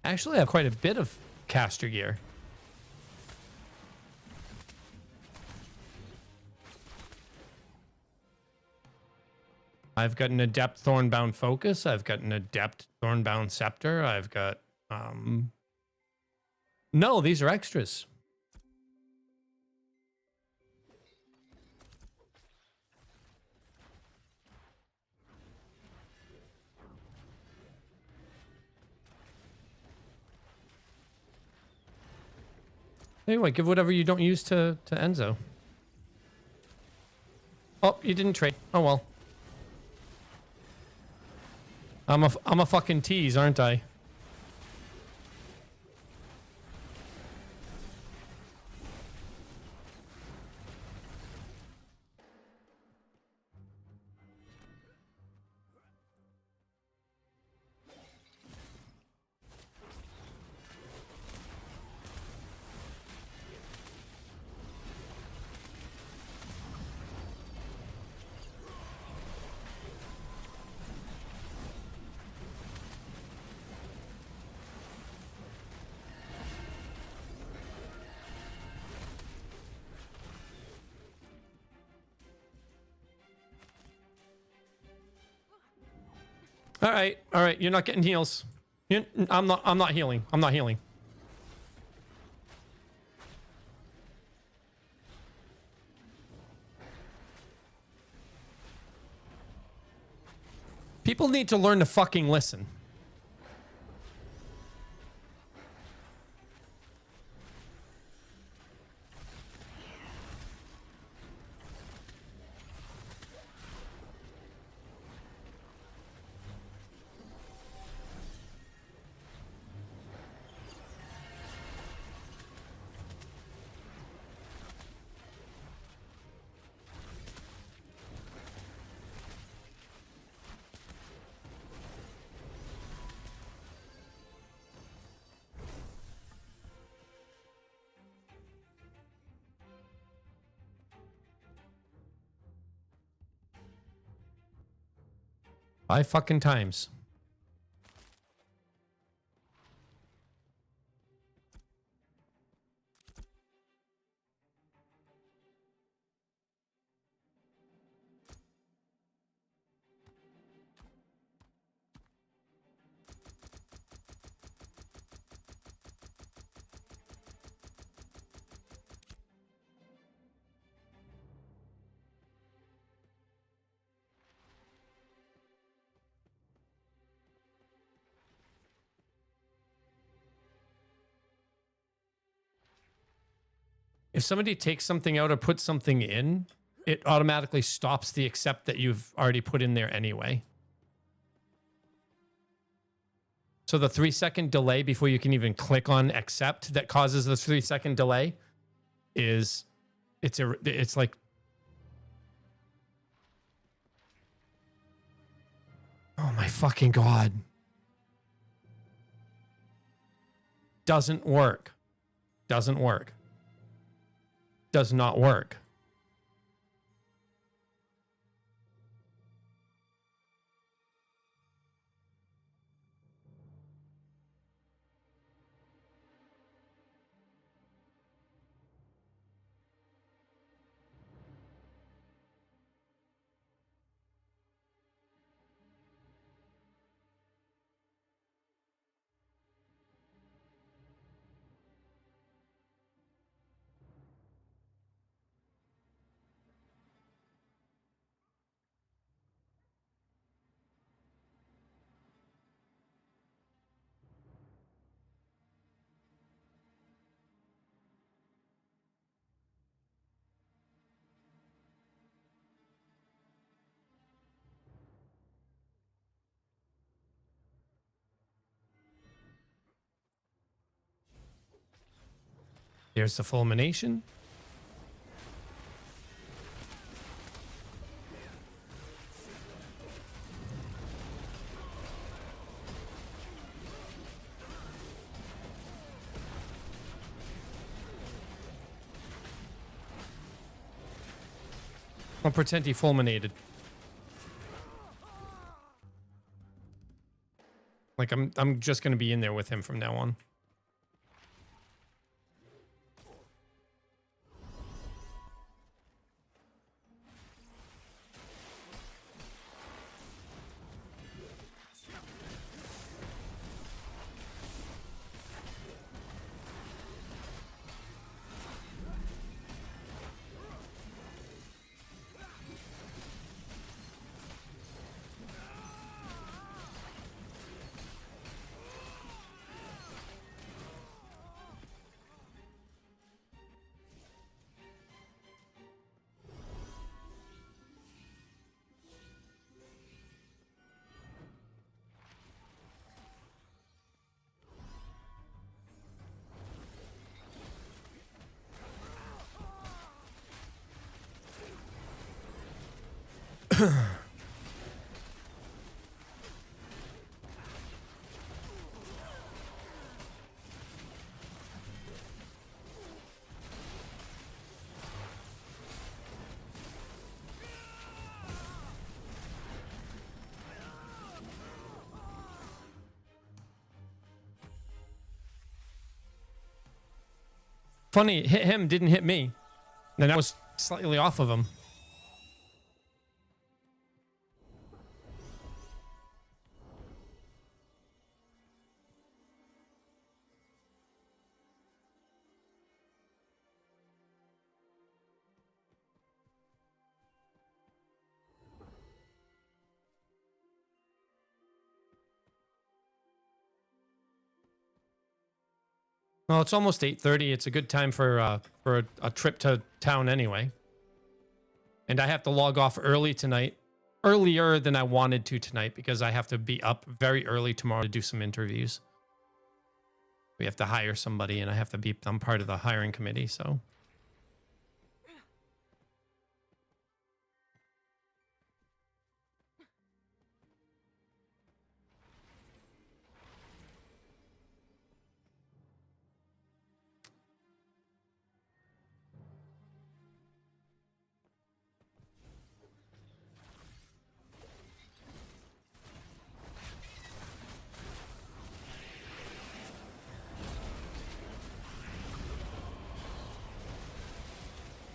Actually, I have quite a bit of caster gear. I've got an adept thornbound focus. I've got an adept thornbound scepter. I've got no, these are extras. Anyway, give whatever you don't use to Enzo. Oh, you didn't trade. Oh well. I'm a fucking tease, aren't I? All right. You're not getting heals. I'm not healing. I'm not healing. People need to learn to fucking listen. Five fucking times. If somebody takes something out or puts something in, it automatically stops the accept that you've already put in there anyway. So the 3-second delay before you can even click on accept that causes the 3-second delay is it's like, oh my fucking God. Doesn't work. Doesn't work. Does not work. Here's the fulmination. I'll pretend he fulminated. Like I'm just gonna be in there with him from now on. Funny, hit him, didn't hit me. Then I was slightly off of him. Well, it's almost 8:30. It's a good time for a trip to town anyway. And I have to log off early tonight, earlier than I wanted to tonight, because I have to be up very early tomorrow to do some interviews. We have to hire somebody, and I have to be. I'm part of the hiring committee, so.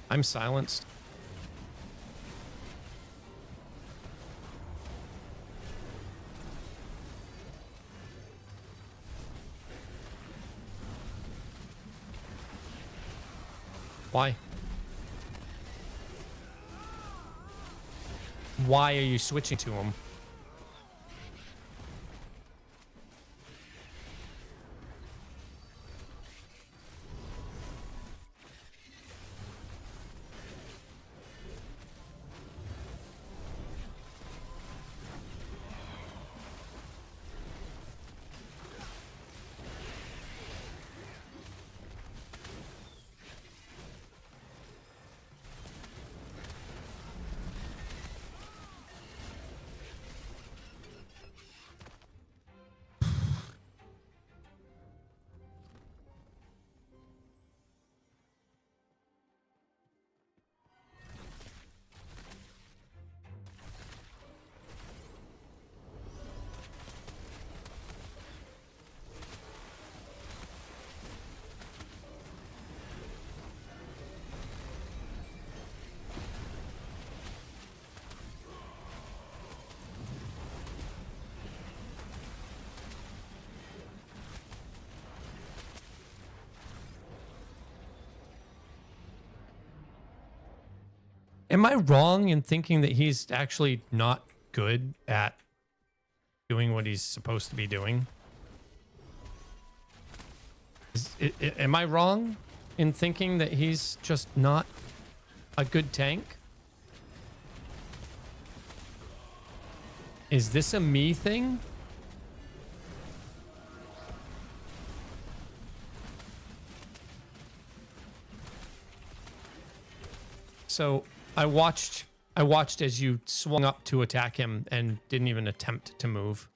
I'm silenced. Why? Why are you switching to him? Am I wrong in thinking that he's actually not good at doing what he's supposed to be doing? Am I wrong in thinking that he's just not a good tank? Is this a me thing? So I watched as you swung up to attack him and didn't even attempt to move.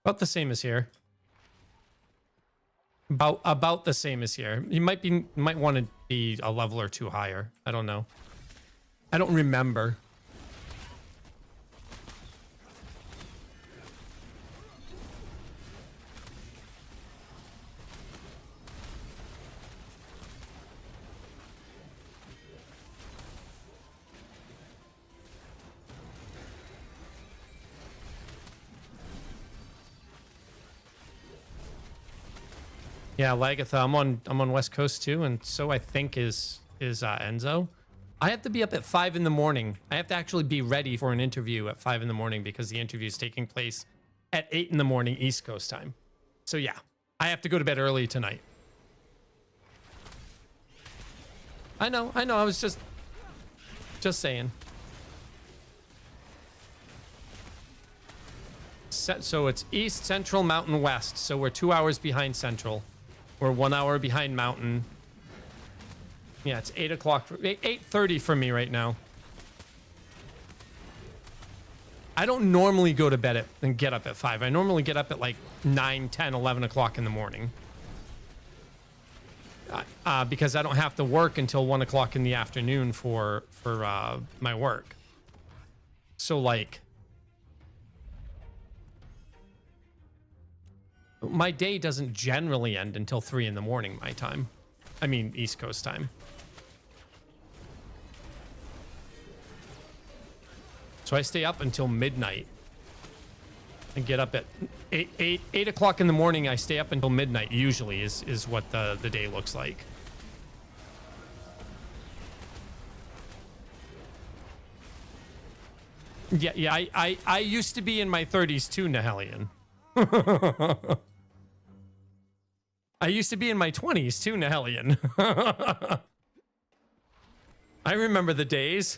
About the same as here. About the same as here. You might want to be a level or two higher. I don't know. I don't remember. Yeah, Lagatha, I'm on West Coast too, and so I think is Enzo. I have to be up at 5 in the morning. I have to actually be ready for an interview at 5 in the morning because the interview is taking place at 8 in the morning East Coast time. So yeah, I have to go to bed early tonight. I know. I was just saying. So it's East, Central, Mountain, West. So we're 2 hours behind Central. We're 1 hour behind Mountain. Yeah, it's 8 o'clock. 8:30 for me right now. I don't normally go to bed and get up at 5. I normally get up at like 9, 10, 11 o'clock in the morning. Because I don't have to work until 1 o'clock in the afternoon for my work. So like, my day doesn't generally end until 3 in the morning my time. I mean, East Coast time. So I stay up until midnight and get up at 8 o'clock in the morning. I stay up until midnight usually is what the day looks like. Yeah, I used to be in my 30s too, Nahelian. I used to be in my 20s too, Nahelian. I remember the days.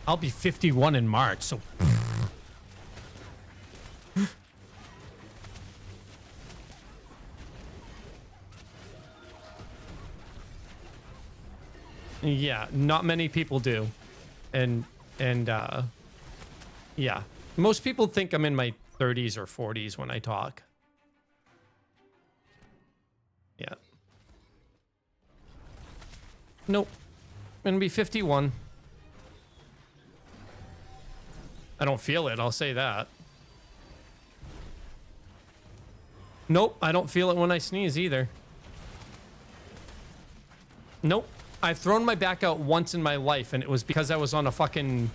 I'll be 51 in March, so... Yeah, not many people do. And yeah. Most people think I'm in my 30s or 40s when I talk. Yeah. Nope. I'm gonna be 51. I don't feel it, I'll say that. Nope, I don't feel it when I sneeze either. Nope. I've thrown my back out once in my life, and it was because I was on a fucking...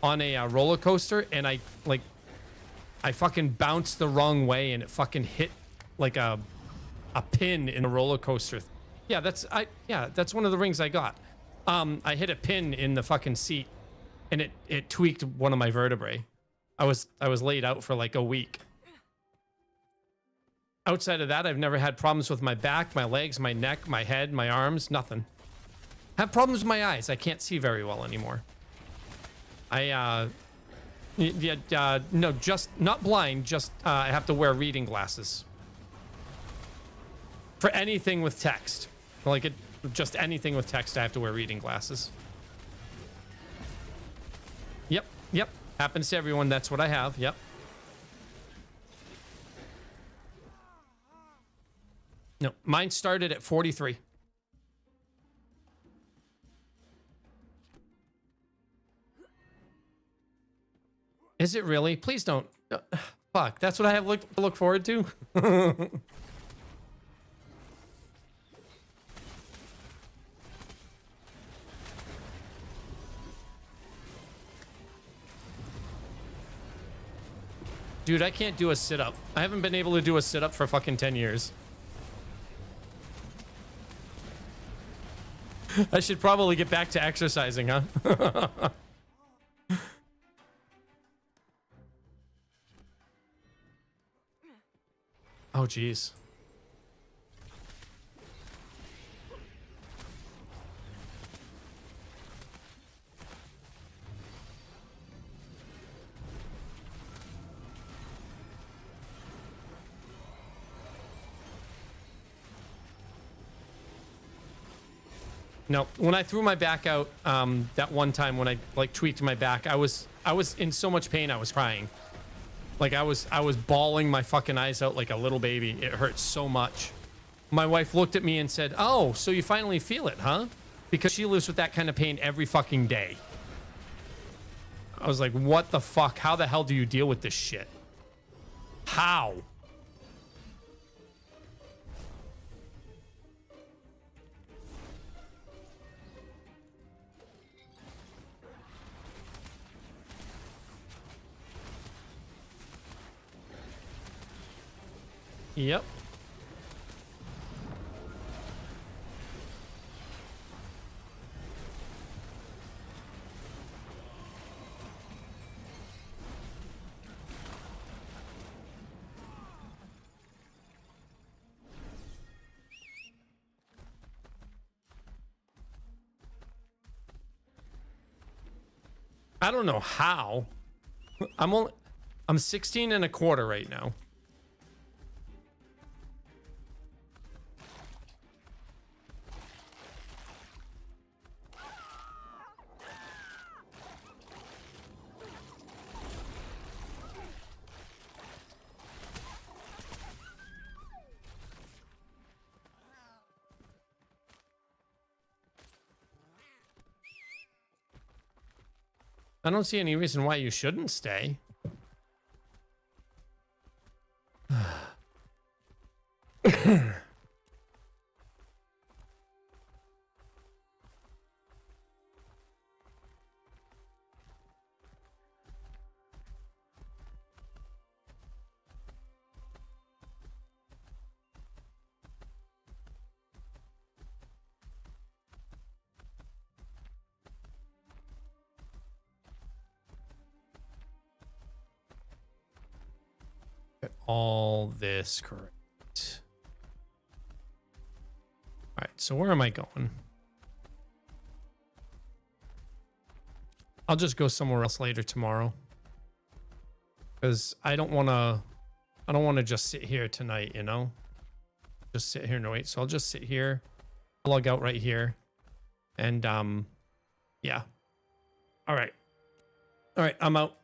on a roller coaster, and I fucking bounced the wrong way, and it fucking hit like a pin in a roller coaster. Yeah, that's one of the rings I got. I hit a pin in the fucking seat, and it tweaked one of my vertebrae. I was laid out for like a week. Outside of that, I've never had problems with my back, my legs, my neck, my head, my arms, nothing. I have problems with my eyes. I can't see very well anymore. No, just not blind, just I have to wear reading glasses. For anything with text. Like just anything with text, I have to wear reading glasses. Yep. Happens to everyone, that's what I have, yep. No, mine started at 43. Is it really? Please don't. Fuck, that's what I have to look forward to? Dude, I can't do a sit-up. I haven't been able to do a sit-up for fucking 10 years. I should probably get back to exercising, huh? Oh, jeez. No, when I threw my back out, that one time when I like tweaked my back, I was in so much pain I was crying. Like I was bawling my fucking eyes out like a little baby. It hurt so much. My wife looked at me and said, "Oh, so you finally feel it, huh?" Because she lives with that kind of pain every fucking day. I was like, "What the fuck? How the hell do you deal with this shit? How?" Yep. I don't know how. I'm 16 and a quarter right now. I don't see any reason why you shouldn't stay. All this correct. All right, so where am I going? I'll just go somewhere else later tomorrow. Because I don't want to just sit here tonight, you know? Just sit here and wait. So I'll just sit here. I'll log out right here. And yeah. All right. All right, I'm out.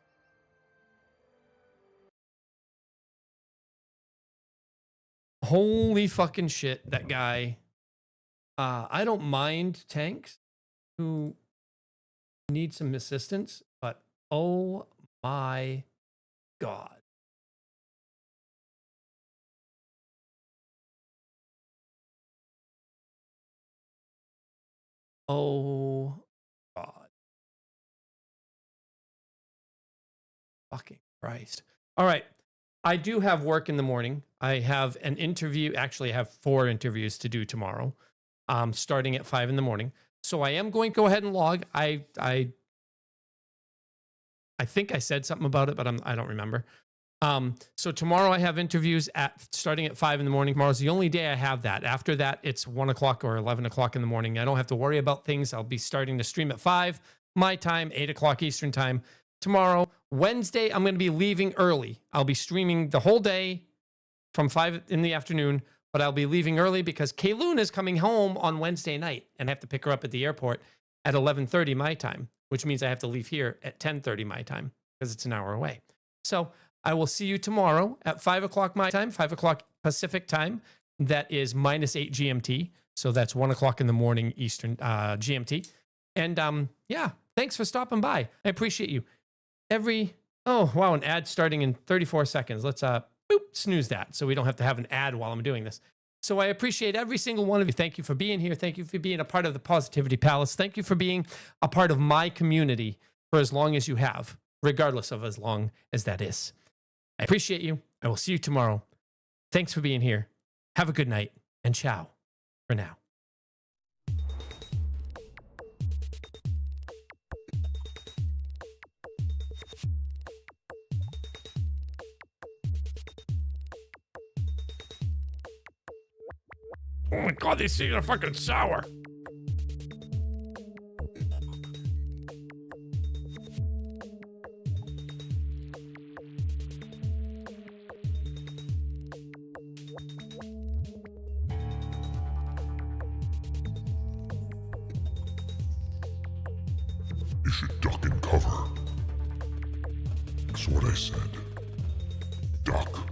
Holy fucking shit, that guy. I don't mind tanks who need some assistance, but oh my god. Oh god. Fucking Christ. All right. I do have work in the morning. I have an interview. Actually, I have 4 interviews to do tomorrow, starting at 5 in the morning. So I am going to go ahead and log. I think I said something about it, but I don't remember. So tomorrow I have interviews starting at 5 in the morning. Tomorrow's the only day I have that. After that, it's 1 o'clock or 11 o'clock in the morning. I don't have to worry about things. I'll be starting to stream at 5 my time, 8 o'clock Eastern time. Tomorrow, Wednesday, I'm going to be leaving early. I'll be streaming the whole day from 5 in the afternoon, but I'll be leaving early because Kayloon is coming home on Wednesday night, and I have to pick her up at the airport at 11:30 my time, which means I have to leave here at 10:30 my time because it's an hour away. So I will see you tomorrow at 5 o'clock my time, 5 o'clock Pacific time. That is -8 GMT. So that's 1 o'clock in the morning Eastern GMT. And yeah, thanks for stopping by. I appreciate you. Oh, wow, an ad starting in 34 seconds. Let's snooze that so we don't have to have an ad while I'm doing this. So I appreciate every single one of you. Thank you for being here. Thank you for being a part of the Positivity Palace. Thank you for being a part of my community for as long as you have, regardless of as long as that is. I appreciate you. I will see you tomorrow. Thanks for being here. Have a good night, and ciao for now. Oh my god, these things are fucking sour. You should duck and cover. That's what I said. Duck.